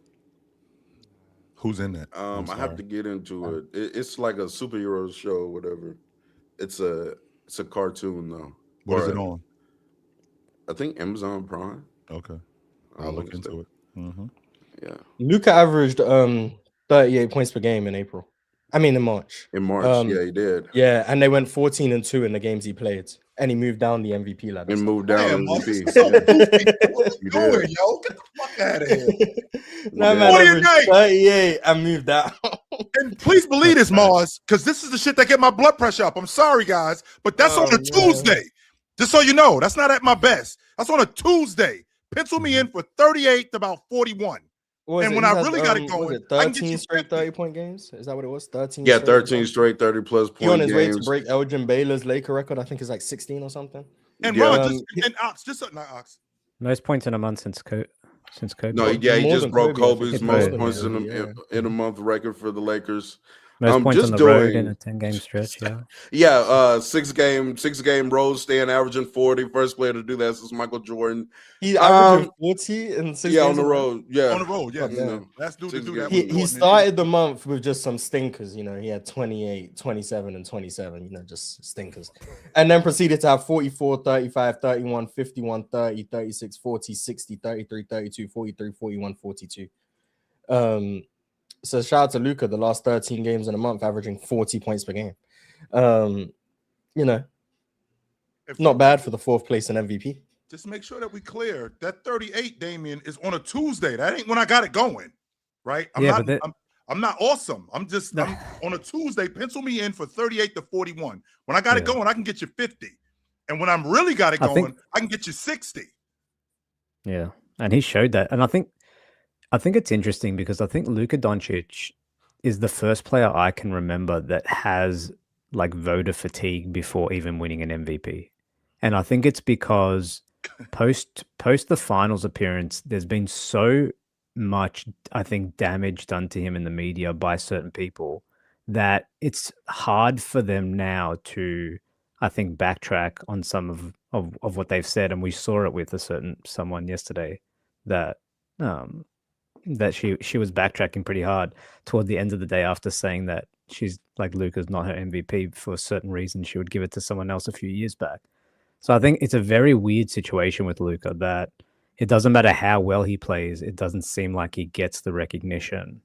Who's in that? I have to get into it. It's like a superhero show or whatever. It's a cartoon though. What is it on? I think Amazon Prime. Okay, I'll look into it. Yeah. Luka averaged 38 points per game in April. I mean in March. In March, yeah, he did. Yeah, and they went 14-2 in the games he played, and he moved down the MVP ladder. And moved down MVP. What you doing, yo? Get the fuck out of here. That What man do you averaged think? 38 and moved down. And please believe this, Mars, because this is the shit that get my blood pressure up. I'm sorry, guys, but that's on a Tuesday. Just so you know, that's not at my best. That's on a Tuesday. Pencil me in for 38 to about 41. And when I really got it going, I can get 13 you straight 50. 30-point games? Is that what it was? 13. Yeah, straight 13 straight 30-plus He on point his way to games. break Elgin Baylor's Laker record. I think it's like 16 or something. And Yeah. Ron, and Ox, not Ox. Most points in a month since Kobe. No, yeah, he More just than broke Kobe, I think. Kobe's It's most more points than in Kobe, a month record for the Lakers. Most points on just the road doing- in a 10-game stretch. Yeah. Yeah, six game road stand, averaging 40. First player to do that since Michael Jordan. He's averaging 40 in 6 Yeah, games on the in a row. road. Yeah, On the road, yeah. Yeah. Last dude to Six do that. games. was He Jordan. started the month with just some stinkers, you know. He had 28, 27, and 27, you know, just stinkers. And then proceeded to have 44, 35, 31, 51, 30, 36, 40, 60, 33, 32, 43, 41, 42. So shout out to Luka, the last 13 games in a month, averaging 40 points per game. You know, not bad for the 4th place in MVP. Just make sure that we clear that 38, Damien, is on a Tuesday. That ain't when I got it going, right? I'm not awesome. I'm on a Tuesday. Pencil me in for 38 to 41. When I got it going, I can get you 50. And when I'm really got it going, I can get you 60. Yeah, and he showed that. And I think it's interesting because I think Luka Doncic is the first player I can remember that has like voter fatigue before even winning an MVP. And I think it's because post the finals appearance, there's been so much, I think, damage done to him in the media by certain people that it's hard for them now to, I think, backtrack on some of what they've said. And we saw it with someone yesterday that that she was backtracking pretty hard toward the end of the day after saying that she's like Luka's not her MVP for a certain reason. She would give it to someone else a few years back. So I think it's a very weird situation with Luka that it doesn't matter how well he plays. It doesn't seem like he gets the recognition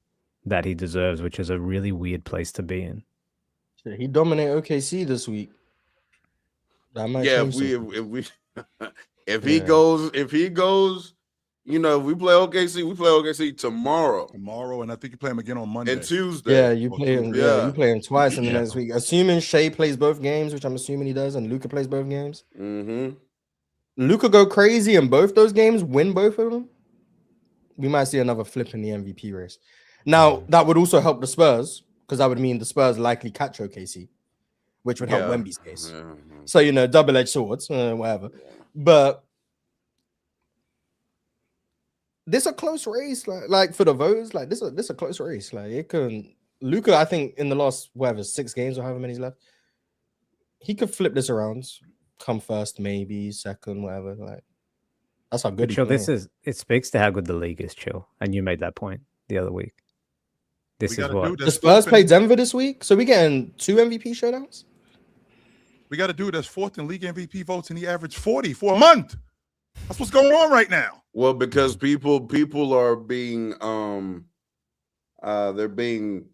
that he deserves, which is a really weird place to be in. He dominated OKC this week. That might Yeah, change something. if he goes, you know, if we play OKC tomorrow. Tomorrow, and I think you play him again on Monday and Tuesday. Yeah, you play him. Yeah, you play him twice in the next week. Assuming Shea plays both games, which I'm assuming he does, and Luka plays both games. Mm-hmm. Luka go crazy in both those games, win both of them. We might see another flip in the MVP race. Now that would also help the Spurs, because that would mean the Spurs likely catch OKC, which would help Wemby's case. Yeah. So, you know, double-edged swords, whatever. But this a close race, like for the votes, like this a close race. Like it can Luka, I think in the last 6 games or however many left, he could flip this around, come first, maybe second, whatever. Like that's how good. Chill, it speaks to how good the league is, Chill. And you made that point the other week. This is what the Spurs play Denver this week, so we getting 2 MVP showdowns. We got to do that's 4th in league MVP votes, and he averaged 40 for a month. That's what's going on right now. Well, because people are being they're being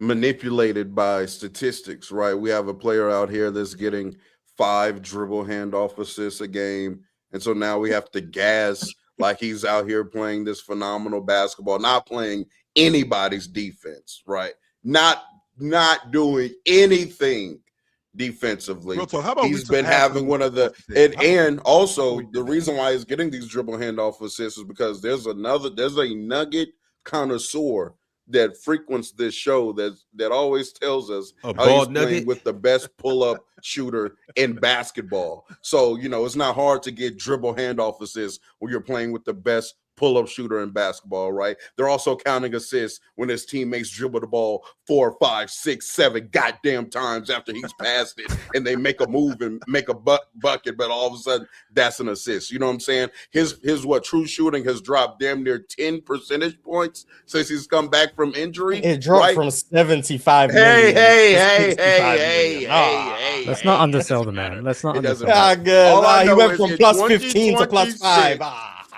manipulated by statistics, right? We have a player out here that's getting 5 dribble handoff assists a game, and so now we have to gas like he's out here playing this phenomenal basketball, not playing anybody's defense, right? Not doing anything defensively. Bro, so how about he's been having one of the and also the reason why he's getting these dribble handoff assists is because there's a nugget connoisseur that frequents this show that always tells us how he's playing with the best pull-up shooter in basketball. So, you know, it's not hard to get dribble handoff assists when you're playing with the best pull-up shooter in basketball, right? They're also counting assists when his teammates dribble the ball 4, 5, 6, 7 goddamn times after he's passed it, and they make a move and make a bucket, but all of a sudden that's an assist. You know what I'm saying? His true shooting has dropped damn near 10 percentage points since he's come back from injury. It dropped from 75. Hey. Let's not undersell the man. Let's not undersell him. He went from plus 15 to plus 5.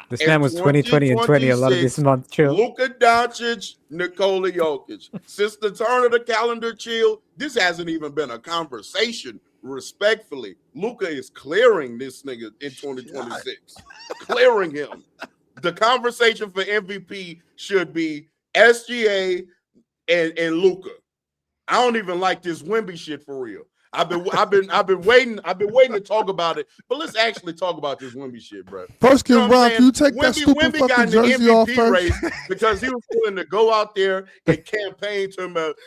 This man was 20, and 20 a lot of this month. Chill. Luka Doncic, Nikola Jokic. Since the turn of the calendar, Chill, this hasn't even been a conversation. Respectfully, Luka is clearing this nigga in 2026. Clearing him. The conversation for MVP should be SGA and Luka. I don't even like this Wemby shit for real. I've been waiting to talk about it, but let's actually talk about this Wemby shit, bro. First, can you take that stupid Wemby fucking jersey off first? Race because he was willing to go out there and campaign to him about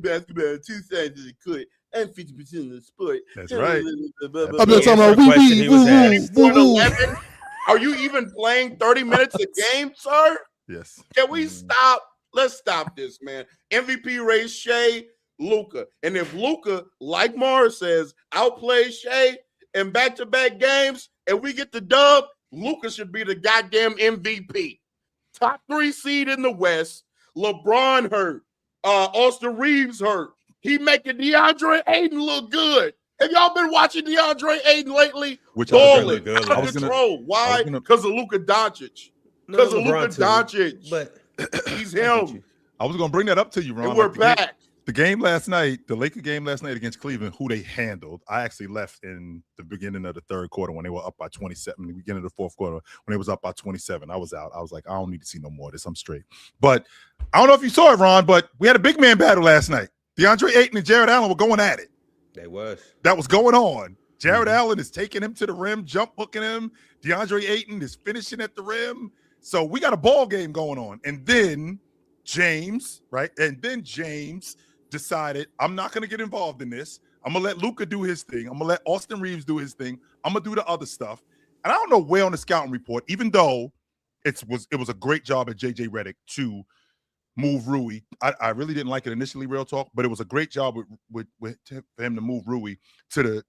basketball 2 sides of the court and 50% of the sport. That's right. I'm not talking about Are you even playing 30 minutes a game, sir? Yes. Can we stop? Let's stop this, man. MVP race, Shea, Luka. And if Luka, like Mars says, outplays Shea in back-to-back games and we get the dub, Luka should be the goddamn MVP. Top 3 seed in the West. LeBron hurt. Austin Reeves hurt. He making DeAndre Ayton look good. Have y'all been watching DeAndre Ayton lately? Balling out of control. Why? Because of Luka Doncic. Because of Luka Doncic. But he's him. I was going to bring that up to you, Ron. And we're back. The game last night, the Lakers game last night against Cleveland, who they handled. I actually left in the beginning of the 3rd quarter when they were up by 27. The beginning of the 4th quarter when they was up by 27. I was out. I was like, I don't need to see no more of this. I'm straight. But I don't know if you saw it, Ron, but we had a big man battle last night. DeAndre Ayton and Jared Allen were going at it. They was. That was going on. Jared Allen is taking him to the rim, jump hooking him. DeAndre Ayton is finishing at the rim. So we got a ball game going on. And then James, right? And then James decided, I'm not going to get involved in this. I'm going to let Luka do his thing. I'm going to let Austin Reeves do his thing. I'm going to do the other stuff. And I don't know where on the scouting report, even though it was a great job at JJ Redick to move Rui. I really didn't like it initially, real talk, but it was a great job for him to move Rui to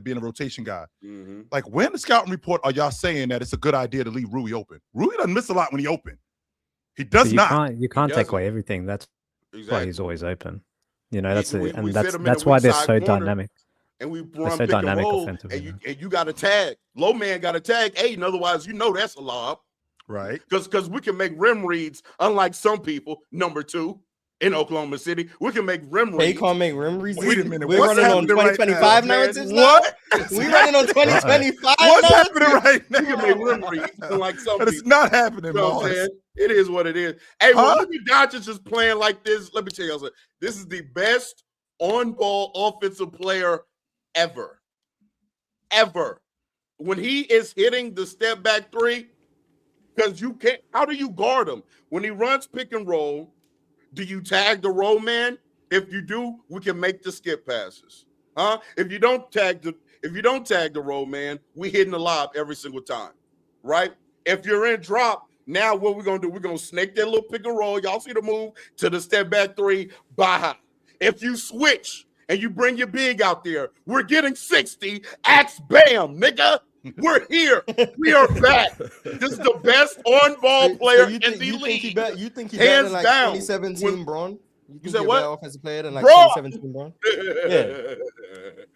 being a rotation guy. Mm-hmm. Like, where in the scouting report are y'all saying that it's a good idea to leave Rui open? Rui doesn't miss a lot when he open. He does not. You can't take away everything. That's why he's always open. You know, that's why they're so dynamic. And we run pick and roll, and you got to tag. Low man got to tag Aiden, otherwise you know that's a lob. Right. Because we can make rim reads, unlike some people, number 2 in Oklahoma City. We can make rim They reads. can't make rim reads. Wait a minute. We're What's running on happening right 2025 now, man? narratives now? What? We running on 2025 What's narratives? happening right We can make rim now? reads, unlike some But it's people. not happening, You know what I'm Mars. saying? It is what it is. Hey, when Huh? Luka Doncic is playing like this, let me tell you something. This is the best on-ball offensive player ever. Ever. When he is hitting the step back 3, because you can't, how do you guard him? When he runs pick and roll, do you tag the roll man? If you do, we can make the skip passes. Huh? If you don't tag the roll man, we hitting the lob every single time. Right? If you're in drop, now what we're gonna do? We're gonna snake that little pick and roll. Y'all see the move to the step back 3, baha. If you switch and you bring your big out there, we're getting 60. Axe bam, nigga. We're here. We are back. This is the best on-ball player in the league. You think he better Hands than like down. 2017 Bron? You think said he a what? better offensive player than like Bron! 2017 Bron? Yeah.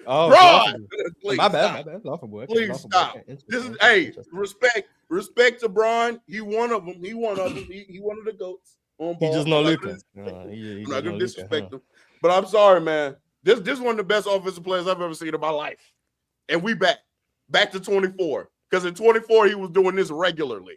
Oh, Bron! laughable. Please My stop. bad. Laughable. Okay, Please laughable. stop. Okay, This is interesting. respect to Bron. He one of them. He one of the goats on He ball. just know I'm not Luka. gonna- He I'm just not know gonna Luka, disrespect huh? him, but I'm sorry, man. This is one of the best offensive players I've ever seen in my life, and we back to 24. Because in 24 he was doing this regularly.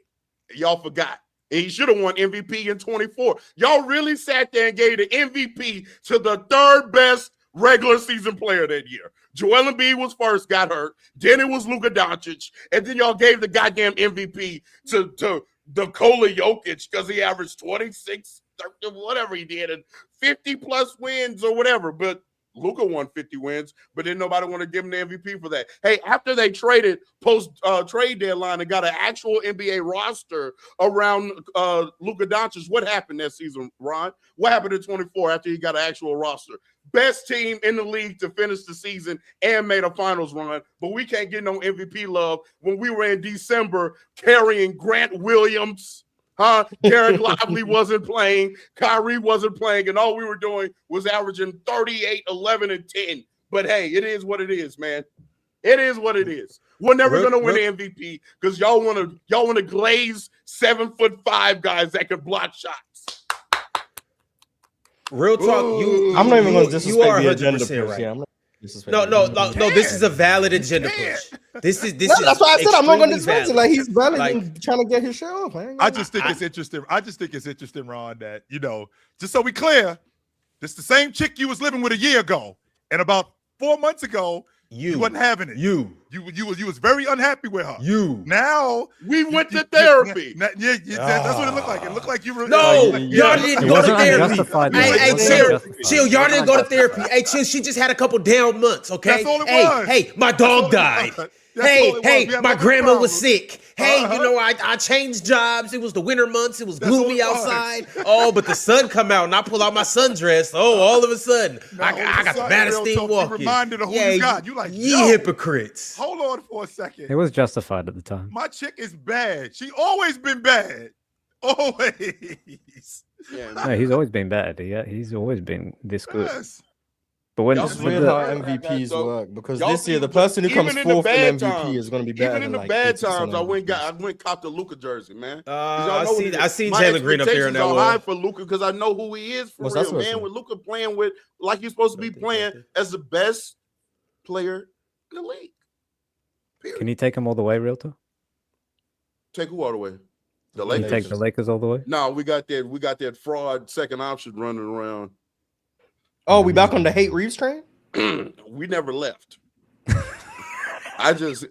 Y'all forgot. And he should have won MVP in 24. Y'all really sat there and gave the MVP to the 3rd best regular season player that year. Joel Embiid was first, got hurt. Then it was Luka Doncic. And then y'all gave the goddamn MVP to Nikola Jokic because he averaged 26, 30, whatever he did, and 50 plus wins or whatever. But Luka won 50 wins, but then nobody want to give him the MVP for that. Hey, after they traded post trade deadline and got an actual NBA roster around Luka Doncic, what happened that season, Ron? What happened in 24 after he got an actual roster? Best team in the league to finish the season and made a finals run, but we can't get no MVP love when we were in December carrying Grant Williams. Derek Lively wasn't playing, Kyrie wasn't playing, and all we were doing was averaging 38, 11, and 10. But hey, it is what it is, man. It is what it is. We're never gonna win the MVP because y'all want to glaze 7'5" guys that can block shots. Real talk, I'm not even going to disrespect you are the agenda 100% push. right. Yeah, I'm not disrespecting No. This is a valid agenda push. This is that's why I said I'm not going to disrespect it. valid. Like he's valid Like- and trying to get his shit off. I just think it's interesting. I just think it's interesting, Ron, that, just so we clear, this is the same chick you was living with a year ago. And about 4 months ago, you wasn't having it. You was very unhappy with her. Now we went to therapy. That's what it looked like. It looked like you were No, like, y'all didn't go to therapy. Hey, unjustified. chill. Y'all didn't go to therapy. Hey, chill. She just had a couple down months. Okay. That's all it was. Hey, my dog died. Hey, my grandma was sick. Hey, I changed jobs. It was the winter months. It was gloomy outside. Oh, but the sun come out and I pull out my sundress. Oh, all of a sudden, I got the baddest thing walking. Reminded of who you got. You like, ye hypocrites. Hold on for a second. It was justified at the time. My chick is bad. She always been bad. Always. No, he's always been bad. Yeah, he's always been this good. Yes. But when It's Y'all weird see how that, MVPs though. work because Y'all this year see- the person who even comes in the fourth in bad MVP times- is going to be better Even in than the like bad 80% times, I MVPs. went cop the Luka jersey, man. I seen Jalen Green up there in that are one. high for Luka because I know who he is for What's that real, man. supposed to With Luka playing with like he's supposed to be playing as the best player in the league. Period. Can you take him all the way, Realtor? Take who all the way? The Can you Lakers. take the Lakers all the way? No, we got that fraud second option running around. Oh, we back on the hate Reeves train? We never left. I just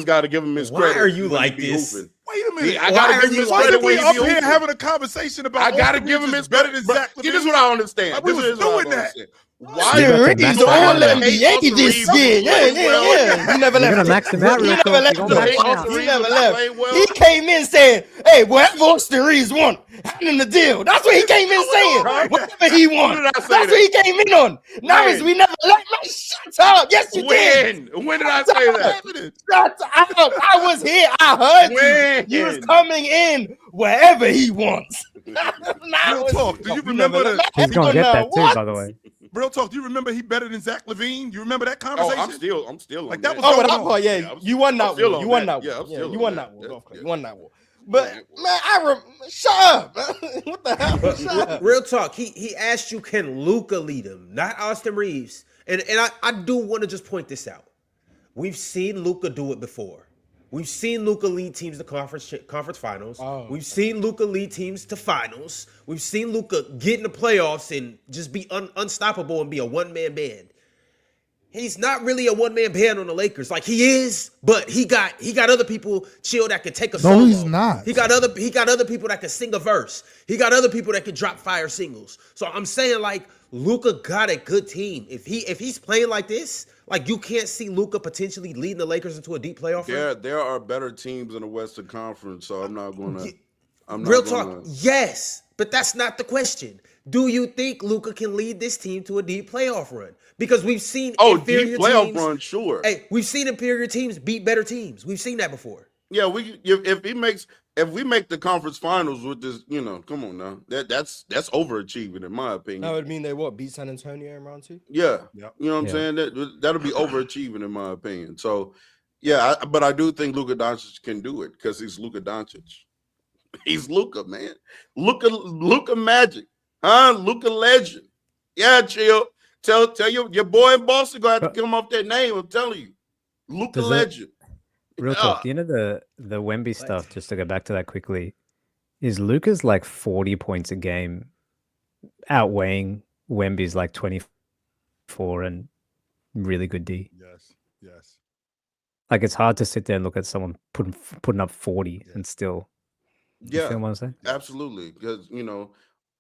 got to give him his Why credit. are you when he like be this? hooping. Wait a minute. I Why gotta are give him you his Why credit did when we he up be here hooping. having a conversation about I gotta Austin give him Reeves his is better credit. than Zach This is LaVine? what I understand. Like, we This was is what I doing don't that. understand. You Why got to do max people him out. hate NBA Austin this Reeves skin. play well? You never You're left. gonna max him out He real never quick. left. You're gonna max Hate him out. Austin He Reeves never was left. playing well? He came in saying, "Hey, whatever Austin Reeves want, handing the deal." That's what he came in saying. Right. Whatever he want. When did I say That's that? what he came in on. Now When? is we never left. Man, shut up. Yes, you did. When did I say that? Shut up. I was here. I heard When? you. You was coming in wherever he wants. Real talk. Do you We never remember left. He's gonna Everyone get know that too, what? by the way. Real talk. Do you remember he better than Zach LaVine? You remember that Oh, conversation? I'm still like on that was Oh, going but that on. part, Yeah, yeah, you won I'm that still war. on You won that. that Yeah, war. I'm Yeah, still you on won that. that war. Yeah, Okay, yeah. you won that war. But man, shut up. What the hell? But Shut up. real talk, he asked you, can Luka lead him, not Austin Reeves. And I do want to just point this out. We've seen Luka do it before. We've seen Luka lead teams to conference finals. Oh. We've seen Luka lead teams to finals. We've seen Luka get in the playoffs and just be unstoppable and be a one-man band. He's not really a one-man band on the Lakers. Like, he is, but he got other people chill that could take a solo. No, he's not. He got other people that could sing a verse. He got other people that could drop fire singles. So I'm saying, like, Luka got a good team. If he's playing like this, like, you can't see Luka potentially leading the Lakers into a deep playoff run. There are better teams in the Western Conference, so I'm not gonna. Real talk, yes, but that's not the question. Do you think Luka can lead this team to a deep playoff run? Because we've seen inferior deep playoff teams, run, sure. Hey, we've seen inferior teams beat better teams. We've seen that before. Yeah, if we make the conference finals with this, come on now, that's overachieving in my opinion. That would mean they beat San Antonio in round 2? Yeah, Yep. you know what I'm saying. That'll be overachieving in my opinion. So, yeah, but I do think Luka Doncic can do it because he's Luka Doncic. He's Luka, man. Luka magic, huh? Luka legend. Yeah, chill. Tell your boy in Boston gonna have to come off that name. I'm telling you, Luka legend. Real talk. You know the Wemby stuff. Just to go back to that quickly, is Luka's like 40 points a game outweighing Wemby's like 24 and really good D. Yes. Like, it's hard to sit there and look at someone putting up 40 and still. You feel what I'm saying? Absolutely. Because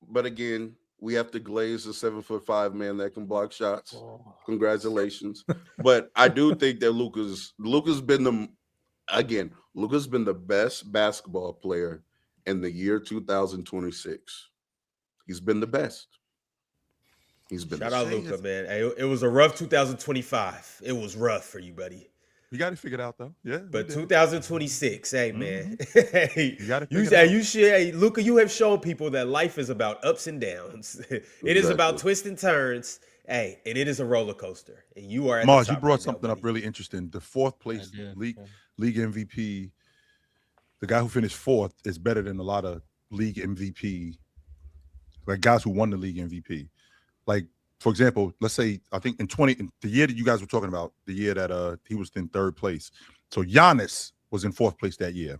but again, we have to glaze the 7'5" man that can block shots. Oh. Congratulations. But I do think that Luka's been the best basketball player in the year 2026. He's been the best. Shout out Luka, man. Hey, it was a rough 2025. It was rough for you, buddy. You got it figured out though. Yeah. But 2026, hey man. You got it. You should, Luka, you have shown people that life is about ups and downs. It is about twists and turns. Hey, and it is a roller coaster. And you are at Mars, the you top brought right something now, up really interesting. The fourth place league MVP, the guy who finished fourth is better than a lot of league MVP, like guys who won the league MVP. Like, for example, let's say, I think in the year that you guys were talking about, the year that he was in third place. So Giannis was in fourth place that year.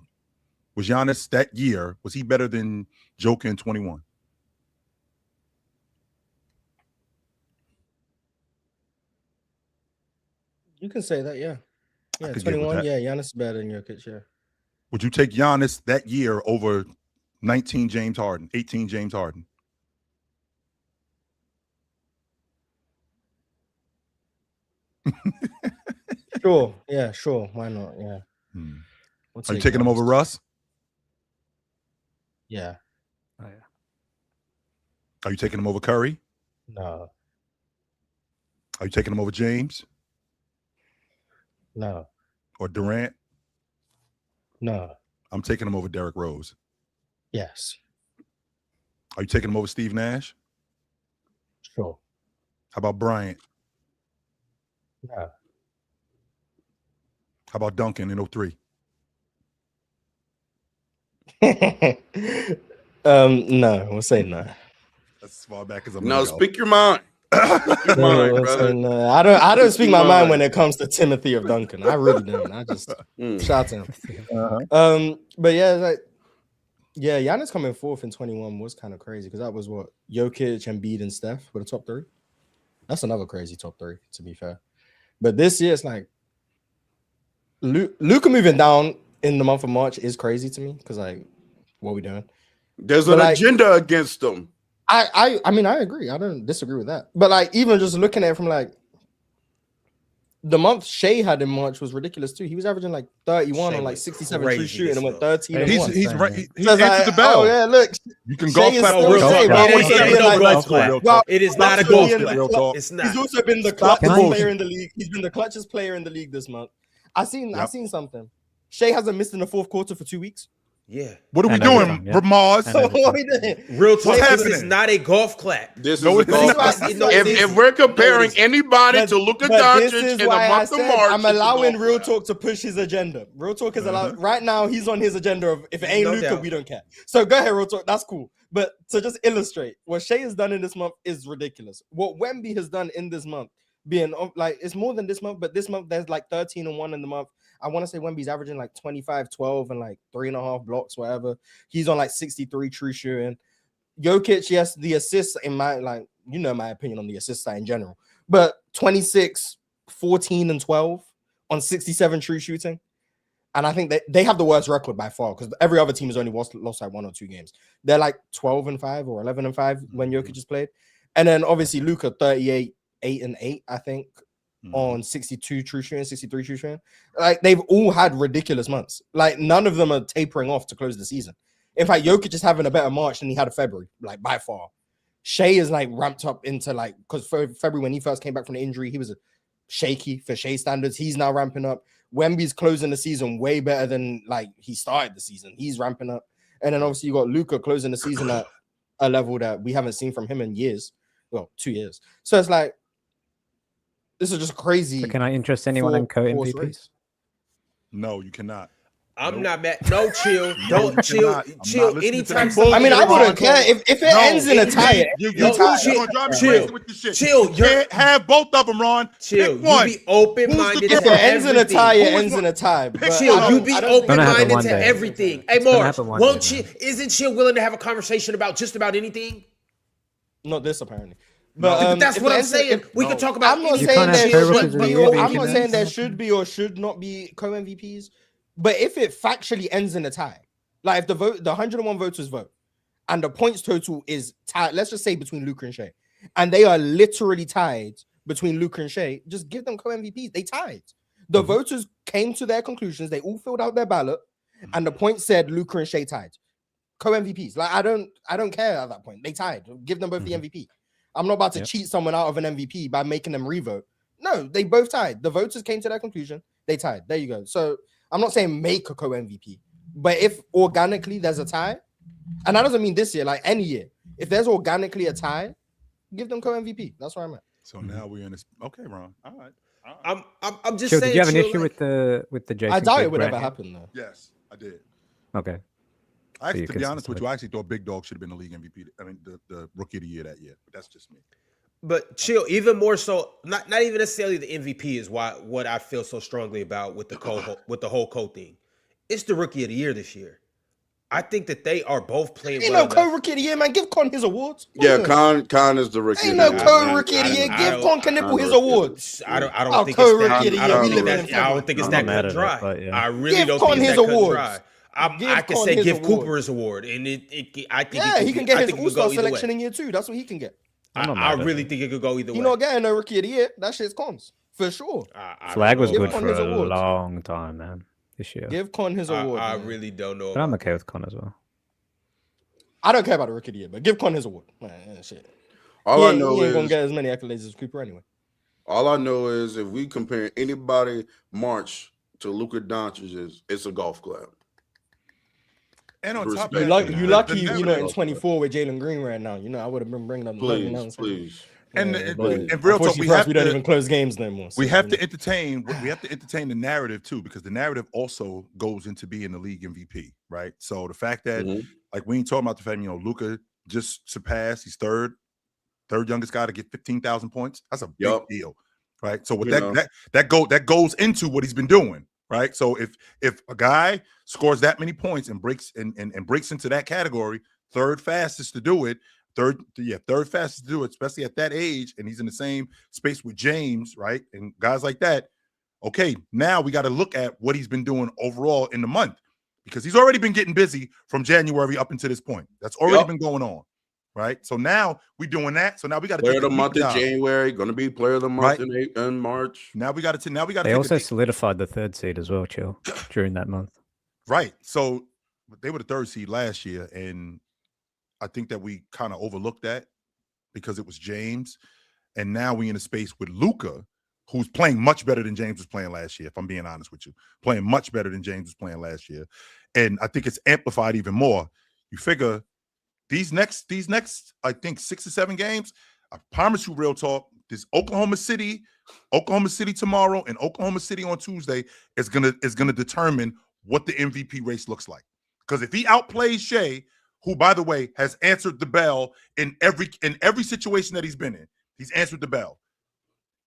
Was Giannis that year, was he better than Joker in 21? You can say that, yeah. I Yeah, could get with 21, that. yeah, Giannis is better than Jokic, yeah. Would you take Giannis that year over 19 James Harden, 18 James Harden? Sure, yeah, sure. Why not? Yeah. Are you taking him over Russ? Yeah. Oh, yeah. Are you taking him over Curry? No. Are you taking him over James No. or Durant? No. I'm taking him over Derrick Rose. Yes. Are you taking him over Steve Nash? Sure. How about Bryant? No. How about Duncan in 03? No, we'll say no. That's as far back as I'm No, gonna go. speak your mind. Speak your mind, We'll brother. say no. I don't speak my mind when it comes to Timothy of Duncan. I really don't. I just shout him. But yeah, like, yeah, Giannis coming fourth in 21 was kind of crazy because that was what Jokic, Embiid, and Steph were the top three. That's another crazy top three, to be fair. But this year, it's like Luka moving down in the month of March is crazy to me because, like, what are we doing? There's an agenda against them. I mean, I agree. I don't disagree with that. But, like, even just looking at it from, like, the month Shea had in March was ridiculous, too. He was averaging, like, 31 Shea on, like, was 67 crazy true shooting and went this 13 and 1. He's right. He So it's answered like, the bell. oh, yeah, look. You can Shea golf is clap. still Real Shea, talk. but It also ain't being no like, golf clap. Real talk. It is Stop not a the golf bullshit, clap. real talk. It's not. He's also been the Stop the clutchest bullshit. player in the league. He's been the clutchest player in the league this month. I seen something. Shea hasn't missed in the fourth quarter for 2 weeks. Yeah. What are we And doing, overtime, yeah. Ramaz? And overtime. What are we doing? Real talk, What's this is happening? not a golf clap. This No, is it's a not. golf. This is why- If we're comparing anybody But, to Luka but this Doncic is in the why I month of said March, I'm it's a allowing golf Real clap. Talk to push his agenda. Real Talk is allowed right now. He's on his agenda of if it ain't No Luka, doubt. we don't care. So go ahead, Real Talk. That's cool. But to just illustrate what Shea has done in this month is ridiculous. What Wemby has done in this month, being like it's more than this month, but this month there's like 13-1 in the month. I want to say Wemby's averaging like 25, 12, and like 3.5 blocks, whatever. He's on like 63 true shooting. Jokic, yes, the assists in my my opinion on the assist side in general, but 26, 14, and 12 on 67 true shooting. And I think that they have the worst record by far because every other team has only lost like 1 or 2 games. They're like 12-5 or 11-5 when Jokic has played. And then obviously Luka 38, 8-8, I think, on 62 true shooting, 63 true shooting. Like they've all had ridiculous months. Like none of them are tapering off to close the season. In fact, Jokic is having a better March than he had in February, like by far. Shea is like ramped up into like because February when he first came back from the injury, he was shaky for Shea standards. He's now ramping up. Wemby's closing the season way better than like he started the season. He's ramping up, and then obviously you got Luka closing the season at a level that we haven't seen from him in years. Well, 2 years. So it's like this is just crazy. So can I interest anyone in co-MVPs? No, you cannot. I'm not mad. No, chill. No, Don't you chill. cannot. I'm not Chill. listening to Anytime that bullshit. I mean, I somebody- wouldn't care if it ends in a tie. You Yo, gonna chill. drive me Chill. crazy with this shit. Chill. You can't have both of them, Ron. Chill. Pick one. You be open-minded Who's to the If it ends in a everything. tie, it Who is ends one? in a tie. Pick But Chill, I you don't- be I don't think- Gonna happen open-minded one to day. everything. Hey, It's gonna Mark, happen one won't day, Chill? man. Isn't Chill willing to have a conversation about just about anything? Not this apparently. But that's if what it I'm ends in- saying. We can talk about. I'm not You saying can't have there co-rookies should of the be. year, but you I'm can not have saying there some. should be or should not be co-MVPs. But if it factually ends in a tie, like if the 101 voters vote, and the points total is tied, let's just say between Luka and Shea, and they are literally tied between Luka and Shea, just give them co-MVPs. They tied. The voters came to their conclusions. They all filled out their ballot, and the point said Luka and Shea tied. Co-MVPs. Like I don't care at that point. They tied. Give them both the MVP. I'm not about to cheat someone out of an MVP by making them revote. No, they both tied. The voters came to their conclusion. They tied. There you go. So I'm not saying make a co-MVP, but if organically there's a tie, and that doesn't mean this year, like any year, if there's organically a tie, give them co-MVP. That's where I'm at. So now we're in this. Okay, Ron. All right. I'm just Chill, saying. did you have an Chill, issue like- with the Jason? I doubt Kidd it would ever grant? happen though. Yes, I did. Okay. Actually, you to be honest with consistent. you, I actually thought Big Dog should have been the league MVP. I mean, the rookie of the year that year. But that's just me. But Chill, even more so, not even necessarily the MVP is what I feel so strongly about with the whole co thing. It's the rookie of the year this year. I think that they are both playing Ain't well no enough. co-rookie of the year, man. Give Con his awards. Yeah, Con is the rookie. Ain't of no the year. co-rookie of the year. I Give don't- Con can nipple his I don't- awards. I don't Oh, think co-rookie it's of the that. year. I We don't live think in that's- I don't think it's I'm that not mad cut at dry. it, but yeah. I really Give don't Con think it's his that cut awards. dry. Give I can Con say his give award. Cooper his award, and I think Yeah, he can get I his think it could go All-Star either way. selection in year 2. That's what he can get. I'm not I mad at really it. think it could go either way. You not getting no rookie of the year. That shit's Cons for sure. I Flag don't was know. good Give Con for his a awards. long time, man. This year. Give Con his award. I man. really don't know. But I'm about okay with Con as well. I don't care about the rookie of the year, but give Con his award. Man, shit. All I He know ain't gonna is get as many accolades as Cooper anyway. all I know is if we compare anybody March to Luka Doncic, it's a golf club. And on top of Respect. that, You the lucky, you know, in narrative- 24 with Jalen Green right now. You know, I would have been bringing them. Please. And Yeah, in but real talk, unfortunately we for us, have we don't to even close games no more. we so, have you to know. entertain the narrative too, because the narrative also goes into being the league MVP, right? So the fact that like we ain't talking about the fact, Luka just surpassed, he's third youngest guy to get 15,000 points. That's a big deal, right? So with that goes into what he's been doing, right? So if a guy scores that many points and breaks into that category, third fastest to do it, third fastest to do it, especially at that age, and he's in the same space with James, right? And guys like that. Okay, now we got to look at what he's been doing overall in the month, because he's already been getting busy from January up until this point. That's already been going on, right? So now we're doing that. So now we got to Player of the month in January, going to be player of the month in March. Now we got to. They also solidified the 3rd seed as well, Chill, during that month. Right. So they were the 3rd seed last year, and I think that we kind of overlooked that because it was James, and now we in a space with Luka, who's playing much better than James was playing last year, if I'm being honest with you. Playing much better than James was playing last year. And I think it's amplified even more. You figure these next, I think 6 or 7 games, I promise you real talk, this Oklahoma City tomorrow and Oklahoma City on Tuesday is gonna determine what the MVP race looks like. Because if he outplays Shea, who, by the way, has answered the bell in every situation that he's been in, he's answered the bell.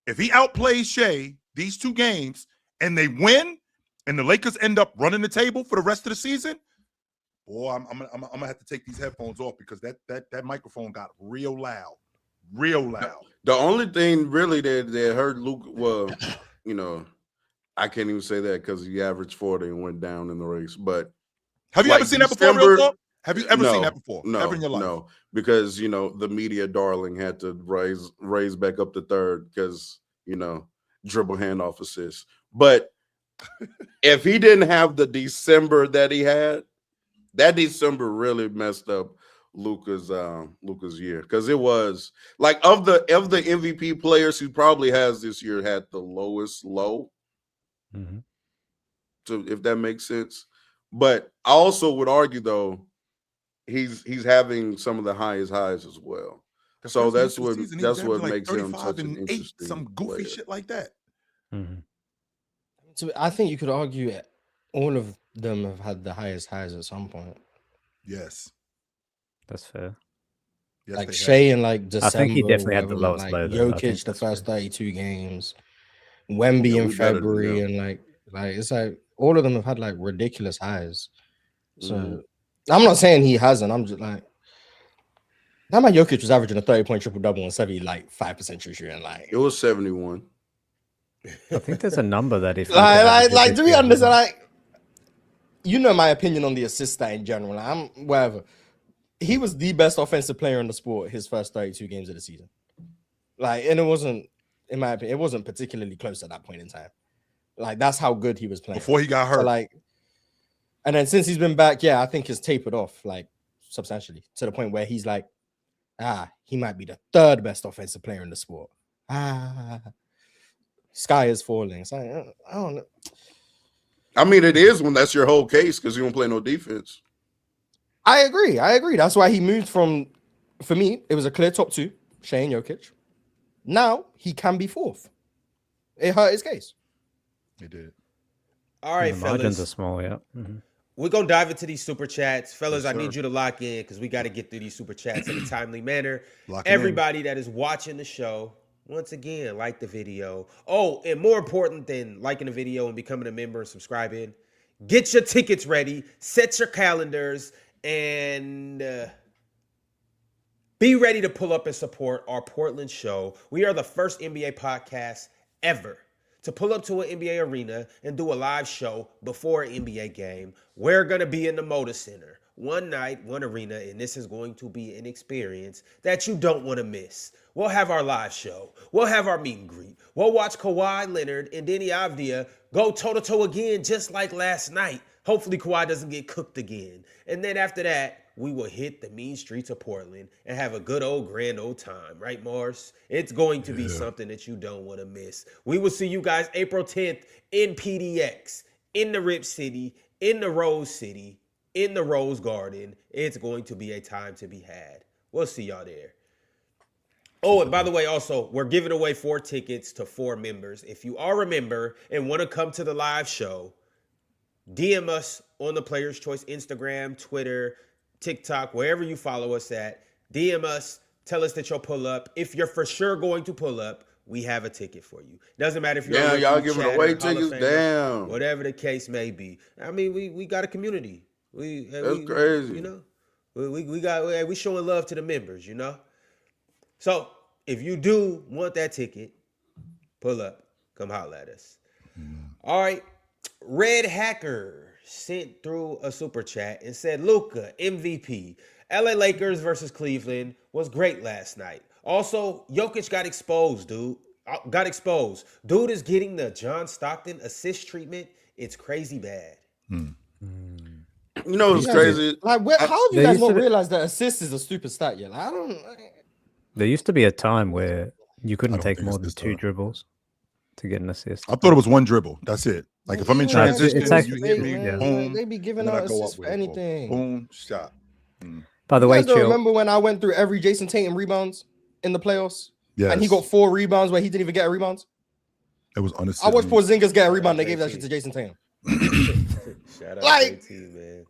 If he outplays Shea these 2 games and they win, and the Lakers end up running the table for the rest of the season, boy, I'm gonna have to take these headphones off because that microphone got real loud. The only thing really that hurt Luke, well, you know, I can't even say that because he averaged 40 and went down in the race. But have you ever seen that before, real talk? Have you ever seen that before? No, ever in your life? No, because you know the media darling had to raise back up to third because you know dribble handoff assist. But if he didn't have the December that he had, that December really messed up Luka's year because it was like of the MVP players who probably has this year had the lowest low. Mm-hmm. So if that makes sense, but I also would argue though he's having some of the highest highs as well. So that's what makes him such an interesting some goofy player. shit like that. Mm-hmm. So I think you could argue all of them have had the highest highs at some point. Yes, that's fair. Yes, like Shea in like December. I think he definitely had the lowest like low. Though. Jokic the first 32 games, Wemby in February, and like it's like all of them have had like ridiculous highs. So I'm not saying he hasn't. I'm just like that man Jokic was averaging a 30-point triple-double on 75% true shooting. Like it was 71. I think there's a number that if like do we understand? Like, you know my opinion on the assist stat in general. Like, I'm whatever. He was the best offensive player in the sport his first 32 games of the season. Like, and it wasn't, in my opinion, it wasn't particularly close at that point in time. Like, that's how good he was playing before he got hurt. So, like, and then since he's been back, yeah, I think it's tapered off like substantially to the point where he's like, he might be the 3rd best offensive player in the sport. Sky is falling. So I don't know. I mean, it is when that's your whole case because you don't play no defense. I agree. That's why he moved from, for me, it was a clear top 2, Shea and Jokic. Now he can be 4th. It hurt his case. It did. All right, the fellas. margins are small, yeah. Mm-hmm. We're going to dive into these super chats. Fellas, Yes, I need you to lock in because we got to get through these super chats in a timely manner. Everybody that is watching the show, once again, like the video. Oh, and more important than liking the video and becoming a member and subscribing, get your tickets ready, set your calendars, and be ready to pull up and support our Portland show. We are the first NBA podcast ever to pull up to an NBA arena and do a live show before an NBA game. We're going to be in the MODA Center. One night, one arena, and this is going to be an experience that you don't want to miss. We'll have our live show. We'll have our meet and greet. We'll watch Kawhi Leonard and Denny Avdia go toe-to-toe again just like last night. Hopefully Kawhi doesn't get cooked again. And then after that, we will hit the mean streets of Portland and have a good old grand old time. Right, Mars? It's going to be something that you don't want to miss. We will see you guys April 10th in PDX, in the Rip City, in the Rose City, in the Rose Garden. It's going to be a time to be had. We'll see y'all there. Oh, and by the way, also, we're giving away 4 tickets to 4 members. If you are a member and want to come to the live show, DM us on the Players Choice Instagram, Twitter, TikTok, wherever you follow us at. DM us. Tell us that you'll pull up. If you're for sure going to pull up, we have a ticket for you. Doesn't matter if you're y'all giving away tickets. Damn, whatever the case may be. I mean, we got a community. That's crazy. You know, we showing love to the members. You know, so if you do want that ticket, pull up. Come holler at us. All right, Red Hacker sent through a super chat and said, Luka, MVP. LA Lakers versus Cleveland was great last night. Also, Jokic got exposed, dude. Dude is getting the John Stockton assist treatment. It's crazy bad. You know what's crazy? Like, how do you guys not realize that assist is a stupid stat yet? Like, I don't. There used to be a time where you couldn't take more than 2 dribbles. to get an assist. I thought it was one dribble. That's it. Like if I'm in transition, it's actually- you hit me, man. boom, Like, they be giving and then out I go assists up for with it. anything. Boom, shot. By the You way, guys don't Chill. remember when I went through every Jason Tatum rebounds in the playoffs? Yes. And he got 4 rebounds where he didn't even get a rebound? It was I unassisted. watched Porzingis get a rebound. They gave that shit to Jason Tatum. Shout out Like- JT,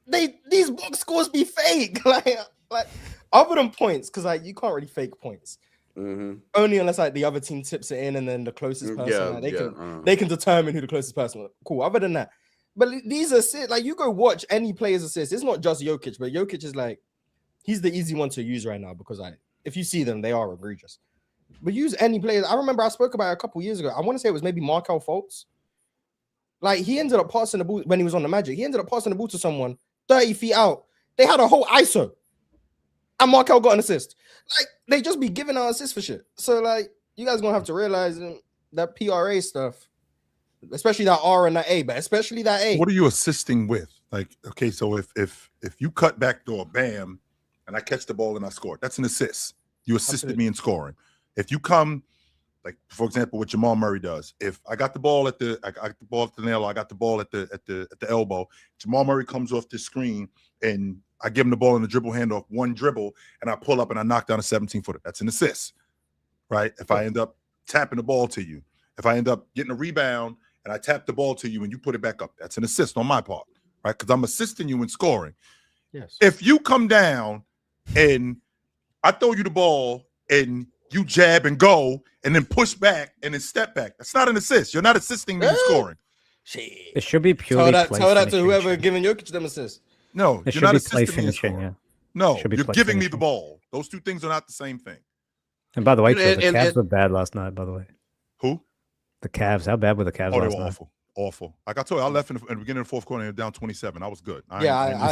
man. These box scores be fake. like other than points, because like you can't really fake points. Mm-hmm. Only unless like the other team tips it in and then the closest person they can determine who the closest person is. Cool. Other than that, but these assists, like you go watch any player's assist. It's not just Jokic, but Jokic is like he's the easy one to use right now because like if you see them, they are egregious. But use any player. I remember I spoke about it a couple years ago. I want to say it was maybe Markelle Fultz. Like he ended up passing the ball when he was on the Magic. He ended up passing the ball to someone 30 feet out. They had a whole ISO. And Markelle got an assist. Like they just be giving out assists for shit. So like you guys gonna have to realize that PRA stuff, especially that R and that A, but especially that A. What are you assisting with? Like, okay, so if you cut back door, bam, and I catch the ball and I score, that's an assist. You assisted me in scoring. If you come, like for example, what Jamal Murray does, if I got the ball at the nail, I got the ball at the elbow. Jamal Murray comes off the screen and I give him the ball in the dribble handoff, one dribble, and I pull up and I knock down a 17-footer. That's an assist, right? If I end up tapping the ball to you, if I end up getting a rebound and I tap the ball to you and you put it back up, that's an assist on my part, right? Because I'm assisting you in scoring. Yes. If you come down and I throw you the ball and you jab and go and then push back and then step back, that's not an assist. You're not assisting me in scoring. Shit. It should be purely Tell that to finishing. whoever giving Jokic them assists. No, It you're should not be play assisting me in finishing. scoring. Yeah. No, Should be you're play giving me the finishing. ball. Those two things are not the same thing. And by the way, And- Chill, the and- Cavs and- were bad last night. By the way, Who? the Cavs. How bad were the Cavs Oh, they last were night? awful. Awful. Like I told you, I left in the beginning of the fourth quarter and down 27. I was good. I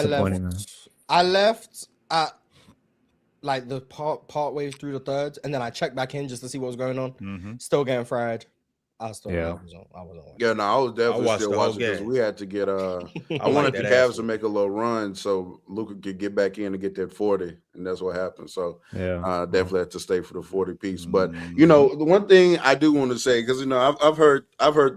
disappointing, man. left. I left at like the part way through the third, and then I checked back in just to see what was going on. Mm-hmm. Still getting fried. I wasn't watching. Yeah, no, I was definitely watched still the whole watching because game. we had to get I I wanted like the that Cavs ass. to make a little run so Luka could get back in and get that 40, and that's what happened. So Yeah. definitely had to stay for the 40 piece. But you know, the one thing I do want to say, because you know, I've heard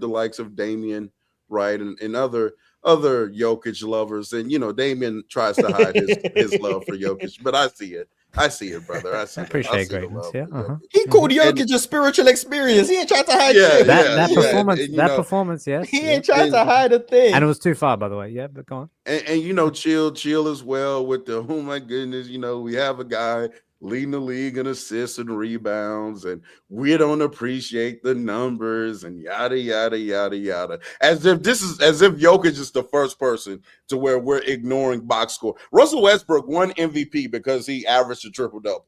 the likes of Damian, right, and other Jokic lovers, and you know, Damian tries to hide his love for Jokic, but I see it, brother. I see Appreciate the greatness. love Yeah. for Jokic. He called Jokic a spiritual experience. He ain't trying to hide Yeah, shit. That yeah, performance. and, you That know, performance. Yes. He yeah. ain't trying to hide a thing. And it was too far, by the way. Yeah, but go on. And you know, chill as well with the oh my goodness, you know, we have a guy leading the league in assists and rebounds, and we don't appreciate the numbers and yada yada yada yada. As if Jokic is the first person to where we're ignoring box score. Russell Westbrook won MVP because he averaged a triple-double.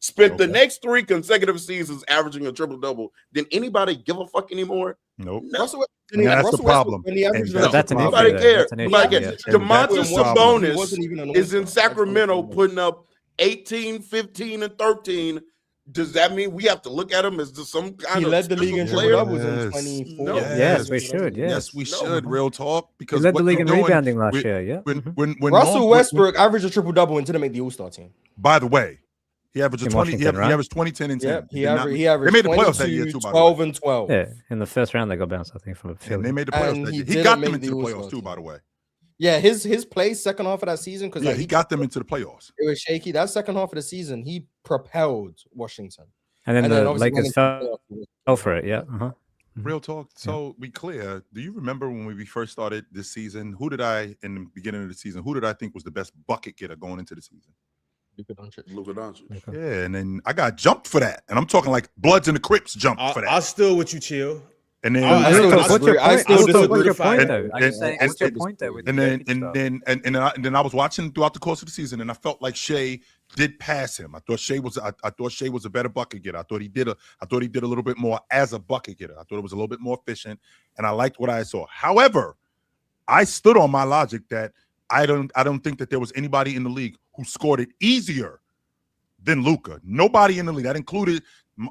Spent the next 3 consecutive seasons averaging a triple-double. Did anybody give a fuck anymore? Nope. No. Russell, And that's the problem. When he averaged And that's an issue. Nobody though. cared. That's an issue, Nobody yeah. cared. And Domantas that's the problem. He Sabonis wasn't even on the is in All-Star. Sacramento That's putting up 18, 15, and 13. Does that mean we have to look at him as just some kind He of led the league in special triple player? doubles in Yes. 24. No. Yes, we should. Yes. Yes, we No. should. Real talk. He Because led the what league you're in doing rebounding last with- year. Yeah. When Russell Norm- Westbrook averaged a triple double and didn't make the All-Star team. by the way, he averaged In 20. Washington, He right? averaged 20, 10, and 10. Yep, he did not- averaged. He averaged. They made the playoffs that 22, year too. By the 12 way, and 12. Yeah. In the first round, they got bounced. I think from and Philly. they made the playoffs And that he year. He didn't got them make into the the All-Star playoffs too. team. By the way, Yeah, his play second half of that season because yeah, he got them into the playoffs. it was shaky. That second half of the season, he propelled Washington. And then the obviously Lakers went into fell the playoffs. for it. Yeah. Uh-huh. Real talk. So be clear. Do you remember when we first started this season? Who did I in the beginning of the season? Who did I think was the best bucket getter going into the season? Luka Doncic. Yeah, and then I got jumped for that, and I'm talking like Bloods and the Crips jumped for that. I'll still with you, chill. And then I still What's your disagree. point? I still What's your disagree. point, And- though? Are you and- saying- and- What's your point, though? with and the then Jokic and stuff? then and then I was watching throughout the course of the season, and I felt like Shea did pass him. I thought Shea was a better bucket getter. I thought he did a little bit more as a bucket getter. I thought it was a little bit more efficient, and I liked what I saw. However, I stood on my logic that I don't think that there was anybody in the league who scored it easier than Luka. Nobody in the league. That included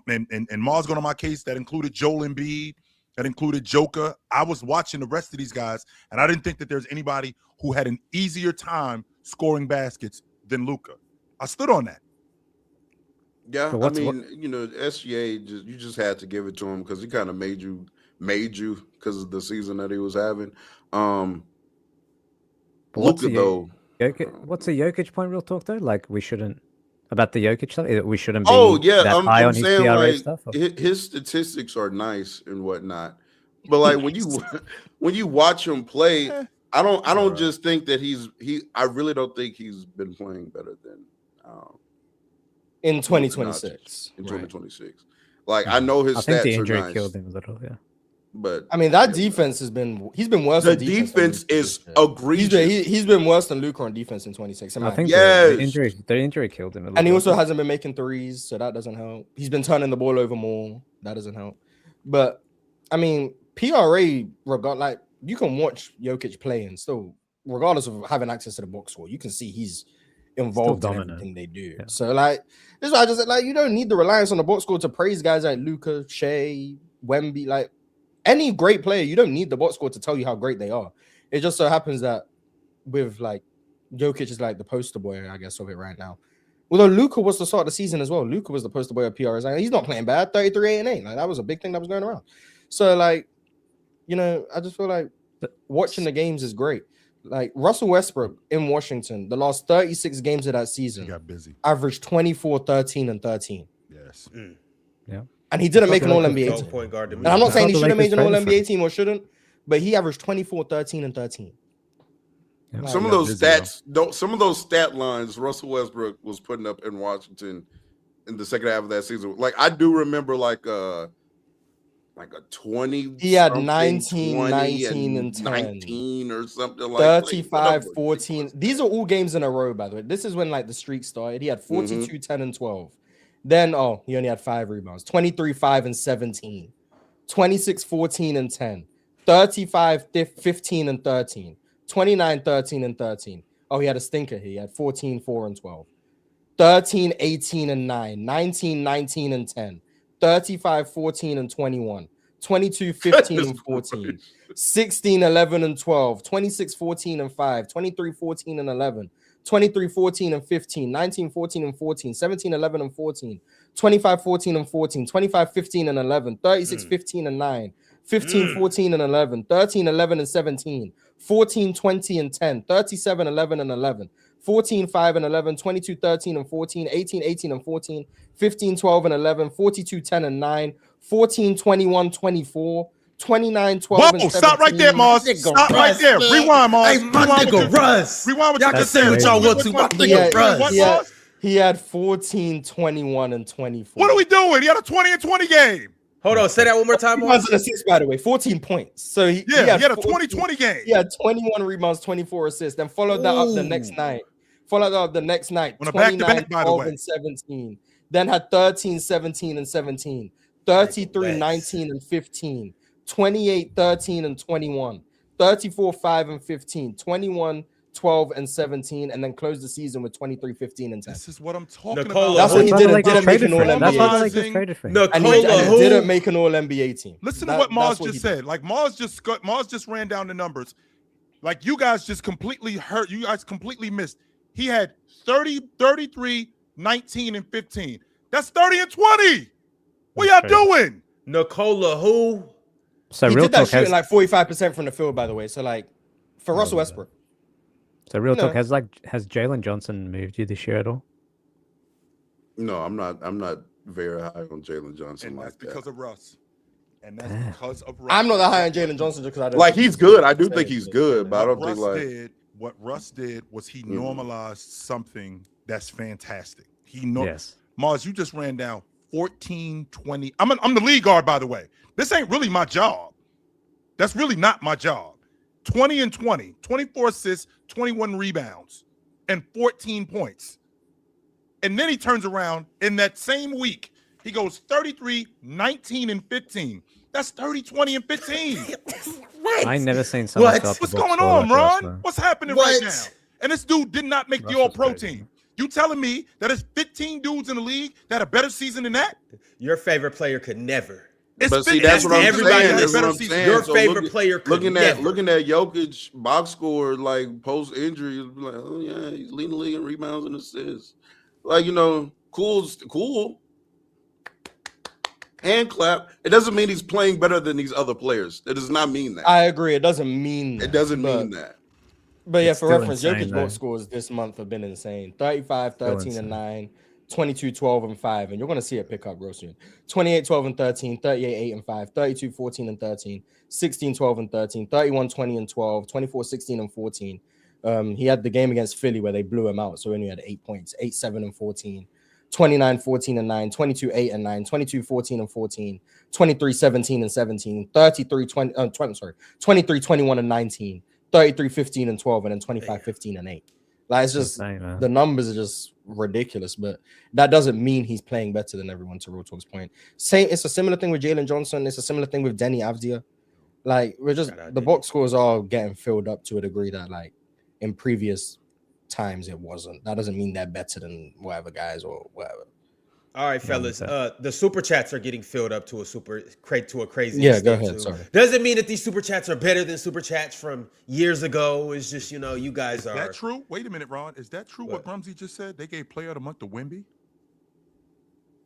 and Mars going on my case. That included Joel Embiid. That included Joker. I was watching the rest of these guys, and I didn't think that there's anybody who had an easier time scoring baskets than Luka. I stood on that. Yeah, But I what's mean, SGA you just had to give it to him because he kind of made you because of the season that he was having. but what's Luka the though. what's a Jokic point? Real talk though, like we shouldn't about the Jokic stuff. We shouldn't be Oh yeah, that high I'm on his saying PRA like stuff. Or? his statistics are nice and whatnot, but like when you watch him play, I don't just think that I really don't think he's been playing better than in 2026. in 2026. Like I know his I think the stats are injury nice, killed him a little. Yeah. but I mean, that defense he's been worse. the on defense defense than Luka is this year. egregious. He's been worse than Luka on defense in 26. I think Yes. the injury killed him a little. And he also hasn't been making threes, so that doesn't help. He's been turning the ball over more. That doesn't help. But I mean, PRA, you can watch Jokic play and still, regardless of having access to the box score, you can see he's involved in everything they do. Yeah. So this is why I just you don't need the reliance on the box score to praise guys like Luka, Shea, Wemby, like any great player. You don't need the box score to tell you how great they are. It just so happens that with Jokic is like the poster boy, I guess, of it right now. Although Luka was the start of the season as well. Luka was the poster boy of PRs. He's not playing bad. 33, 8, and 8. Like that was a big thing that was going around. So I just feel like watching the games is great. Like Russell Westbrook in Washington, the last 36 games of that season, He got busy. averaged 24, 13, and 13. Yes. Yeah. And he didn't make an All-NBA No team. point guard to me. And I'm not saying he the should have made an Lakers All-NBA traded for team or shouldn't, but he averaged 24, 13, and 13. Yeah. Some of those stats, some of those stat lines Russell Westbrook was putting up in Washington in the second half of that season. Like I do remember like a 20. He had 19, 19, and 10. 19 or something like 35, 14. These are all games in a row, by the way. This is when the streak started. He had 42, 10, and 12. Then, he only had 5 rebounds. 23, 5, and 17. 26, 14, and 10. 35, 15, and 13. 29, 13, and 13. Oh, he had a stinker here. He had 14, 4, and 12. 13, 18, and 9. 19, 19, and 10. 35, 14, and 21. 22, 15, and 14. 16, 11, and 12. 26, 14, and 5. 23, 14, and 11. 23, 14, and 15. 19, 14, and 14. 17, 11, and 14. 25, 14, and 14. 25, 15, and 11. 36, 15, and 9. 15, 14, and 11. 13, 11, and 17. 14, 20, and 10. 37, 11, and 11. 14, 5, and 11. 22, 13, and 14. 18, 18, and 14. 15, 12, and 11. 42, 10, and 9. 14, 21, 24. 29, 12, and 17. Stop right there, Mars. Stop right there. Rewind, Mars. Hey, my nigga Russ. Rewind with y'all can say what y'all want to. My nigga Russ. He had 14, 21, and 24. What are we doing? He had a 20 and 20 game. Hold on, say that one more time. Rebounds and assists, by the way, 14 points. So he had a 20-20 game. He had 21 rebounds, 24 assists. Then followed that up the next night. 29, 12, and 17. Then had 13, 17, and 17. 33, 19, and 15. 28, 13, and 21. 34, 5, and 15. 21, 12, and 17. And then closed the season with 23, 15, and 10. This is what I'm talking about. That's what he didn't make an All-NBA. That's why the Lakers traded for him. And he didn't make an All-NBA team. Listen to what Mars just said. Like Mars just ran down the numbers. Like you guys just completely hurt. You guys completely missed. He had 30, 33, 19, and 15. That's 30 and 20. What y'all doing? Nikola who? So he real did that talk shooting 45% from the field, by the way. So for Russell Westbrook. So real talk, has Jalen Johnson moved you this year at all? No, I'm not very high on Jalen Johnson. And like that's because that. of Russ. And that's because of Russ. I'm not that high on Jalen Johnson just because I don't like he's good. I do think he's good, but I don't think what Russ did was he normalized something that's fantastic. Yes. Mars, you just ran down 14, 20. I'm the lead guard, by the way. This ain't really my job. That's really not my job. 20 and 20, 24 assists, 21 rebounds, and 14 points. And then he turns around in that same week. He goes 33, 19, and 15. That's 30, 20, and 15. I ain't never seen someone. What's going on, Ron? What's happening right now? And this dude did not make the All-Pro team. You telling me that there's 15 dudes in the league that had a better season than that? Your favorite player could never. But see, that's what I'm saying. That's what I'm saying. Your favorite player could looking never. Looking at Jokic box score, like post injury, like, oh yeah, he's leading the league in rebounds and assists. Like, Cool's cool. Hand clap. It doesn't mean he's playing better than these other players. It does not mean that. I agree. It doesn't mean that, It doesn't mean that. But yeah, It's for still reference, insane, Jokic though. box scores this month have been insane. 35, Still 13, and insane. 9, 22, 12, and 5. And you're going to see it pick up real soon. 28, 12, and 13, 38, 8, and 5, 32, 14, and 13, 16, 12, and 13, 31, 20, and 12, 24, 16, and 14. He had the game against Philly where they blew him out. So he only had 8 points, 8, 7, and 14. 29, 14, and 9, 22, 8, and 9, 22, 14, and 14, 23, 17, and 17, 33, 23, 21, and 19, 33, 15, and 12, and then 25, 15, and 8. Like, it's just, insane, man. the numbers are just ridiculous, but that doesn't mean he's playing better than everyone, to Real Talk's point. It's a similar thing with Jalen Johnson. It's a similar thing with Denny Avdia. Like, the box scores are getting filled up to a degree that, like, in previous times it wasn't. That doesn't mean they're better than whatever guys or whatever. All right, fellas. The super chats are getting filled up to a crazy Yeah, extent go ahead. too. Sorry. Doesn't mean that these super chats are better than super chats from years ago. It's just, you guys Is are. that true? Wait a minute, Ron. Is that true what Grumsy just said? They gave Player of the Month to Wemby?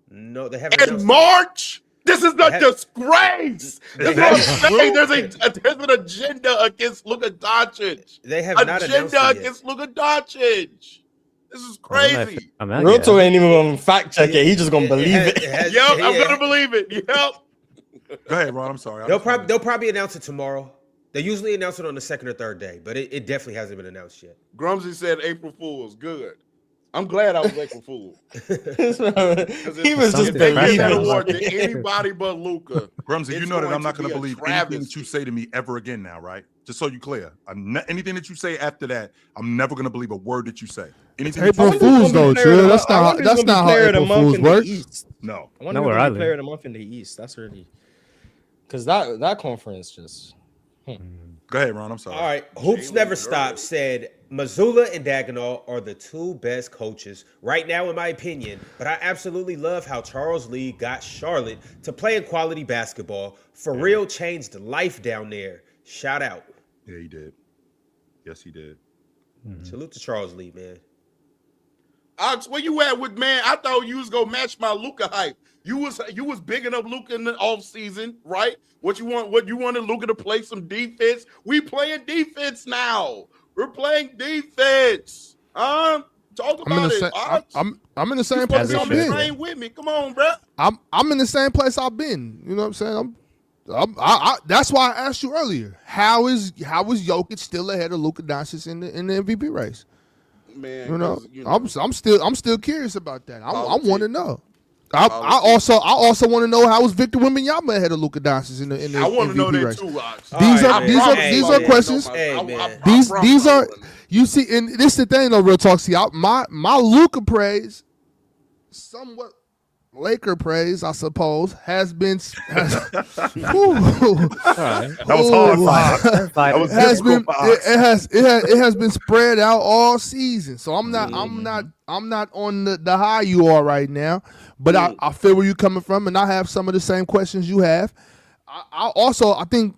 No, they haven't. In announced March, this is a have- disgrace. They That's what I'm have- saying. There's an agenda against Luka Doncic. They have not announced it Agenda yet. against Luka Doncic. This is I don't know if crazy. I'm out Real yet. Talk ain't even gonna fact check it. He's just gonna believe it. Yep, I'm gonna believe it. Yep. Go ahead, Ron. I'm sorry. They'll probably announce it tomorrow. They usually announce it on the second or third day, but it definitely hasn't been announced yet. Grumsy said April Fool's. Good. I'm glad I was April Fool. He was just If they give believing. that believing. award to anybody but Luka. Grumsy, you It's know that going I'm not to going to be a believe anything that travesty. you say to me ever again now, right? Just so you clear. Anything that you say after that, I'm never going to believe a word that you say. Anything that you April say- Fools though, Trill. That's not how April Fools work. No. I wonder where who I the player live. of the month in the East. That's really because that conference just. Go ahead, Ron. I'm sorry. All right. Hoops Jalen Never Earl. Stop said Missoula and Daigneault are the two best coaches right now, in my opinion. But I absolutely love how Charles Lee got Charlotte to play in quality basketball. For real, changed life down there. Shout out. Yeah, he did. Yes, he did. Salute to Charles Lee, man. Ox, where you at with, man? I thought you was gonna match my Luka hype. You was bigging up Luka in the off season, right? What you wanted Luka to play some defense. We playing defense now. We're playing defense. Talk about it. Ox. I'm in the You same supposed place to I've be on the been. train with me. Come on, bro. I'm in the same place I've been. You know what I'm saying? That's why I asked you earlier. How is Jokic still ahead of Luka Doncic in the MVP race? Man, You know, 'cause, I'm still curious about that. I Politics. want to know. I also want to know how is Victor Wembanyama ahead of Luka Doncic in the I want to know MVP that race. too, Ox. These are questions. These are you see, and this is the thing though, real talk. See, my Luka praise, somewhat Laker praise, I suppose, has been That was hard. That was has been difficult. it has been spread out all season. So I'm not on the high you are right now, but I feel where you're coming from, and I have some of the same questions you have. I think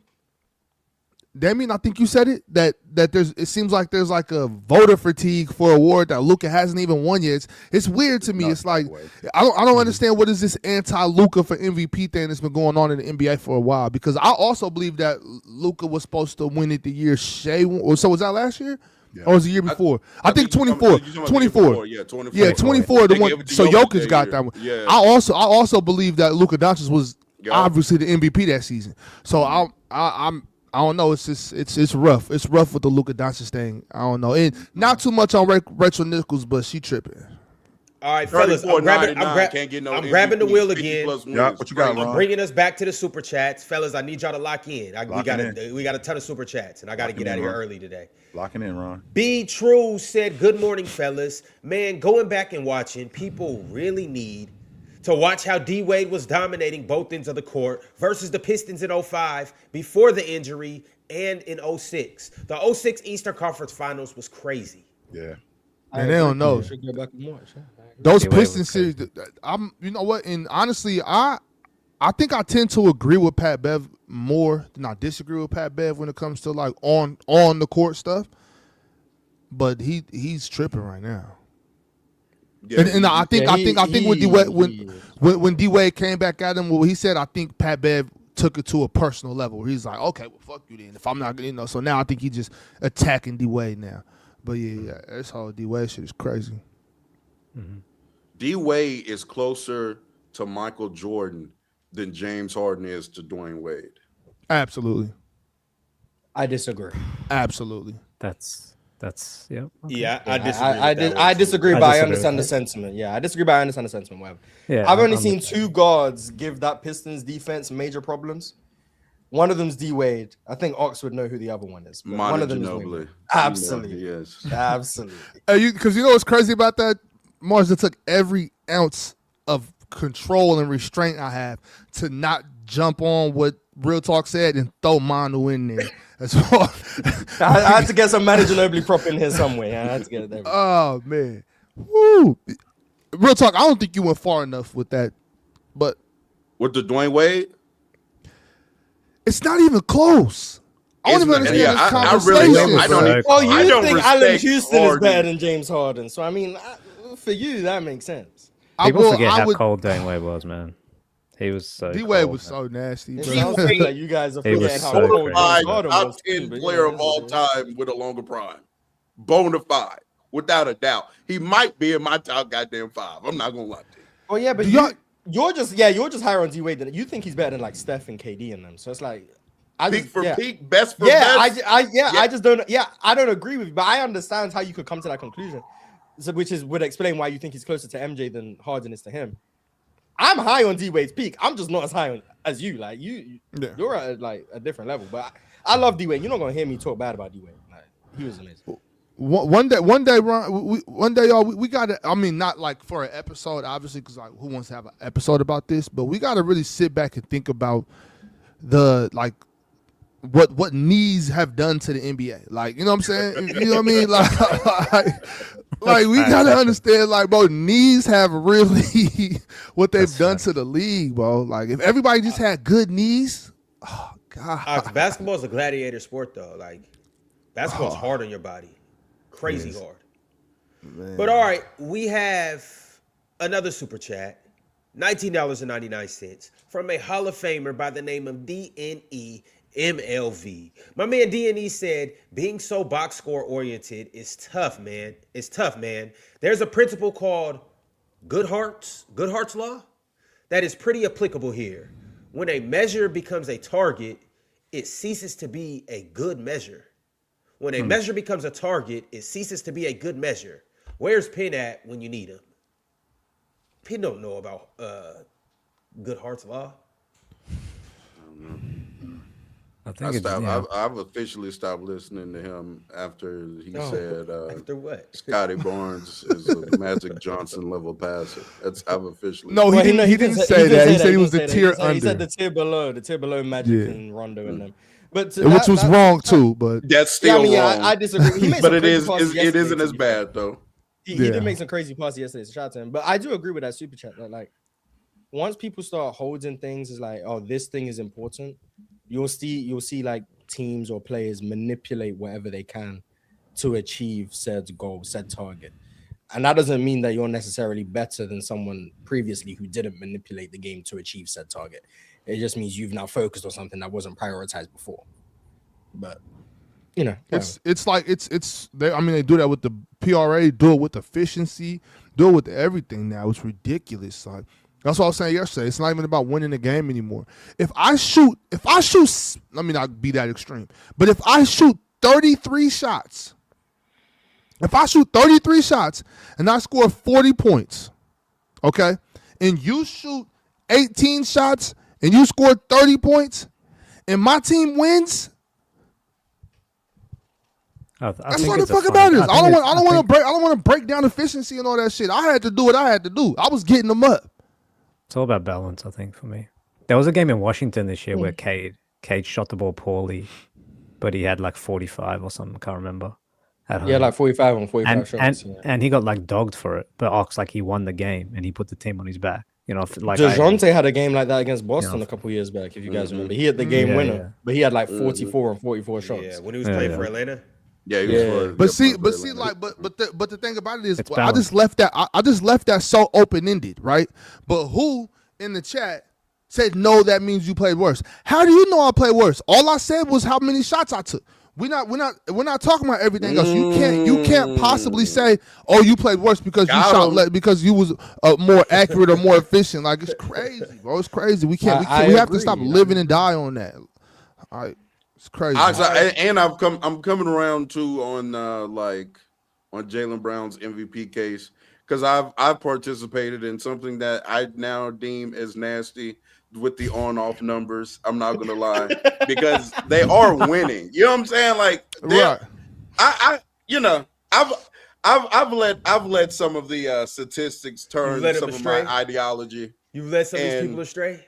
Damien, I think you said it that it seems like there's like a voter fatigue for an award that Luka hasn't even won yet. It's weird to me. It's like I don't understand what is this anti-Luka for MVP thing that's been going on in the NBA for a while, because I also believe that Luka was supposed to win it the year Shea won. So was that last year? Yeah. Or was it the year before? I think 24. you're talking about the year before. Yeah, 24. Yeah, 24. The They one. gave it to So Jokic Jokic that got year. that one. Yeah. I also believe that Luka Doncic was Yeah. obviously the MVP that season. So I don't know. It's just it's rough. It's rough with the Luka Doncic thing. I don't know. And not too much on Rachel Nichols, but she tripping. All right, fellas, 34, I'm grabbing 99, can't get no I'm grabbing the MVP, wheel 50 again. plus wins. Yeah, what you got, Crazy. Ron? Bringing us back to the super chats, fellas. I need y'all to lock in. We got in. a ton of super chats, and I got to Locking get out of in, here Ron. early today. Locking in, Ron. B True said, "Good morning, fellas. Man, going back and watching, people really need to watch how D Wade was dominating both ends of the court versus the Pistons in 05 before the injury and in 06. The 06 Eastern Conference Finals was crazy." Yeah. And they don't know. Should go back and watch. Yeah. Those D-Wade was Pistons series, you know what? And honestly, I think I tend to agree with Pat Bev more than I disagree with Pat Bev when it comes to like on the court stuff. But he's tripping right now. Yeah, And I think when D Wade came back at him, what he said, I think Pat Bev took it to a personal level. He's like, okay, well, fuck you then. If I'm not, so now I think he just attacking D Wade now. But yeah, this whole D Wade shit is crazy. Mm-hmm. D Wade is closer to Michael Jordan than James Harden is to Dwayne Wade. Absolutely. I disagree. Absolutely. That's yeah. Okay. Yeah, I disagree, but I understand the sentiment. Yeah, I disagree, but I understand the sentiment. Whatever. Yeah, I've only seen two guards give that Pistons defense major problems. One of them's D Wade. I think Ox would know who the other one is. But one of them is absolutely. Yes. Absolutely. Because you know what's crazy about that? Mars, it took every ounce of control and restraint I have to not jump on what Real Talk said and throw Manu in there. As well. I had to get some Manu Ginobili prop in here somewhere. I had to get it there. Oh man. Woo. Real Talk, I don't think you went far enough with that. But with the Dwayne Wade? It's not even close. I don't even understand this conversation. I don't think Allen Houston is better than James Harden. So I mean, for you, that makes sense. People forget how cold Dwayne Wade was, man. He was so. D-Wade was so nasty. It sounds like you guys are forgetting how cold James Harden was. Top 10 player of all time with a longer prime. Bona fide, without a doubt. He might be in my top goddamn 5. I'm not gonna lie to you. Oh yeah, but you're just higher on D-Wade than you think he's better than like Steph and KD and them. So it's like peak for peak, best for best. I just don't. Yeah, I don't agree with you, but I understand how you could come to that conclusion. So, which would explain why you think he's closer to MJ than Harden is to him. I'm high on D-Wade's peak. I'm just not as high as you. Like you're at like a different level. But I love D-Wade. You're not gonna hear me talk bad about D-Wade. Like he was amazing. One day, Ron, one day, y'all, we got to. I mean, not like for an episode, obviously, because like, who wants to have an episode about this? But we got to really sit back and think about the like. What knees have done to the NBA, like, you know what I'm saying? You know what I mean? Like we gotta understand, like, bro, knees have really what they've done to the league, bro. Like, if everybody just had good knees, oh god. Basketball is a gladiator sport, though. Like, basketball's hard on your body, crazy hard. Man. But all right, we have another super chat, $19.99 from a Hall of Famer by the name of DNE. MLV. My man DNE said, being so box score oriented is tough, man. It's tough, man. There's a principle called Goodhart's law that is pretty applicable here. When a measure becomes a target, it ceases to be a good measure. When a measure becomes a target, it ceases to be a good measure. Where's Penn at when you need him? Penn don't know about Goodhart's law. I don't know. I I've officially stopped listening to him after he said after what? Scotty Barnes is a Magic Johnson level passer. I've officially. No, he didn't say that. He said he was the tier under. He said the tier below Magic and Rondo and them. But which was wrong too. But that's still wrong. I disagree. He made but it isn't as bad though. He did make some crazy passes yesterday. So shout out to him. But I do agree with that super chat that like once people start holding things as like, oh, this thing is important. You'll see like teams or players manipulate whatever they can to achieve said goal, said target. And that doesn't mean that you're necessarily better than someone previously who didn't manipulate the game to achieve said target. It just means you've now focused on something that wasn't prioritized before. But you know, it's like they do that with the PRA, do it with efficiency, do it with everything now. It's ridiculous. Like that's what I was saying yesterday. It's not even about winning the game anymore. If I shoot, let me not be that extreme, but if I shoot 33 shots, and I score 40 points, okay, and you shoot 18 shots and you score 30 points, and my team wins, that's what the fuck about it. I don't want to break down efficiency and all that shit. I had to do what I had to do. I was getting them up. It's all about balance, I think, for me. There was a game in Washington this year where Cade shot the ball poorly, but he had like 45 or something. I can't remember. Yeah, like 45 on 45 shots. And he got like dogged for it. But Ox, like, he won the game and he put the team on his back. You know, like DeJounte had a game like that against Boston a couple years back, if you guys remember. He had the game winner, but he had like 44 and 44 shots. Yeah, when he was playing for Atlanta. Yeah, he was for, But see, Atlanta. but the thing about it is, It's I just left that so open ended, right? But who in the chat said no? That means you played worse. How do you know I played worse? All I said was how many shots I took. We're not talking about everything else. You can't possibly say, oh, you played worse because you shot less, because you was more accurate or more efficient. Like, it's crazy, bro. It's crazy. We have to stop living and die on that. All right. It's crazy. And I'm coming around too on on Jaylen Brown's MVP case, because I've participated in something that I now deem as nasty with the on-off numbers. I'm not gonna lie, because they are winning. You know what I'm saying? Like, right. I've let some of the statistics turn some of my ideology. You've led some of these people astray.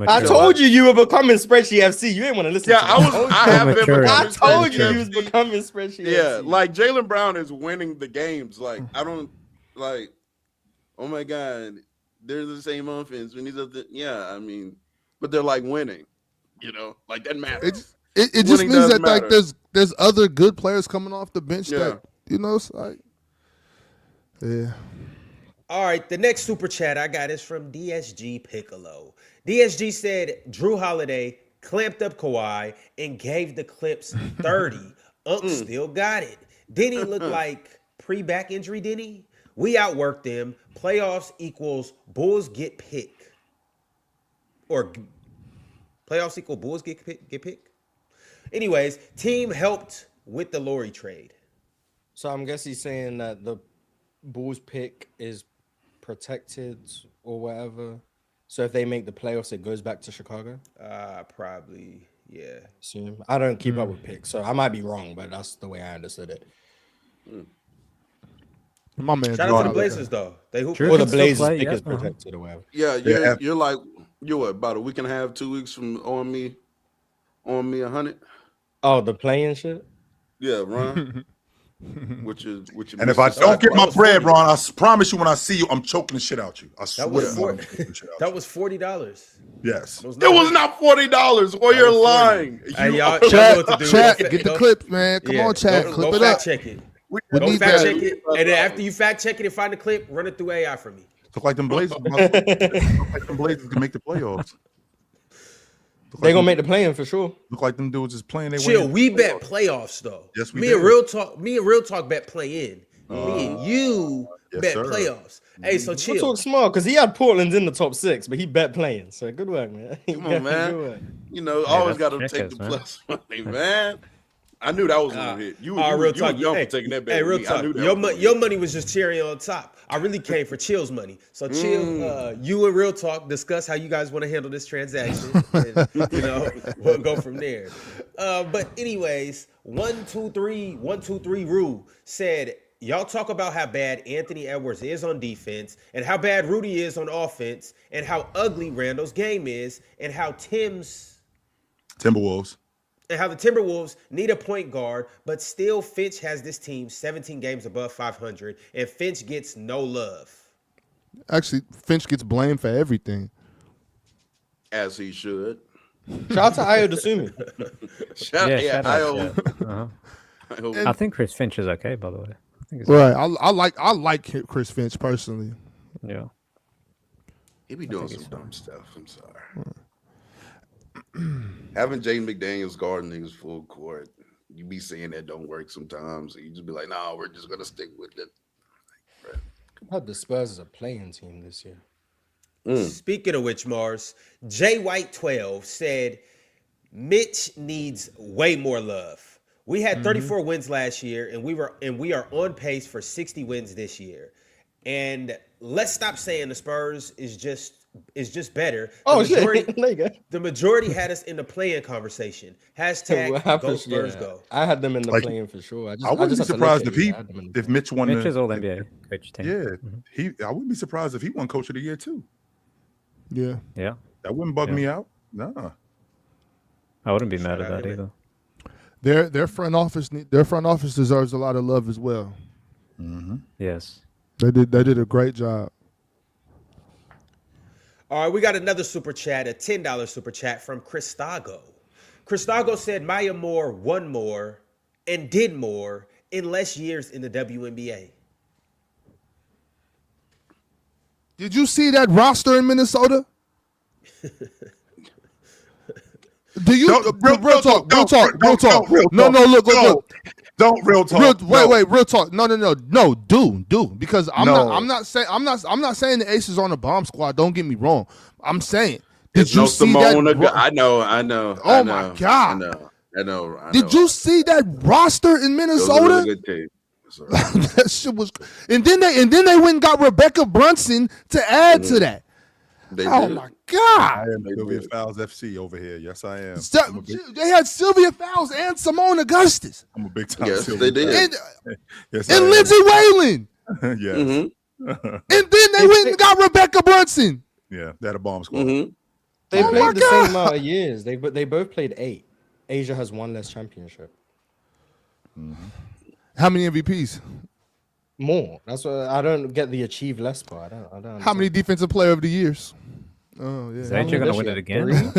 I told you were becoming Spreadsheet FC. You ain't want to listen. Yeah, I told you was becoming Spreadsheet FC. Yeah, like Jaylen Brown is winning the games. Like, I don't like. Oh my God, they're the same offense. We need something. Yeah, I mean, but they're like winning. You know, like that matters. It just means that like there's other good players coming off the bench that, you know, it's like, yeah. All right, the next super chat I got is from DSG Piccolo. DSG said Drew Holiday clamped up Kawhi and gave the Clips 30. Still got it. Didn't he look like pre-back injury, didn't he? We outworked them. Playoffs equals Bulls get picked. Or playoffs equal Bulls get picked? Anyways, team helped with the Laurie trade. So I'm guessing he's saying that the Bulls pick is protected or whatever. So if they make the playoffs, it goes back to Chicago? Probably, yeah. Assume. I don't keep up with picks, so I might be wrong, but that's the way I understood it. My man, shout out to the Blazers, though. They hoop. Or the Blazers pick is protected or whatever. Yeah, you're like, you're what, about a week and a half, 2 weeks from on me 100. Oh, the playing shit? Yeah, Ron. Which and if I don't get my bread, Ron, I promise you, when I see you, I'm choking the shit out you. I swear. That was $40. Yes. It was not $40. Or you're lying. Hey, y'all Chat, get the clips, man. Come on, chat. Clip it up. Check it. We need fact that. check it, and then after you fact check it and find the clip, run it through AI for me. Look like them Blazers. Can make the playoffs. They're gonna make the play-in for sure. Look like them dudes is playing. Chill. We bet playoffs though. Yes, we me did. and Real Talk bet play-in. Me and you bet playoffs. Hey, so chill. Real Talk small because he had Portland in the top 6, but he bet playing. So good work, man. Come on, man. You know, always got to take the plus money, man. I knew that was gonna hit. You Real Talk, young for taking that bet. Hey, Real Talk. Your money was just cherry on top. I really came for Chill's money. So Chill, you and Real Talk discuss how you guys want to handle this transaction. And, you know, we'll go from there. But anyways, 1, 2, 3 rule said, y'all talk about how bad Anthony Edwards is on defense and how bad Rudy is on offense and how ugly Randall's game is and how Timberwolves. And how the Timberwolves need a point guard, but still Finch has this team 17 games above 500, and Finch gets no love. Actually, Finch gets blamed for everything. As he should. Shout out to Ayo Dosunmu. Shout out. I think Chris Finch is okay, by the way. Right. I like Chris Finch personally. Yeah. He be doing some dumb stuff. I'm sorry. Having Jaden McDaniels guarding niggas full court, you be saying that don't work sometimes. You just be like, no, we're just gonna stick with it. Had the Spurs as a playing team this year. Speaking of which, Mars, Jay White 12 said Mitch needs way more love. We had 34 wins last year, and we are on pace for 60 wins this year. And let's stop saying the Spurs is just better. The majority had us in the play-in conversation. Hashtag go Spurs go. I had them in the play-in for sure. I wouldn't be surprised if Mitch won. Mitch is all NBA coach team. Yeah, I wouldn't be surprised if he won Coach of the Year too. Yeah. That wouldn't bug me out. Nah. I wouldn't be mad at that either. Their front office deserves a lot of love as well. Yes. They did a great job. All right, we got another super chat, a $10 super chat from Cristago. Cristago said Maya Moore, one more, and did more in less years in the WNBA? Did you see that roster in Minnesota? Do you real talk? No, look. Don't real talk. Wait, real talk. No, do because I'm not saying the Aces on the bomb squad. Don't get me wrong. I'm saying, did you see that? I know. Oh my God. I know. Did you see that roster in Minnesota? Good team. That shit was, and then they went and got Rebecca Brunson to add to that. My God! I am Sylvia Fowles FC over here. Yes, I am. They had Sylvia Fowles and Simone Augustus. I'm a big time. Yes, Sylvia they did. And Lindsay Whalen. Yes. Mm-hmm. And then they went and got Rebecca Brunson. Yeah, they had a bomb squad. Mm-hmm. They played the same amount of years. They both played 8. Asia has 1 less championship. Mm-hmm. How many MVPs? More. That's what I don't get the achieve less part. I don't. How many defensive player of the years? Oh yeah. Is Asia gonna win it again?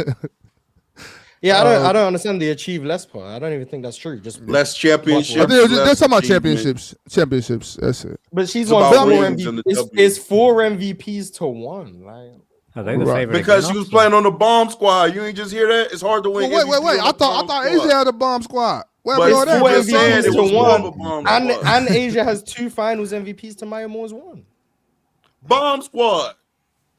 Yeah, I don't understand the achieve less part. I don't even think that's true. Just less championships. They're talking about championships. Championships. That's it. But she's It's won about 4 rings in the MVPs. W. It's 4 MVPs to 1. Like, Are they the favorite? Because again, she was also? playing on the bomb squad. You ain't just hear that? It's hard to win. Wait. MVP on I the thought bomb Asia squad. had a bomb squad. Where But all it's that? four Just saying MVPs it was to one. one. Bomb and squad. Asia has 2 finals MVPs to Maya Moore's 1. Bomb squad.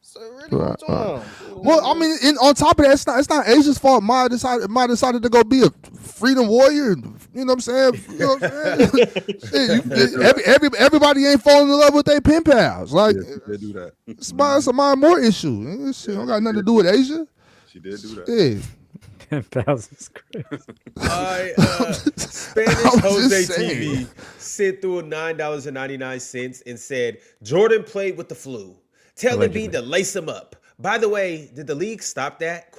So really, what's on? Well, I mean, on top of that, it's not Asia's fault. Maya decided to go be a freedom warrior. You know what I'm saying? You know what I'm saying? Everybody ain't falling in love with their pen pals. Like, they do that. it's a Maya Moore issue. This shit don't got nothing to do with Asia. She did do that. Yeah. 10,000 crazy. Spanish Jose TV sent through $9.99 and said Jordan played with the flu. Tell the B to lace him up. By the way, did the league stop that? ?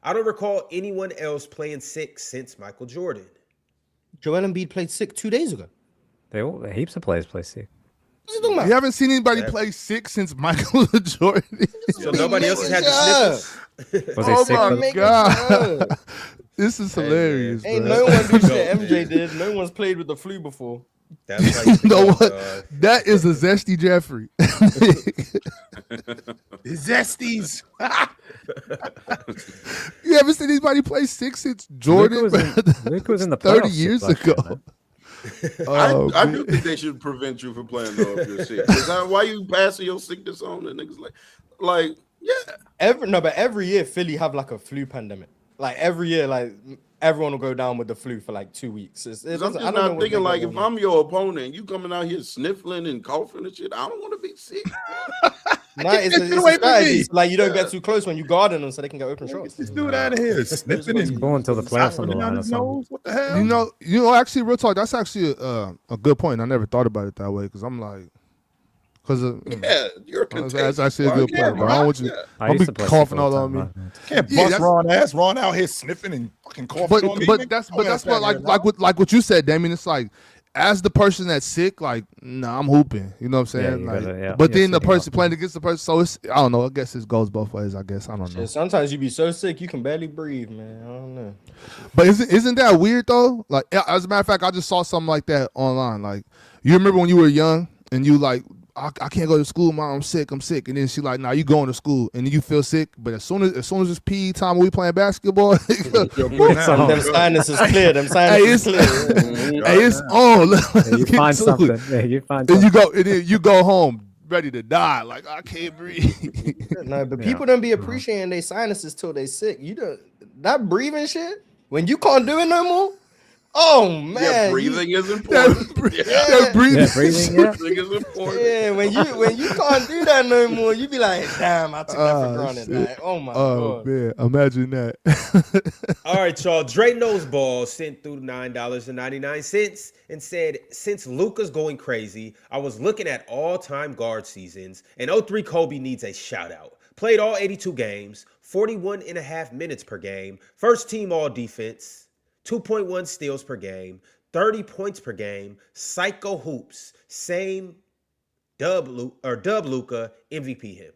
I don't recall anyone else playing sick since Michael Jordan. Joel Embiid played sick 2 days ago. Heaps of players play sick. What's he talking about? You haven't seen anybody play sick since Michael Jordan. So nobody else has had the sniffles. Was they sick? Oh for my the- God. This is hilarious. Ain't bro. no one do shit MJ did. No one's played with the flu before. That's how You know feel, what? dog. That is a zesty Jeffrey. Zesties. You haven't seen anybody play sick since Jordan? Luka was in the 30 playoffs years last ago. year, man. Oh, I do think they should prevent you from playing though if you're sick. 'Cause why you passing your sickness on to niggas like yeah. Every year Philly have like a flu pandemic. Like every year, like everyone will go down with the flu for like 2 weeks. I'm just not thinking like if I'm your opponent, you coming out here sniffling and coughing and shit. I don't want to be sick. it's a strategy. So, like you don't get too close when you guarding them, so they can get open shots. This dude out of here sniffing and Go until the playoffs on the line or his something. nose. What the hell? you know, actually, real talk. That's actually a good point. I never thought about it that way because I'm like, Yeah, you're that's actually a good point. Bro. I don't want you. I Don't used be to play coughing sick all the on me. time, Can't Yeah, bust Ron ass. Ron out here sniffing and fucking coughing on me. But that's what like what you said, Damien. It's like as the person that's sick, like I'm hooping. You know what I'm saying? you Like, gotta- but you're then the sitting person up. playing against the person, so it's I don't know. I guess it goes both ways. I guess I don't know. Shit, sometimes you be so sick you can barely breathe, man. I don't know. But isn't that weird though? Like as a matter of fact, I just saw something like that online. Like you remember when you were young and you like. I can't go to school, Mom. I'm sick. And then she like, nah, you going to school, and then you feel sick. But as soon as it's PE time, when we playing basketball, Them sinuses clear. Them sinuses clear. hey, it's on. Yeah, you find something. Yeah, you find something. And then you go home ready to die. Like I can't breathe. No, but people don't be appreciating their sinuses till they sick. You don't that breathing shit when you can't do it no more. Oh man, Yeah, breathing is important. That breathing. Yeah, breathing. Yeah. Breathing is important. Yeah, when you can't do that no more, you be like, damn, I took that for granted. shit. Like, oh my Oh god. man, imagine that. All right, y'all. Dre Noseball sent through $9.99 and said, since Luka's going crazy, I was looking at all-time guard seasons, and 03 Kobe needs a shout-out. Played all 82 games, 41 and a half minutes per game, first team all defense, 2.1 steals per game, 30 points per game, psycho hoops, same dub Luka, MVP him.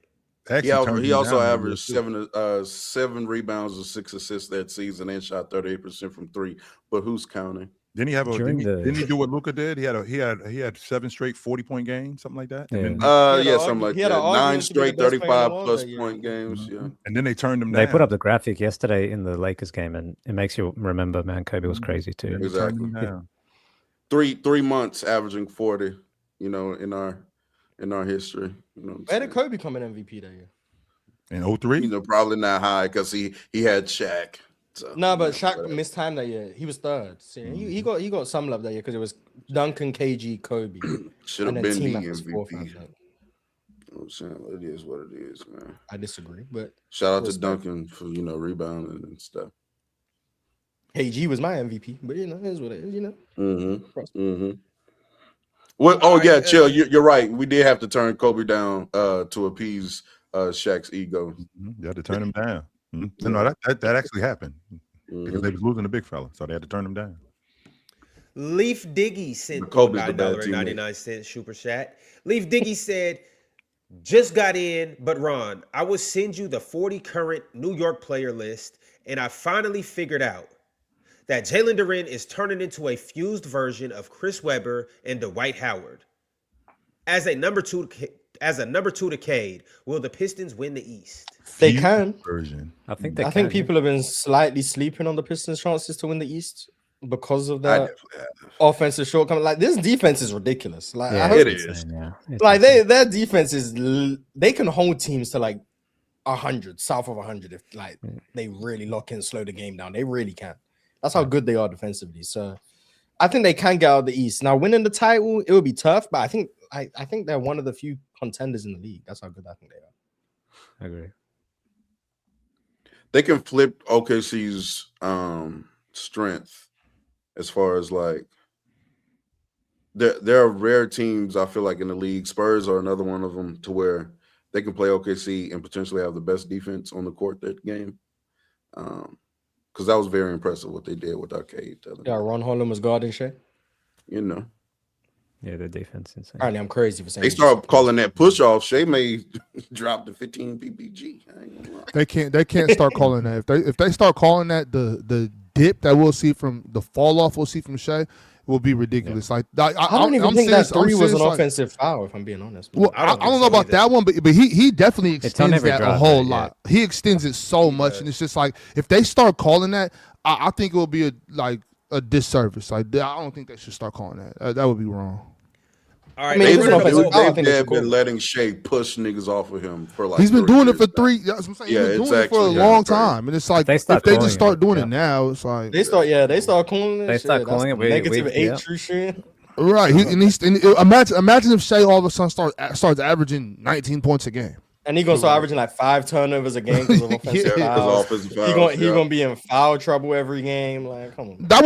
He also averaged 7 rebounds and 6 assists that season and shot 38% from 3. But who's counting? Didn't he have a? During Didn't he do what Luka did? He had 7 straight 40-point games, something like that. Yeah. And then, Something like that. 9 straight 35-plus point games. Yeah. And then they turned him They down. put up the graphic yesterday in the Lakers game, and it makes you remember, man, Kobe was crazy too. They turned him down. 3 months averaging 40. You know, in our history. You know, Where did Kobe come in MVP that year? In 03? You know, probably not high because he had Shaq. So, No, but Shaq missed time that year. He was third. So he got some love that year because it was Duncan, KG, Kobe. Should have and then been the T-Mac was fourth, I MVP. think. I'm saying it is what it is, man. I disagree, but Shout out to respect. Duncan for rebounding and stuff. KG was my MVP, but it is what it is, Well, oh yeah, chill. You're right. We did have to turn Kobe down to appease Shaq's ego. You had to turn him down. No, that actually happened because they was losing the big fella, so they had to turn him down. Leaf Diggy sent Kobe's the bad $9.99 super chat. Leaf Diggy said, "Just got in, but Ron, I will send you the 40 current New York player list, and I finally figured out that Jalen Duren is turning into a fused version of Chris Webber and Dwight Howard. As a number two to Cade, will the Pistons win the East?" They can. Version. I think they I think people have been slightly sleeping on the Pistons' chances to win the East because of that offensive shortcoming. Like this defense is ridiculous. Like Yeah, I hope, it is. Yeah, like their defense is they can hold teams to like 100, south of 100 if like they really lock in, slow the game down. They really can. That's how good they are defensively. So I think they can get out of the East. Now winning the title, it would be tough, but I think they're one of the few contenders in the league. That's how good I think they are. I agree. They can flip OKC's strength as far as like there are rare teams I feel like in the league. Spurs are another one of them to where they can play OKC and potentially have the best defense on the court that game. Because that was very impressive what they did with Arcade. Yeah, Ron Holland was guarding Shea. You know. Yeah, the defense insane. Apparently, I'm crazy for saying they start calling that push off. Shea may drop to 15 PPG. They can't start calling that. If they start calling that the dip that we'll see from the fall off we'll see from Shea will be ridiculous. Yeah. Like I don't even think that three was an offensive foul. If I'm being honest. Well, I don't know about that one, but he definitely extends that a whole lot. He extends it so much, and it's just like if they start calling that, I think it will be a disservice. Like I don't think they should start calling that. That would be wrong. All right, they've been letting Shea push niggas off of him for like. He's been doing it for 3. That's what I'm saying. He's been doing it for a long time, and it's like if they just start doing it now, it's like they start calling it. They start calling it negative 8 true shit. Right. Imagine if Shea all of a sudden starts averaging 19 points a game. And he's gonna start averaging like 5 turnovers a game because of offensive fouls. He's gonna be in foul trouble every game. Like, come on. That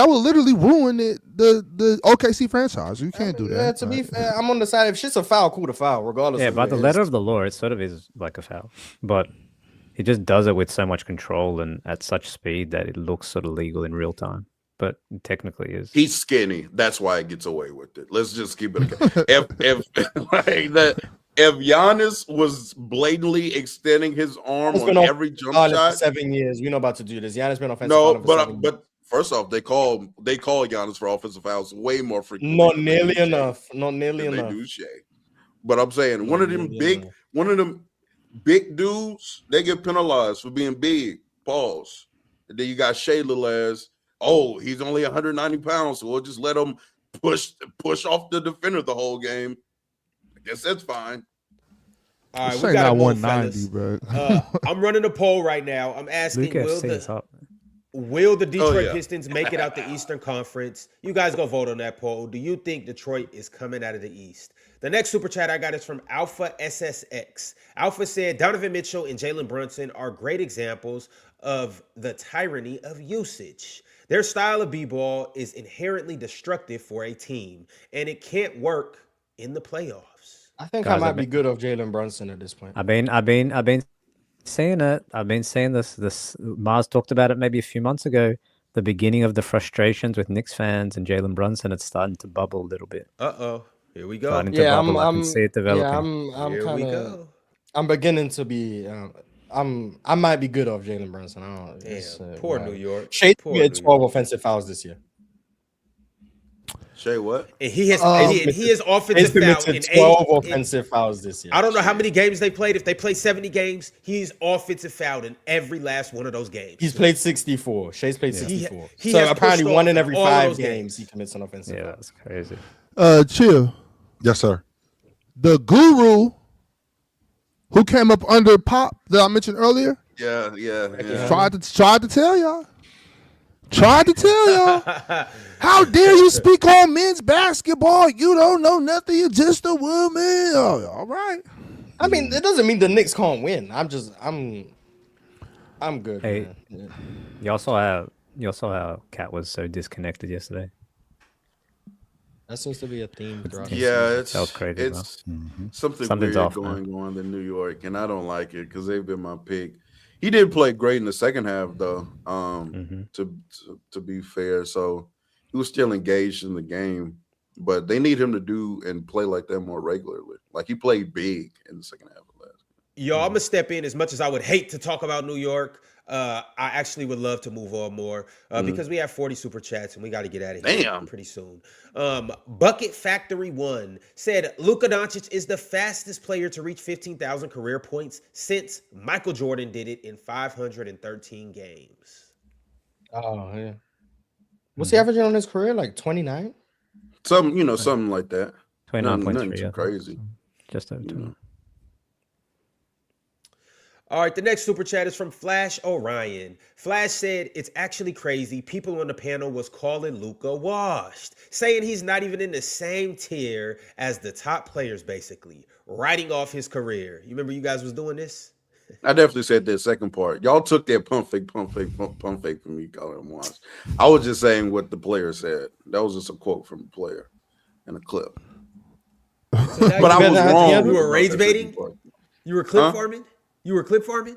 will literally ruin the OKC franchise. You can't do that. Yeah, to be fair, I'm on the side. If shit's a foul, cool to foul, regardless. Yeah, of by the letter of the law, it sort of is like a foul, but he just does it with so much control and at such speed that it looks sort of legal in real time. But technically, is he's skinny? That's why he gets away with it. Let's just keep it. If Giannis was blatantly extending his arm on every jump shot, for 7 years, we're not about to do this. Giannis been offensive. No, but first off, they call Giannis for offensive fouls way more frequently. Not nearly enough. Not nearly enough. They do Shea. But I'm saying one of them big dudes, they get penalized for being big. Pause. And then you got Shea little ass. Oh, he's only 190 pounds, so we'll just let him push off the defender the whole game. I guess that's fine. All right, we got a 190, bro. I'm running a poll right now. I'm asking, Luka, will the Detroit Pistons make it out the Eastern Conference? You guys go vote on that poll. Do you think Detroit is coming out of the East? The next super chat I got is from Alpha SSX. Alpha said, Donovan Mitchell and Jalen Brunson are great examples of the tyranny of usage. Their style of b-ball is inherently destructive for a team, and it can't work in the playoffs. I think I might be good off Jalen Brunson at this point. I've been saying it. I've been saying this. Mars talked about it maybe a few months ago. The beginning of the frustrations with Knicks fans and Jalen Brunson. It's starting to bubble a little bit. Here we go. I can see it developing. I'm beginning to be. I might be good off Jalen Brunson. Poor New York. Shea had 12 offensive fouls this year. Shay, what? And he has he is He's offensive foul in committed 12 8 offensive fouls this year. I don't know how many games they played. If they played 70 games, he's offensive fouled in every last one of those games. He's played 64. Shay's played 64. He so has apparently pushed one off in every all of 5 those games games. he commits an offensive Yeah, foul. that's crazy. Chill. Yes, sir. The guru who came up under Pop that I mentioned earlier Yeah. tried to tell y'all. Tried to tell y'all. How dare you speak on men's basketball? You don't know nothing. You're just a woman. Oh, all right. I mean, it doesn't mean the Knicks can't win. I'm good. Hey, man. y'all saw how Cat was so disconnected yesterday. That seems to be a theme throughout. Yeah, That was crazy, it's something Something's weird off, going on in New York, and I don't like it because they've been my pick. He did play great in the second half, though. To be fair, so he was still engaged in the game, but they need him to do and play like that more regularly. Like he played big in the second half of last. Yo, I'm gonna step in. As much as I would hate to talk about New York, I actually would love to move on more because we have 40 super chats and we got to get out of here pretty soon. Bucket Factory 1 said Luka Doncic is the fastest player to reach 15,000 career points since Michael Jordan did it in 513 games. Oh yeah. What's he averaging on his career? Like 29? Something like that. 29.3. Nothing too I think. crazy. Just over 20. All right, the next super chat is from Flash Orion. Flash said it's actually crazy. People on the panel was calling Luka washed, saying he's not even in the same tier as the top players, basically, writing off his career. You remember you guys was doing this? I definitely said that second part. Y'all took that pump fake from me, calling him washed. I was just saying what the player said. That was just a quote from the player in a clip. So but I was wrong. You were rage baiting? You were clip farming? You were clip farming?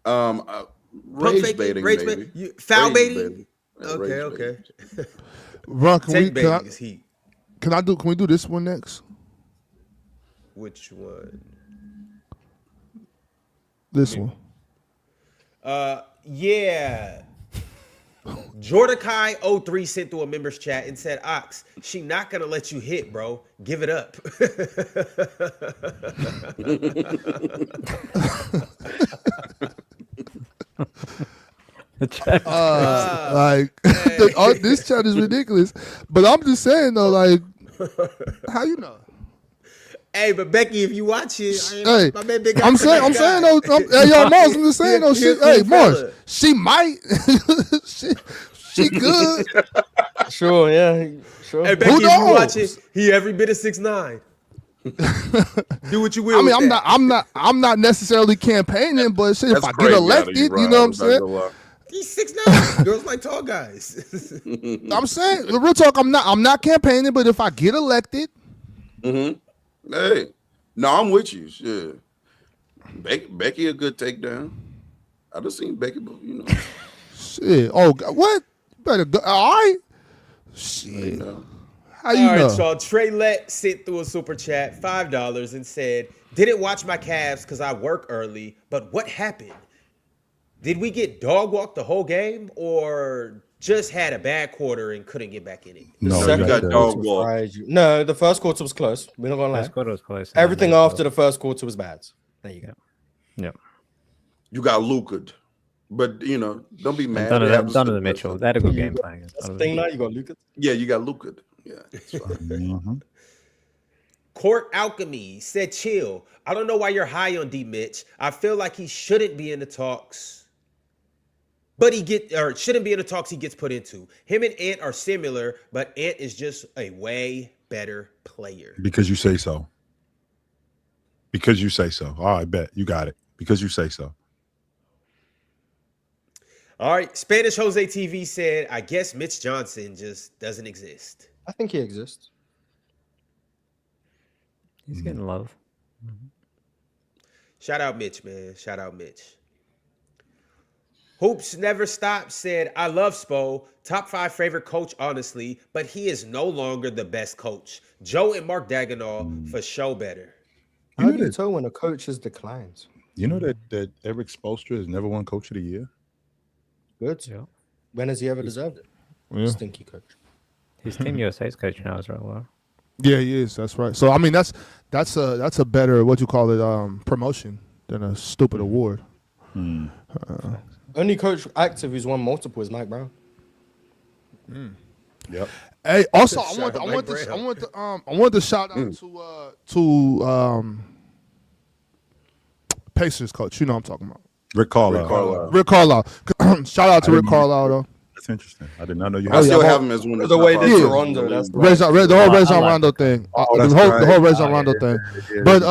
Rage baiting, maybe. Foul rage baiting? Yeah, okay. Ron, Can we do this one next? Which one? This one. Yeah. Jordakai03 sent through a members chat and said, Ox, she not gonna let you hit, bro. Give it up. This chat is ridiculous. But I'm just saying though, like, how you know? Hey, but Becky, if you watch it, hey, I'm saying though, hey, yo, Mars, I'm just saying though, hey, Mars, she might, she good. Sure, yeah, sure. Hey, Becky, if you watch it, he every bit of 6'9". Do what you will. I mean, I'm not necessarily campaigning, but shit, if I get elected, you know what I'm saying? He's 6'9". Girls like tall guys. I'm saying, real talk, I'm not campaigning, but if I get elected, hey, no, I'm with you. Shit. Becky a good takedown. I just seen Becky, but you know. Shit. Oh, what? Better go. All right. Shit. How you know? All right, y'all. Trey Let sent through a super chat, $5, and said, didn't watch my Cavs because I work early, but what happened? Did we get dog walked the whole game or just had a bad quarter and couldn't get back in it? No, you got dog walk. No, the first quarter was close. We're not gonna lie. First quarter was close. Everything after the first quarter was bad. There you go. Yeah. You got Luka, but you know, don't be mad. Donovan Mitchell. They had a good game plan. That's the thing now. You got Luka. Yeah, you got Luka. Yeah, it's fine. Court Alchemy said, chill. I don't know why you're high on D Mitch. I feel like he shouldn't be in the talks. But shouldn't be in the talks he gets put into. Him and Ant are similar, but Ant is just a way better player. Because you say so. Because you say so. All right, bet. You got it. Because you say so. All right. Spanish Jose TV said, I guess Mitch Johnson just doesn't exist. I think he exists. He's getting love. Shout out Mitch, man. Shout out Mitch. Hoops Never Stop said, I love Spo. Top 5 favorite coach, honestly, but he is no longer the best coach. Joe and Mark Daigneault for show better. How do you tell when a coach has declined? You know that Eric Spoelstra has never won Coach of the Year? Good. Yeah. When has he ever deserved it? Yeah. Stinky coach. He's Team USA's coach now as well. Yeah, he is. That's right. So I mean, that's a better promotion than a stupid award. Only coach active who's won multiple is Mike Brown. Yep. Hey, also I Shout out Mike Brown. want to shout out to Pacers coach. You know what I'm talking about. Rick Carlisle. Rick Carlisle. Shout out to Rick Carlisle though. That's interesting. I did not know you I had still yeah, have him as one of the way top they five do players in Rondo, the that's league. The whole Rajon like Rondo that. thing. that's The right. whole Rajon Rondo thing. Yeah, But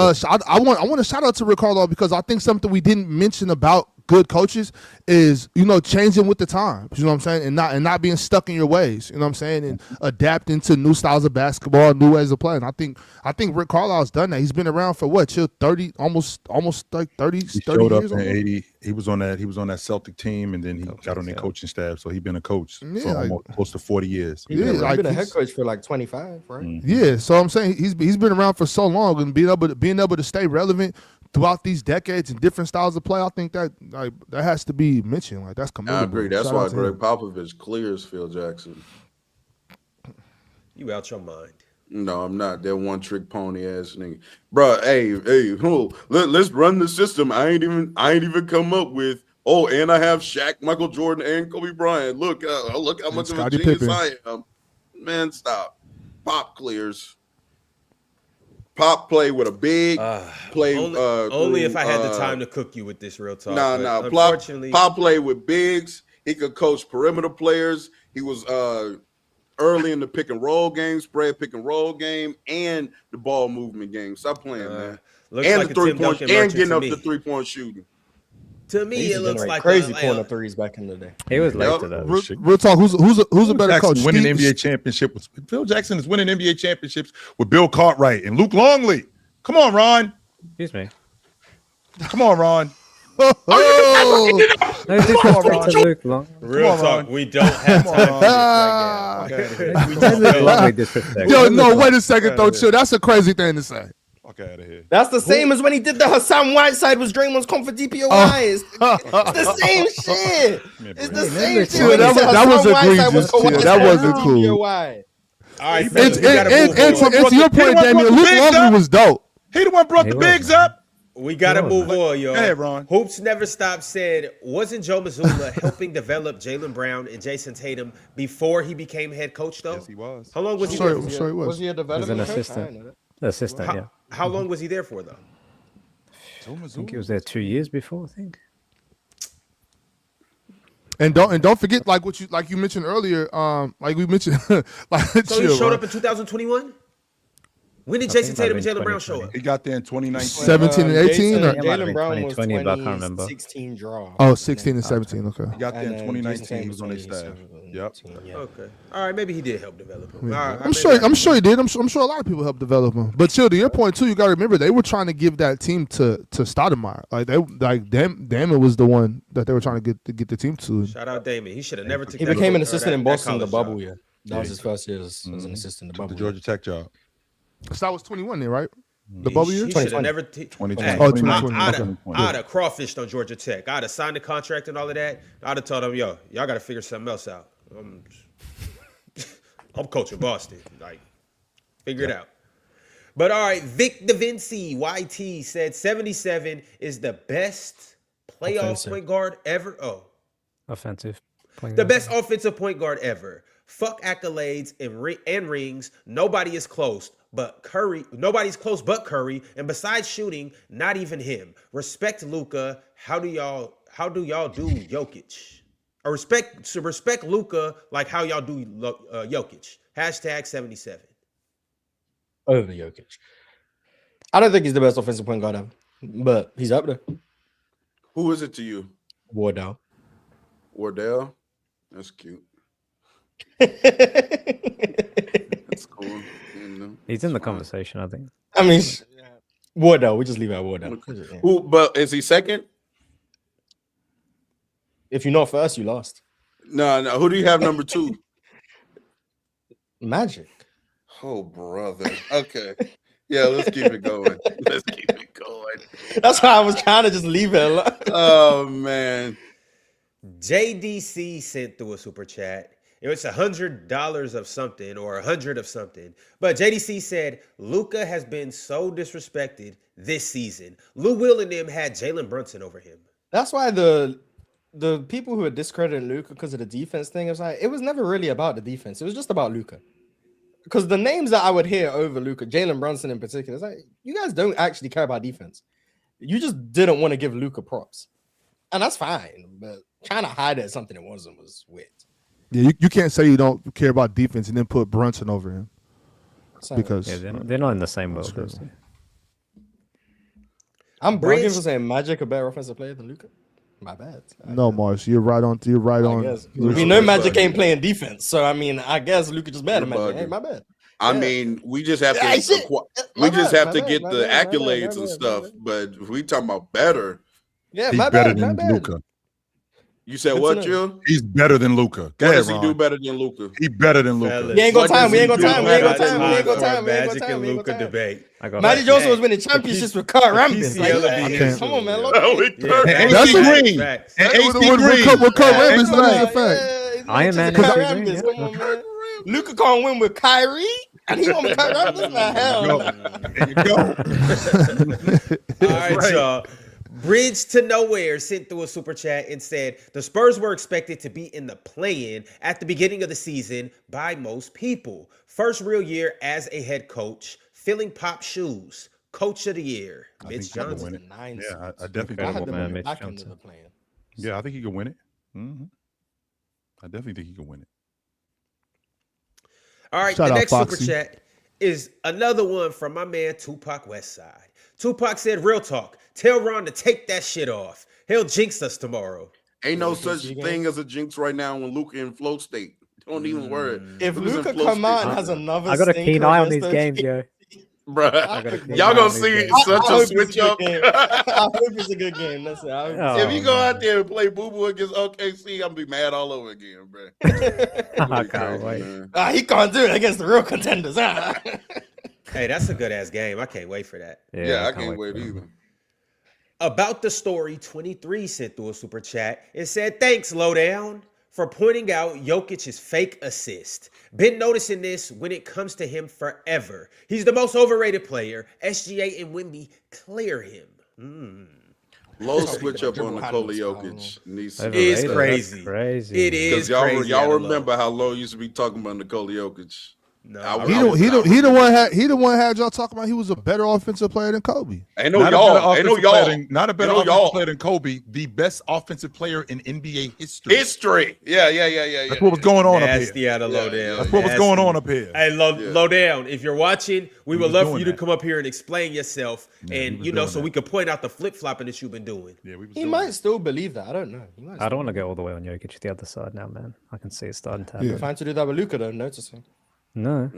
I want to shout out to Rick Carlisle because I think something we didn't mention about good coaches is changing with the times. You know what I'm saying, and not being stuck in your ways. You know what I'm saying, and adapting to new styles of basketball, new ways of playing. I think Rick Carlisle's done that. He's been around for what, 30, almost like 30 He showed up years. in almost? 80. He was on that Celtic team, and then he got on their coaching staff. So he's been a coach Yeah, for almost close to 40 years. Yeah, He's like been a head he's- coach for like 25, right? Yeah, so I'm saying he's been around for so long and being able to stay relevant throughout these decades and different styles of play. I think that that has to be mentioned. Like that's I commendable. agree. That's Shout why out to Greg him. Popovich clears Phil Jackson. You out your mind. No, I'm not. That one trick pony ass nigga, bro. Hey, let's run the system. I ain't even come up with. Oh, and I have Shaq, Michael Jordan, and Kobe Bryant. Look how much of a Scottie genius Pippen. I am. Man, stop. Pop clears. Pop play with a big play. Only if I had the through, time to cook you with this real talk. Nah. but Unfortunately, Pop play with bigs. He could coach perimeter players. He was early in the pick and roll game, spread pick and roll game, and the ball movement game. Stop playing, man. looks And like the a Tim 3-point Duncan and merchant getting to up me. the 3-point shooting. To He me, used it to looks generate like crazy a, corner threes back in the day. He was late Yep. to those. Real talk. Who's a better Jackson coach? winning Steve- NBA championship with Phil Jackson is winning NBA championships with Bill Cartwright and Luke Longley. Come on, Ron. Excuse me. Come on, Ron. Oh, No disrespect to Luke Long. Real on, talk. Ron. We don't have time for this right now. Okay. We just Luke don't. Longley disrespect. yo, no, wait a second though, chill. That's a crazy thing to say. Fuck out of here. That's the same as when he did the Hassan Whiteside was Draymond's comp for DPOI. It's the same shit. It's the same shit. Chill, when he that said was Hassan Whiteside egregious, was chill. That wasn't cool. DPOI. All right, And fellas, we gotta move on. to your point, Damian, Luke Longley was dope. He the one brought He the was. bigs up. We gotta move on, y'all. Go ahead, Ron. Hoops Never Stop said, wasn't Joe Mazzulla helping develop Jaylen Brown and Jason Tatum before he became head coach, though? Yes, he was. How long was he Sorry, there I'm for? sorry, it Was was. he a development an coach? assistant. I didn't know that. Assistant, yeah. How long was he there for, though? I think he was there 2 years before, I think. And don't forget like you mentioned earlier. Like we mentioned, like So chill, he showed bro. up in 2021? When did I Jason think it Tatum might and have Jaylen been Brown show 2020. up? He got there in 2019. 17 and 18 or- It might have Jaylen been Brown was 2020, but I can't remember. 2016 draw. Oh, 16 and 17. Okay. He got there in And, 2019. He was on their staff. Yep. Yeah. Okay. All right, maybe he did help develop him. All right, I'm sure he did. I'm sure a lot of people helped develop him. But chill, to your point too, you got to remember they were trying to give that team to Stoudemire. Damon was the one that they were trying to get the team to. Shout out Damon. He should have never took He that became an or assistant that- in that Boston the college bubble job. year. That was his first year as an assistant in the The bubble year. Georgia Tech job. So that was 21 then, right? The bubble year. He should have 2020. never. 2020. Hey, Oh, 2020. I'd have crawfished on Georgia Tech. I'd have signed the contract and all of that. I'd have told them, yo, y'all got to figure something else out. I'm coaching Boston. Like, figure it out. But all right, Vic DaVinci, YT, said 77 is the best playoff Offensive. point guard ever. Oh, Offensive. the best offensive point guard ever. Fuck accolades and rings. Nobody is close but Curry. Nobody's close but Curry. And besides shooting, not even him. Respect Luka. How do y'all do Jokic? Or respect Luka like how y'all do Jokic. Hashtag 77. Over Jokic. I don't think he's the best offensive point guard ever, but he's up there. Who is it to you? Wardell. Wardell? That's cute. I That's cool. You know, He's in the it's fine. conversation, I think. mean, Wardell. We just leave it at Wardell. Yeah. Who? But is he second? If you're not first, you lost. No. Who do you have number 2? Magic. Oh, brother. Okay. Yeah, let's keep it going. Let's keep it going. That's why I was trying to just leave it alone. Oh, man. JDC sent through a super chat. It was $100 of something or 100 of something. But JDC said Luka has been so disrespected this season. Lou Will and them had Jalen Brunson over him. That's why the people who are discrediting Luka because of the defense thing, it was never really about the defense. It was just about Luka. Because the names that I would hear over Luka, Jalen Brunson in particular, it's like, you guys don't actually care about defense. You just didn't want to give Luka props. And that's fine. But trying to hide it as something it wasn't was weird. Yeah, you can't say you don't care about defense and then put Brunson over him. Because they're not in the same world. I'm bragging for saying Magic a better offensive player than Luka. My bad. No, Mars, you're right on. You're right on. We know Magic ain't playing defense, so I mean, I guess Luka just better than Magic. Hey, my bad. I mean, we just have to. We just have to get the accolades and stuff. But if we talking about better, yeah, he's better than Luka. You said what, Jill? He's better than Luka. What does he do better than Luka? He better than Luka. We ain't got time. We ain't got time. Magic and Luka debate. Magic Johnson was winning championships with Kurt Rambis. Come on, man. That's a ring. And HD Green. With Kurt Rambis, not a fact. Iron Man. Come on, man. Luka can't win with Kyrie, and he won with Kurt Rambis. There you go. All right, y'all. Bridge to Nowhere sent through a super chat and said the Spurs were expected to be in the play-in at the beginning of the season by most people. First real year as a head coach, filling Pop's shoes. Coach of the year, Mitch Johnson. Yeah, I definitely think Mitch Johnson. Yeah, I think he can win it. Mm-hmm. I definitely think he can win it. All right, the next super chat is another one from my man Tupac Westside. Tupac said, real talk, tell Ron to take that shit off. He'll jinx us tomorrow. Ain't no such thing as a jinx right now when Luka in flow state. Don't even worry. If Luka come out and has another I got a keen eye on these games, yo. Bruh, y'all gonna see such a switch up. I hope it's a good game. That's it. If you go out there and play Boo Boo against OKC, I'm gonna be mad all over again, bro. I can't wait. He can't do it against the real contenders. Hey, that's a good ass game. I can't wait for that. Yeah, I can't wait either. About the Story 23 sent through a super chat. It said, thanks, Lowdown, for pointing out Jokic's fake assist. Been noticing this when it comes to him forever. He's the most overrated player. SGA and Wemby clear him. Low switch up on Nikola Jokic. It's crazy. It is crazy. Y'all remember how Low used to be talking about Nikola Jokic? No, he the one had y'all talking about he was a better offensive player than Kobe. Ain't no y'all. Not a better offensive player than Kobe. The best offensive player in NBA history. Yeah. That's what was going on up here. Nasty out of Lowdown. That's what was going on up here. Hey, Lowdown, if you're watching, we would love for you to come up here and explain yourself, and so we could point out the flip flopping that you've been doing. Yeah, he might still believe that. I don't know. I don't want to go all the way on Jokic the other side now, man. I can see it starting to happen. You're fine to do that with Luka, though. Noticing. No.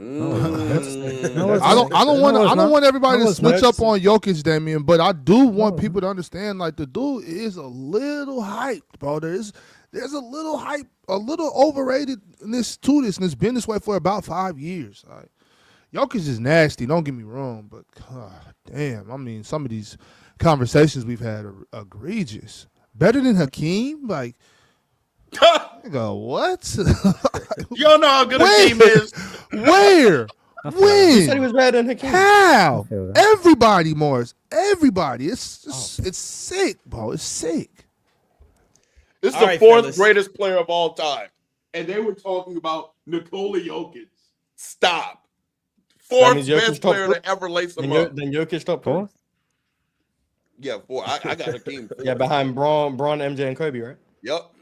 I don't want everybody to switch up on Jokic, Damian, but I do want people to understand, like, the dude is a little hyped, bro. There's a little hype, a little overratedness to this, and it's been this way for about 5 years. Like, Jokic is nasty, don't get me wrong, but God damn, I mean, some of these conversations we've had are egregious. Better than Hakeem? Like, go what? You don't know how good Hakeem is. Where? When? You said he was better than Hakeem. How? Everybody, Morris. Everybody. It's sick, bro. It's sick. This is the fourth greatest player of all time. And they were talking about Nikola Jokic. Stop. Fourth best player to ever lace them up. Then Jokic top fourth? Yeah, four. I got Hakeem fourth. Yeah, behind Braun, MJ, and Kobe, right? Yep.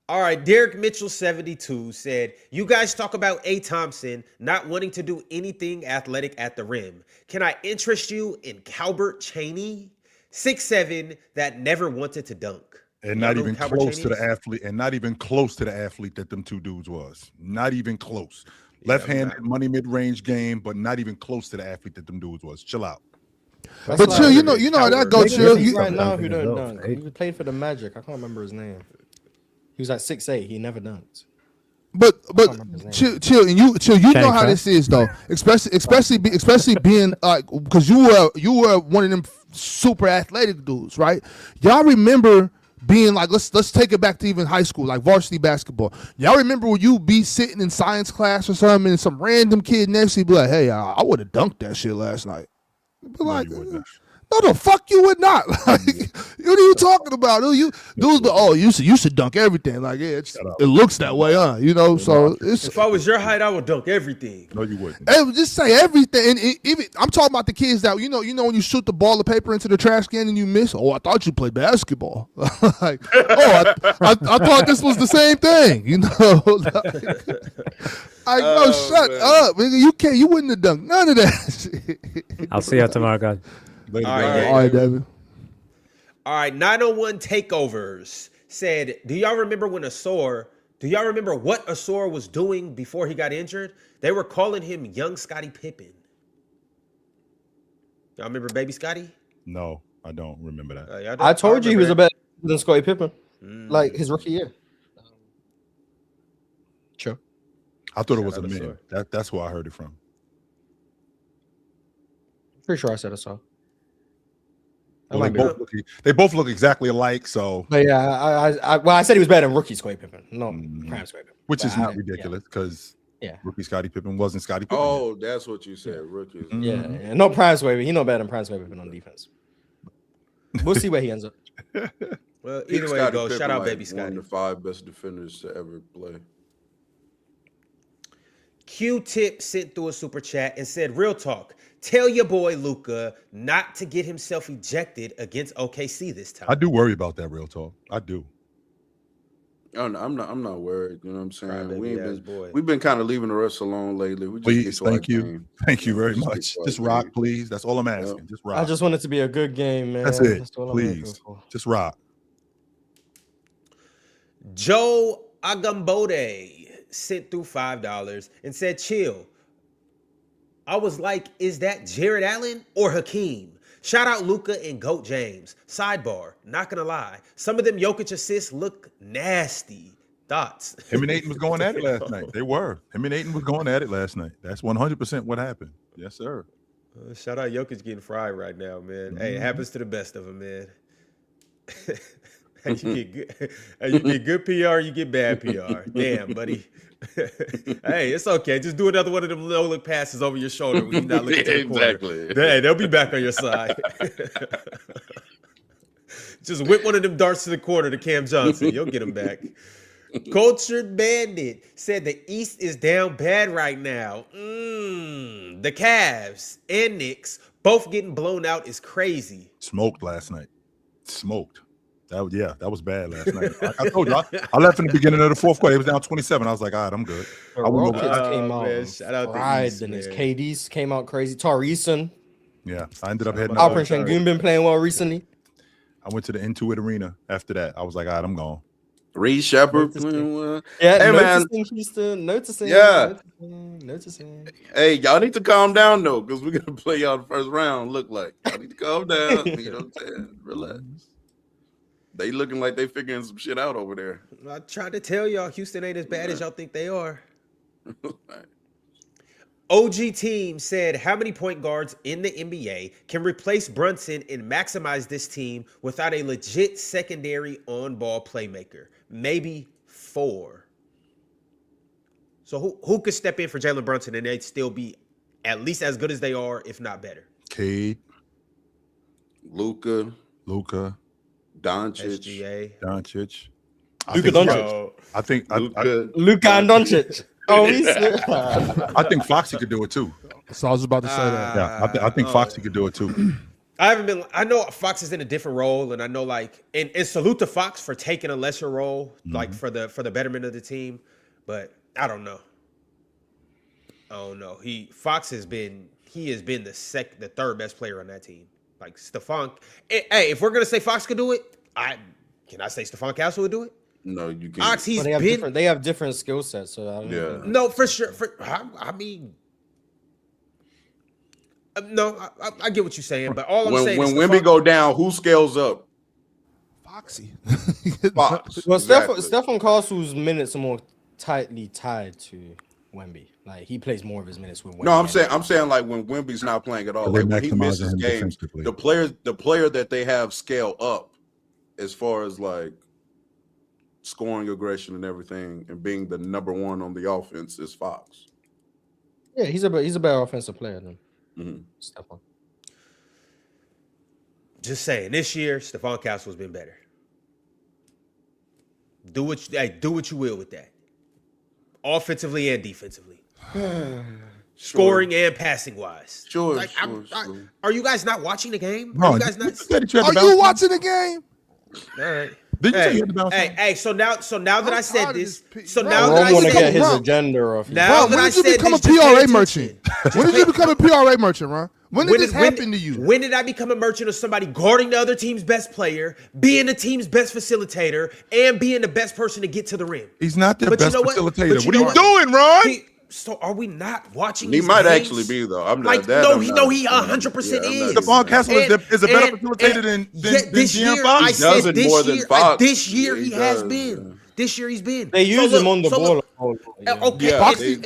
All right, Derek Mitchell 72 said, you guys talk about A. Thompson not wanting to do anything athletic at the rim. Can I interest you in Calbert Chaney? 6'7", that never wanted to dunk. And not even close to the athlete, that them two dudes was. Not even close. Left-handed money mid-range game, but not even close to the athlete that them dudes was. Chill out. But Chill, you know how that goes, Chill. Right now, who don't dunk? He played for the Magic. I can't remember his name. He was like 6'8". He never dunked. But chill, and you know how this is though, especially being like, because you were one of them super athletic dudes, right? Y'all remember being like, let's take it back to even high school, like varsity basketball. Y'all remember when you be sitting in science class or something, and some random kid next to you be like, "Hey, I would have dunked that shit last night." Be like, you wouldn't. no, the fuck you would not. Like, what are you talking about? You dudes, but you should dunk everything. Like, yeah, it looks that way, huh? You know, so it's. If I was your height, I would dunk everything. No, you wouldn't. Hey, just say everything. And even I'm talking about the kids that you know when you shoot the ball of paper into the trash can and you miss. Oh, I thought you played basketball. Like, oh, I thought this was the same thing. You know, like, no, shut up, nigga. You wouldn't have dunked none of that shit. I'll see you tomorrow, guys. Later, All guys. right, David. All right, 901 Takeovers said, do y'all remember what Ausar was doing before he got injured? They were calling him young Scottie Pippen. Y'all remember baby Scottie? No, I don't remember that. I told you he was a better than Scottie Pippen, like his rookie year. Sure. I thought it was a man. That's who I heard it from. Pretty sure I said Ausar. Well, they both look exactly alike. So, but yeah, I said he was better than rookie Scottie Pippen, no prime Scottie Pippen, which is not ridiculous because rookie Scottie Pippen wasn't Scottie Pippen. Oh, that's what you said, rookie. Yeah, no prime Scottie Pippen. He no better than prime Scottie Pippen on defense. We'll see where he ends up. Well, either way it goes, shout out baby Scottie. One of the 5 best defenders to ever play. Q-Tip sent through a super chat and said, real talk, tell your boy Luka not to get himself ejected against OKC this time. I do worry about that, real talk. I do. Oh, no, I'm not worried. You know what I'm saying? We've been kind of leaving the refs alone lately. We just please, thank you. Thank you very much. Just rock, please. That's all I'm asking. Just rock. I just want it to be a good game, man. That's it. Please. Just rock. Joe Agambode sent through $5 and said, chill. I was like, is that Jared Allen or Hakeem? Shout out Luka and Goat James. Sidebar, not gonna lie, some of them Jokic assists look nasty. Thoughts? Him and Ayton was going at it last night. They were. Him and Ayton was going at it last night. That's 100% what happened. Yes, sir. Shout out Jokic getting fried right now, man. Hey, it happens to the best of them, man. You get good PR, you get bad PR. Damn, buddy. Hey, it's okay. Just do another one of them no-look passes over your shoulder when you're not looking to the corner. Exactly. Hey, they'll be back on your side. Just whip one of them darts to the corner to Cam Johnson. You'll get him back. Cultured Bandit said the East is down bad right now. The Cavs and Knicks both getting blown out is crazy. Smoked last night. Smoked. That was bad last night. I told you, I left in the beginning of the fourth quarter. It was down 27. I was like, all right, I'm good. Came out shout out the East, KD's came out crazy. Tareeson. Yeah, I ended up heading out. Alperen Şengün been playing well recently. I went to the Intuit Arena after that. I was like, all right, I'm gone. Reed Shepard. Yeah, hey, noticing Houston. Noticing. Hey, y'all need to calm down, though, because we're going to play y'all the first round, look like. Y'all need to calm down. You know what I'm saying? Relax. They looking like they figuring some shit out over there. I tried to tell y'all Houston ain't as bad as y'all think they are. OG Team said, how many point guards in the NBA can replace Brunson and maximize this team without a legit secondary on-ball playmaker? Maybe 4. So who could step in for Jalen Brunson and they'd still be at least as good as they are, if not better? Cade. Luka. Doncic. Luka Doncic. I think Luka and Doncic. I think Foxy could do it too. So I was about to say that. Yeah, I think Foxy could do it too. I know Fox is in a different role, and I know and salute to Fox for taking a lesser role, like for the betterment of the team. But I don't know. Fox has been the third best player on that team. Like Stephon. Hey, if we're gonna say Fox could do it, can I say Stephon Castle would do it? No, you can't. They have different skill sets, so I don't know. No, for sure. I get what you're saying, but all I'm saying is when Wemby go down, who scales up? Foxy. Fox. Well, exactly. Stephon Castle's minutes are more tightly tied to Wemby. Like he plays more of his minutes with Wemby. No, I'm saying like when Wemby's not playing at all, like when he misses games, the player that they have scale up as far as like scoring aggression and everything, and being the number one on the offense is Fox. Yeah, he's a better offensive player than Stephon. Just saying, this year Stephon Castle's been better. Do what you will with that, offensively and defensively, scoring and passing wise. Sure, Like, sure. Are you guys not watching the game? No, Are you guys not? Are you watching the game? All right. Did you say you had to bounce on? Hey, so now that I said this, so Bro, now I that I want to get said his Bro. agenda off. now Bro, that when I did you said become a this, just pay PRA attention. merchant? Just When did pay- you become a PRA merchant, Ron? When did this happen to you? When did I become a merchant of somebody guarding the other team's best player, being the team's best facilitator, and being the best person to get to the rim? He's not their But you best know what? facilitator. But you What are know you what? doing, Ron? So are we not watching? He these might games? actually be though. I'm Like, not. no, he 100% is. Stephon Castle is a better facilitator than this De'Aaron year, Fox. I He said does it this more than year. Fox. This year Yeah, he he has does, been. yeah. This year he's been. They use him on the ball. Okay, Yeah,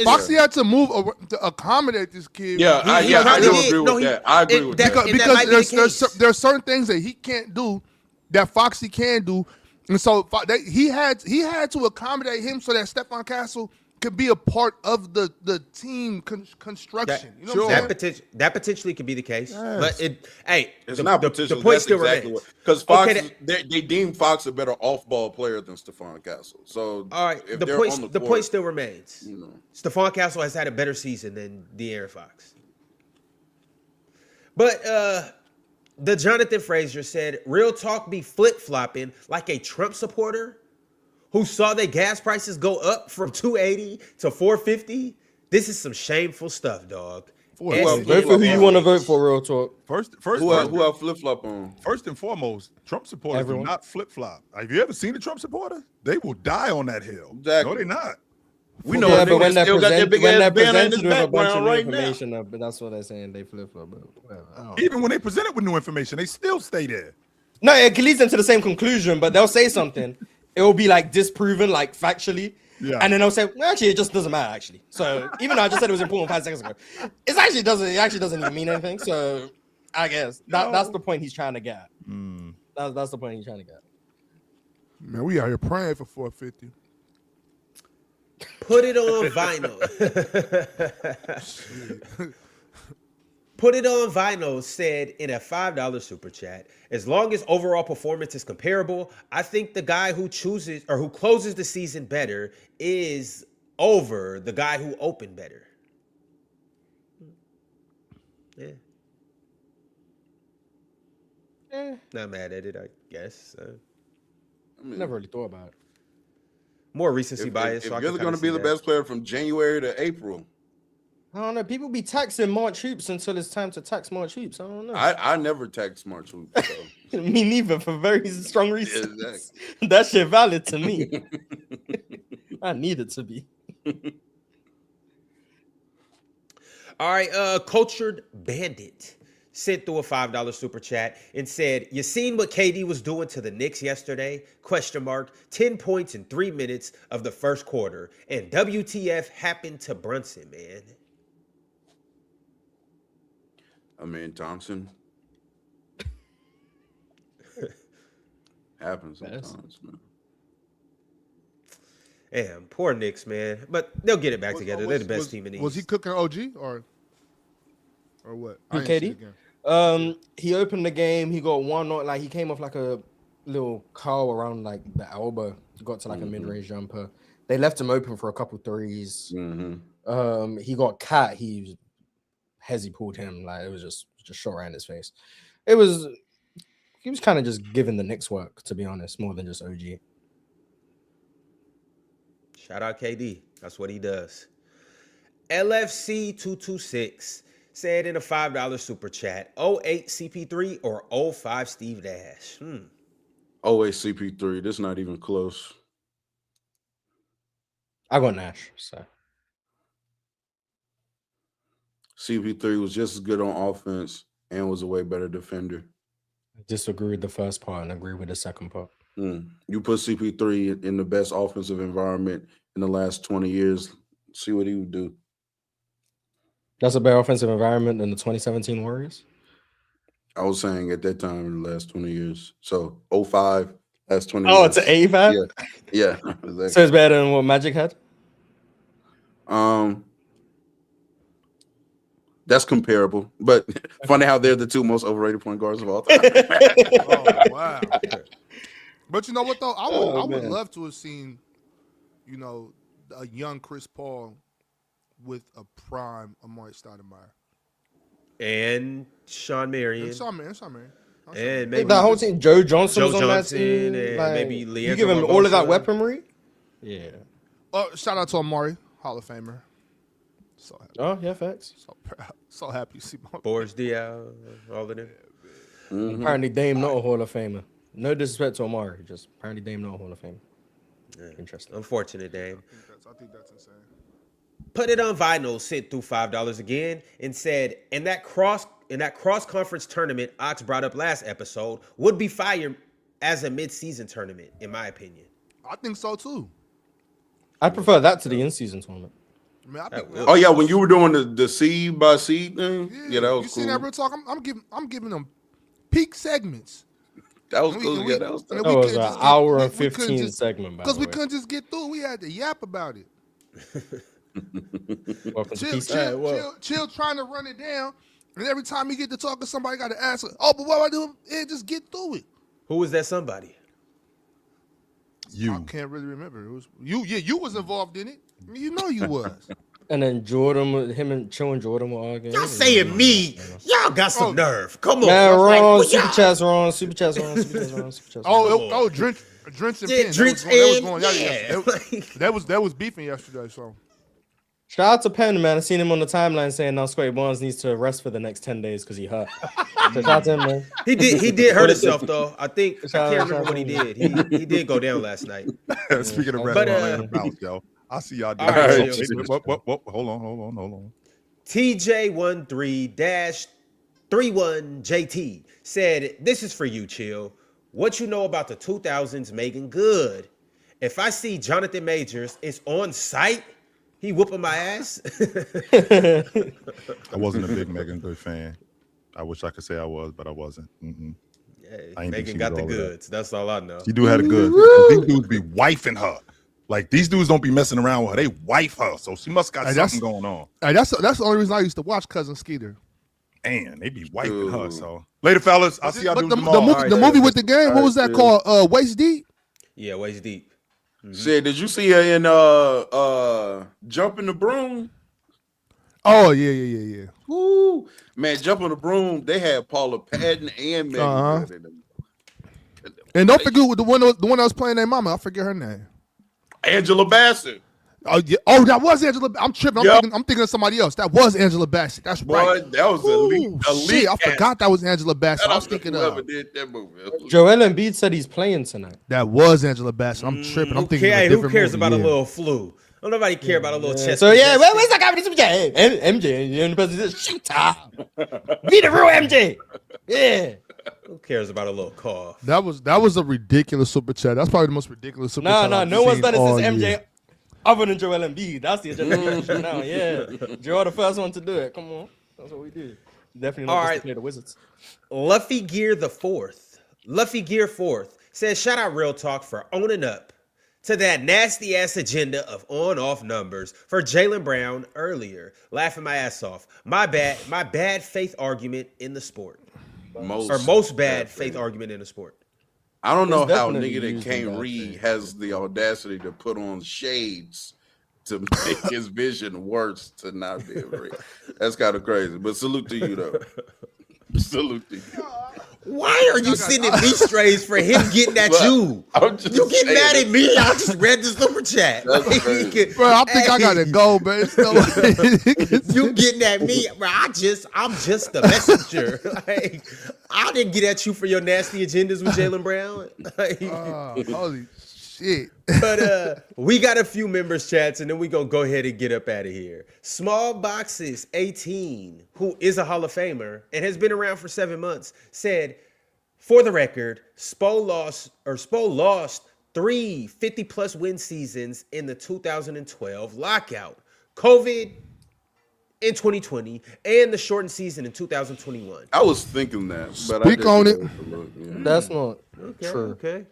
Foxy had to move to accommodate this kid. Yeah, I probably do did. agree No, with he- that. I agree with that. that might Because be the case. there's certain things that he can't do that Foxy can do, and so he had to accommodate him so that Stephon Castle could be a part of the team construction. You know what I'm saying? That potentially could be the case, Yes. but It's not potential. The point That's still exactly remains. because Fox Okay, they deem Fox a better off-ball player than Stephon Castle. So all right, if the they're point on the court, point still remains. you know. Stephon Castle has had a better season than De'Aaron Fox. But the Jonathan Frazier said, "Real talk be flip-flopping like a Trump supporter who saw their gas prices go up from $2.80 to $4.50. This is some shameful stuff, dog." Vote for who you want to vote for. Real talk. Who I flip flop on? First and foremost, Trump supporters Everyone. do not flip flop. Have you ever seen a Trump supporter? They will die on that hill. Exactly. No, they're not. We know Yeah, a but nigga when they're still got that presented, big when they're ass banner in presented his with a bunch of background new right now. information, but that's what they're saying. They flip flop. But whatever. I don't know. Even when they present it with new information, they still stay there. No, it leads them to the same conclusion, but they'll say something. It will be like disproven, like factually. Yeah. And then they'll say, well, actually, it just doesn't matter, actually. So even though I just said it was important 5 seconds ago, it actually doesn't even mean anything. So I guess that's the point he's trying to get. That's the point he's trying to get. Man, we out here praying for 450. Put it on vinyl. Put it on vinyl said in a $5 super chat, as long as overall performance is comparable, I think the guy who chooses or who closes the season better is over the guy who opened better. Yeah. Not mad at it, I guess. Never really thought about it. More recency bias. If so I you're can going to kinda be see the that. best player from January to April, I don't know. People be taxing March hoops until it's time to tax March hoops. I don't know. I never tax March Hoops. So. Me neither, for very strong reasons. Exactly. That shit valid to me. I need it to be. All right, Cultured Bandit sent through a $5 super chat and said, "You seen what KD was doing to the Knicks yesterday? ? 10 points in 3 minutes of the first quarter. And WTF happened to Brunson, man." I mean, Thompson. Happens sometimes, man. Damn, poor Knicks, man. But they'll get it back together. They're the best team in the Was he East. cooking OG or what? I Who, didn't see KD? the game. He opened the game. He got one, like he came off like a little curl around like the elbow. Got to like a mid-range jumper. They left him open for a couple threes. He got cat. Hezzy pulled him. Like it was just short around his face. He was kind of just giving the Knicks work, to be honest, more than just OG. Shout out KD. That's what he does. LFC226 said in a $5 super chat, 08 CP3 or 05 Steve Nash. Always CP3. This not even close. I got Nash, so CP3 was just as good on offense and was a way better defender. I disagree with the first part and agree with the second part. You put CP3 in the best offensive environment in the last 20 years, see what he would do. That's a better offensive environment than the 2017 Warriors? I was saying at that time in the last 20 years. So 05 That's 20 Oh, minutes. it's an AFAB? Yeah. Exactly. So it's better than what Magic had? That's comparable, but funny how they're the two most overrated point guards of all time. Oh wow! But you know what though? I would love to have seen, a young Chris Paul with a prime Amari Stoudemire And Sean Marion. and Sean Marion. And maybe that whole team, Joe Johnson was on that Johnson team. and Like, maybe you Leandro give him all of that Barbosa. weaponry? Yeah. Shout out to Amari, Hall of Famer. So happy. Oh, yeah, facts. So proud. So happy to see my Boris Diaw, all of them. Apparently Dame not a Hall of Famer. No disrespect to Amari, just apparently Dame not a Hall of Famer. Yeah. Interesting. Unfortunate, Dame. I think that's insane. Put It On Vinyl sent through $5 again and said, in that cross conference tournament Ox brought up last episode would be fire as a mid-season tournament, in my opinion. I think so too. I'd prefer that to the in-season tournament. I mean, I think Oh yeah, when you were doing the seed by seed thing, that was you cool. see that real talk? I'm giving them peak segments. That was cool. Yeah, that was. That was an hour and 15 segment, because we couldn't just get through. We had to yap about it. Chill, trying to run it down, and every time you get to talking, somebody got to ask, "Oh, but what do I do?" Yeah, just get through it. Who was that somebody? You. I can't really remember. It was you. Yeah, you was involved in it. You know you was. And then him and Chill and Jordan were arguing. Y'all saying me? Y'all got some nerve. Come on, man. Wrong. Like, Super chats wrong. Oh, Drench and Penn. Drench That was beefing yesterday. So shout out to Penn, man. I seen him on the timeline saying now Scotty Barnes needs to rest for the next 10 days because he hurt. So shout out to him, man. He did hurt himself though. I can't remember what he did. He did go down last night. Speaking of rest, yo. I see y'all doing Hold on. TJ13-31JT said, "This is for you, Chill. What you know about the 2000s Megan Good? If I see Jonathan Majors is on site, he whooping my ass." I wasn't a big Megan Good fan. I wish I could say I was, but I wasn't. Yeah, Megan got the goods. That's all I know. She do have the goods. These dudes be wifing her. Like, these dudes don't be messing around with her. They wife her. So she must got something going on. That's the only reason I used to watch Cousin Skeeter. Man, they be wiping her. So later, fellas. I'll see y'all do the movie with the game. What was that called? Waist Deep? Yeah, Waist Deep. Shit, did you see her in Jumping the Broom? Oh, yeah. Woo. Man, Jumping the Broom, they had Paula Patton and Megan Good in them. And don't forget the one that was playing their mama. I forget her name. Angela Bassett. Oh, yeah. Oh, that was Angela. I'm tripping. I'm thinking of somebody else. That was Angela Bassett. That's right. That was elite. Shit, I forgot that was Angela Bassett. I was thinking of did that movie. Joel Embiid said he's playing tonight. That was Angela Bassett. I'm tripping. I'm thinking of a different who cares movie, about a little flu? Don't nobody care about a little chest. So yeah, where's that guy with his MJ? You know, the shoot time. Be the real MJ. Yeah. Who cares about a little cough? That was a ridiculous super chat. That's probably the most ridiculous super chat. No one's done it since MJ other than Joel Embiid. That's the agenda now. Yeah. Joel the first one to do it. Come on. That's what we do. Definitely not just to play the Wizards. Luffy Gear the Fourth says, shout out Real Talk for owning up to that nasty ass agenda of on-off numbers for Jaylen Brown earlier. Laughing my ass off. My bad faith argument in the sport. Most bad faith argument in the sport. I don't know how nigga that can't read has the audacity to put on shades to make his vision worse to not be able to read. That's kind of crazy. But salute to you though. Salute to you. Why are you sending me strays for him getting at you? You get mad at me? I just read the super chat. Bro, I think I gotta go, man. You getting at me? Bro, I'm just the messenger. Like, I didn't get at you for your nasty agendas with Jaylen Brown. Holy shit. But we got a few members chats, and then we gonna go ahead and get up out of here. Small Boxes 18, who is a Hall of Famer and has been around for 7 months, said, for the record, Spo lost 3 50-plus win seasons in the 2012 lockout, COVID in 2020, and the shortened season in 2021. I was thinking that, but Speak on it. That's not true. Okay.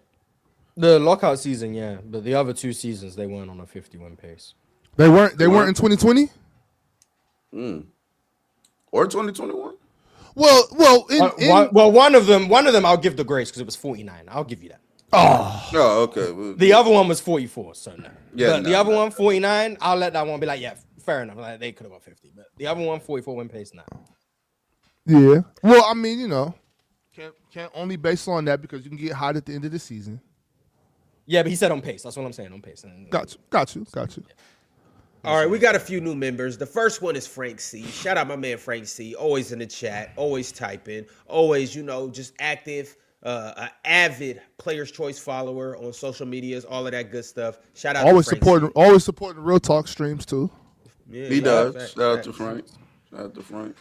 The lockout season, yeah, but the other 2 seasons they weren't on a 50-win pace. They weren't in 2020. Or 2021. Well, one of them I'll give the grace because it was 49. I'll give you that. Oh, okay. Well, The other one was 44, so no. Yeah, But the other one, 49, I'll let that one be like, yeah, fair enough. Like, they could have got 50. But the other one, 44 win pace now. Yeah. Well, I mean, can't only base on that because you can get hot at the end of the season. Yeah, but he said on pace. That's what I'm saying, on pace. Got you. All right, we got a few new members. The first one is Frank C. Shout out my man Frank C. Always in the chat, always typing, always, just active, an avid Players Choice follower on social medias, all of that good stuff. Shout out Always to Frank supporting, C. always supporting Real Talk streams too. Yeah, he does. Shout out to Frank.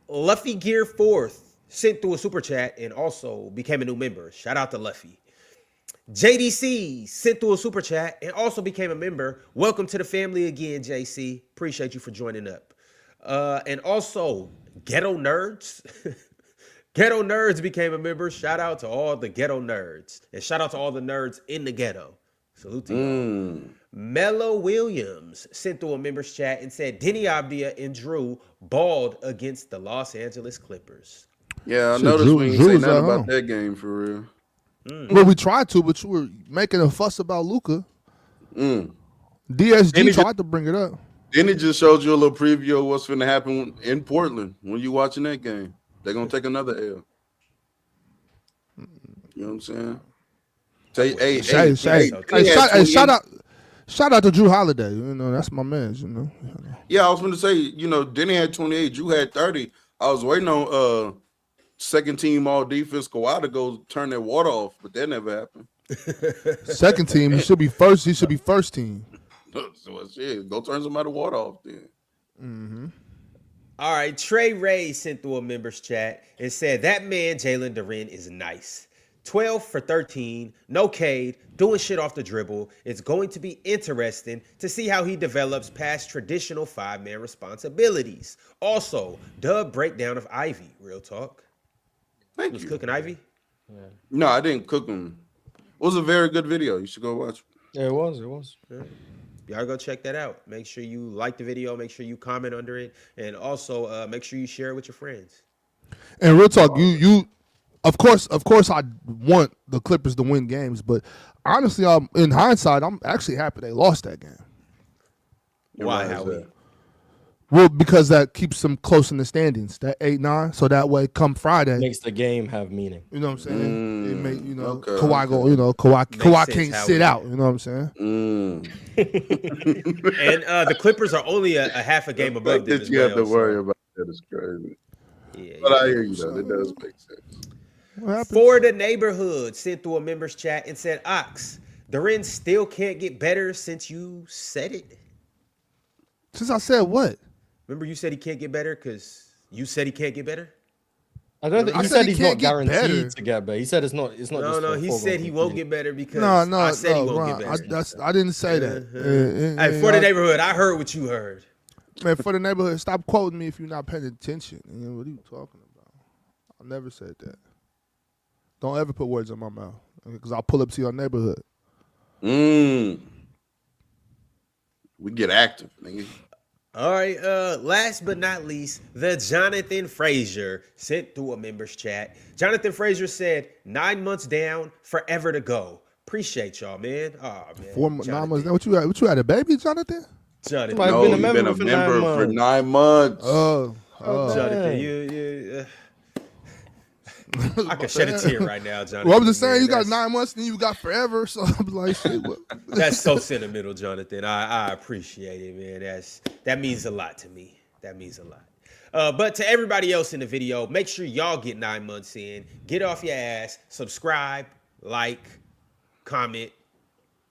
Luffy Gear 4th sent through a super chat and also became a new member. Shout out to Luffy. JDC sent through a super chat and also became a member. Welcome to the family again, JC. Appreciate you for joining up. And also, Ghetto Nerds. Ghetto Nerds became a member. Shout out to all the Ghetto Nerds. And shout out to all the nerds in the ghetto. Salute to y'all. Mello Williams sent through a members chat and said Denny Abdia and Drew balled against the Los Angeles Clippers. Yeah, I noticed we didn't say nothing about that game for real. Well, we tried to, but you were making a fuss about Luka. DSG tried to bring it up. Then it just showed you a little preview of what's going to happen in Portland when you're watching that game. They're going to take another L. You know what I'm saying? Shout out to Drew Holiday. That's my man. Yeah, I was going to say, Denny had 28, Drew had 30. I was waiting on second team all defense Kawhi to go turn that water off, but that never happened. Second team, he should be first. He should be first team. So shit, go turn somebody water off then. All right, Trey Ray sent through a members chat and said that man Jalen Duren is nice. 12 for 13, no Cade, doing shit off the dribble. It's going to be interesting to see how he develops past traditional 5-man responsibilities. Also, dub breakdown of Ivy. Real talk. Thank you. You. Cooking Ivy? Yeah. No, I didn't cook him. It was a very good video. You should go watch. Yeah, it was. Yeah. Y'all go check that out. Make sure you like the video. Make sure you comment under it. And also make sure you share it with your friends. And real talk, you of course I want the Clippers to win games, but honestly, in hindsight, I'm actually happy they lost that game. Why, Howie? Well, because that keeps them close in the standings, that 8-9. So that way, come Friday, makes the game have meaning. You know what I'm saying? It make Okay, Kawhi go. Kawhi can't sit out. You know what I'm saying? And the Clippers are only a half a game above them. You have to worry about that. It's crazy. Yeah, but I hear you though. It does make sense. For the neighborhood sent through a members chat and said, Ox, Duren still can't get better since you said it. Since I said what? Remember you said he can't get better because you said he can't get better? I don't think he said he's not guaranteed to get better. He said it's not. No, he said he won't get better because I said he won't get better. I didn't say that. Hey, for the neighborhood, I heard what you heard. Man, for the neighborhood, stop quoting me if you're not paying attention. What are you talking about? I never said that. Don't ever put words in my mouth because I'll pull up to your neighborhood. We get active, nigga. All right, last but not least, the Jonathan Frazier sent through a members chat. Jonathan Frazier said, 9 months down, forever to go. Appreciate y'all, man. Oh, man. 9 months down. What you had a baby, Jonathan? Jonathan. No, you've been a member for 9 months. Jonathan, I can shed a tear right now, Jonathan. Well, I'm just saying, you got 9 months and you got forever. So I'm like, shit. What? That's so sentimental, Jonathan. I appreciate it, man. That means a lot to me. That means a lot. But to everybody else in the video, make sure y'all get 9 months in. Get off your ass. Subscribe, like, comment,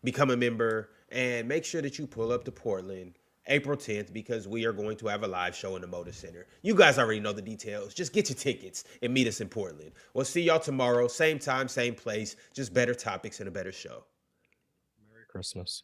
become a member, and make sure that you pull up to Portland April 10th because we are going to have a live show in the MODA Center. You guys already know the details. Just get your tickets and meet us in Portland. We'll see y'all tomorrow. Same time, same place. Just better topics and a better show. Merry Christmas.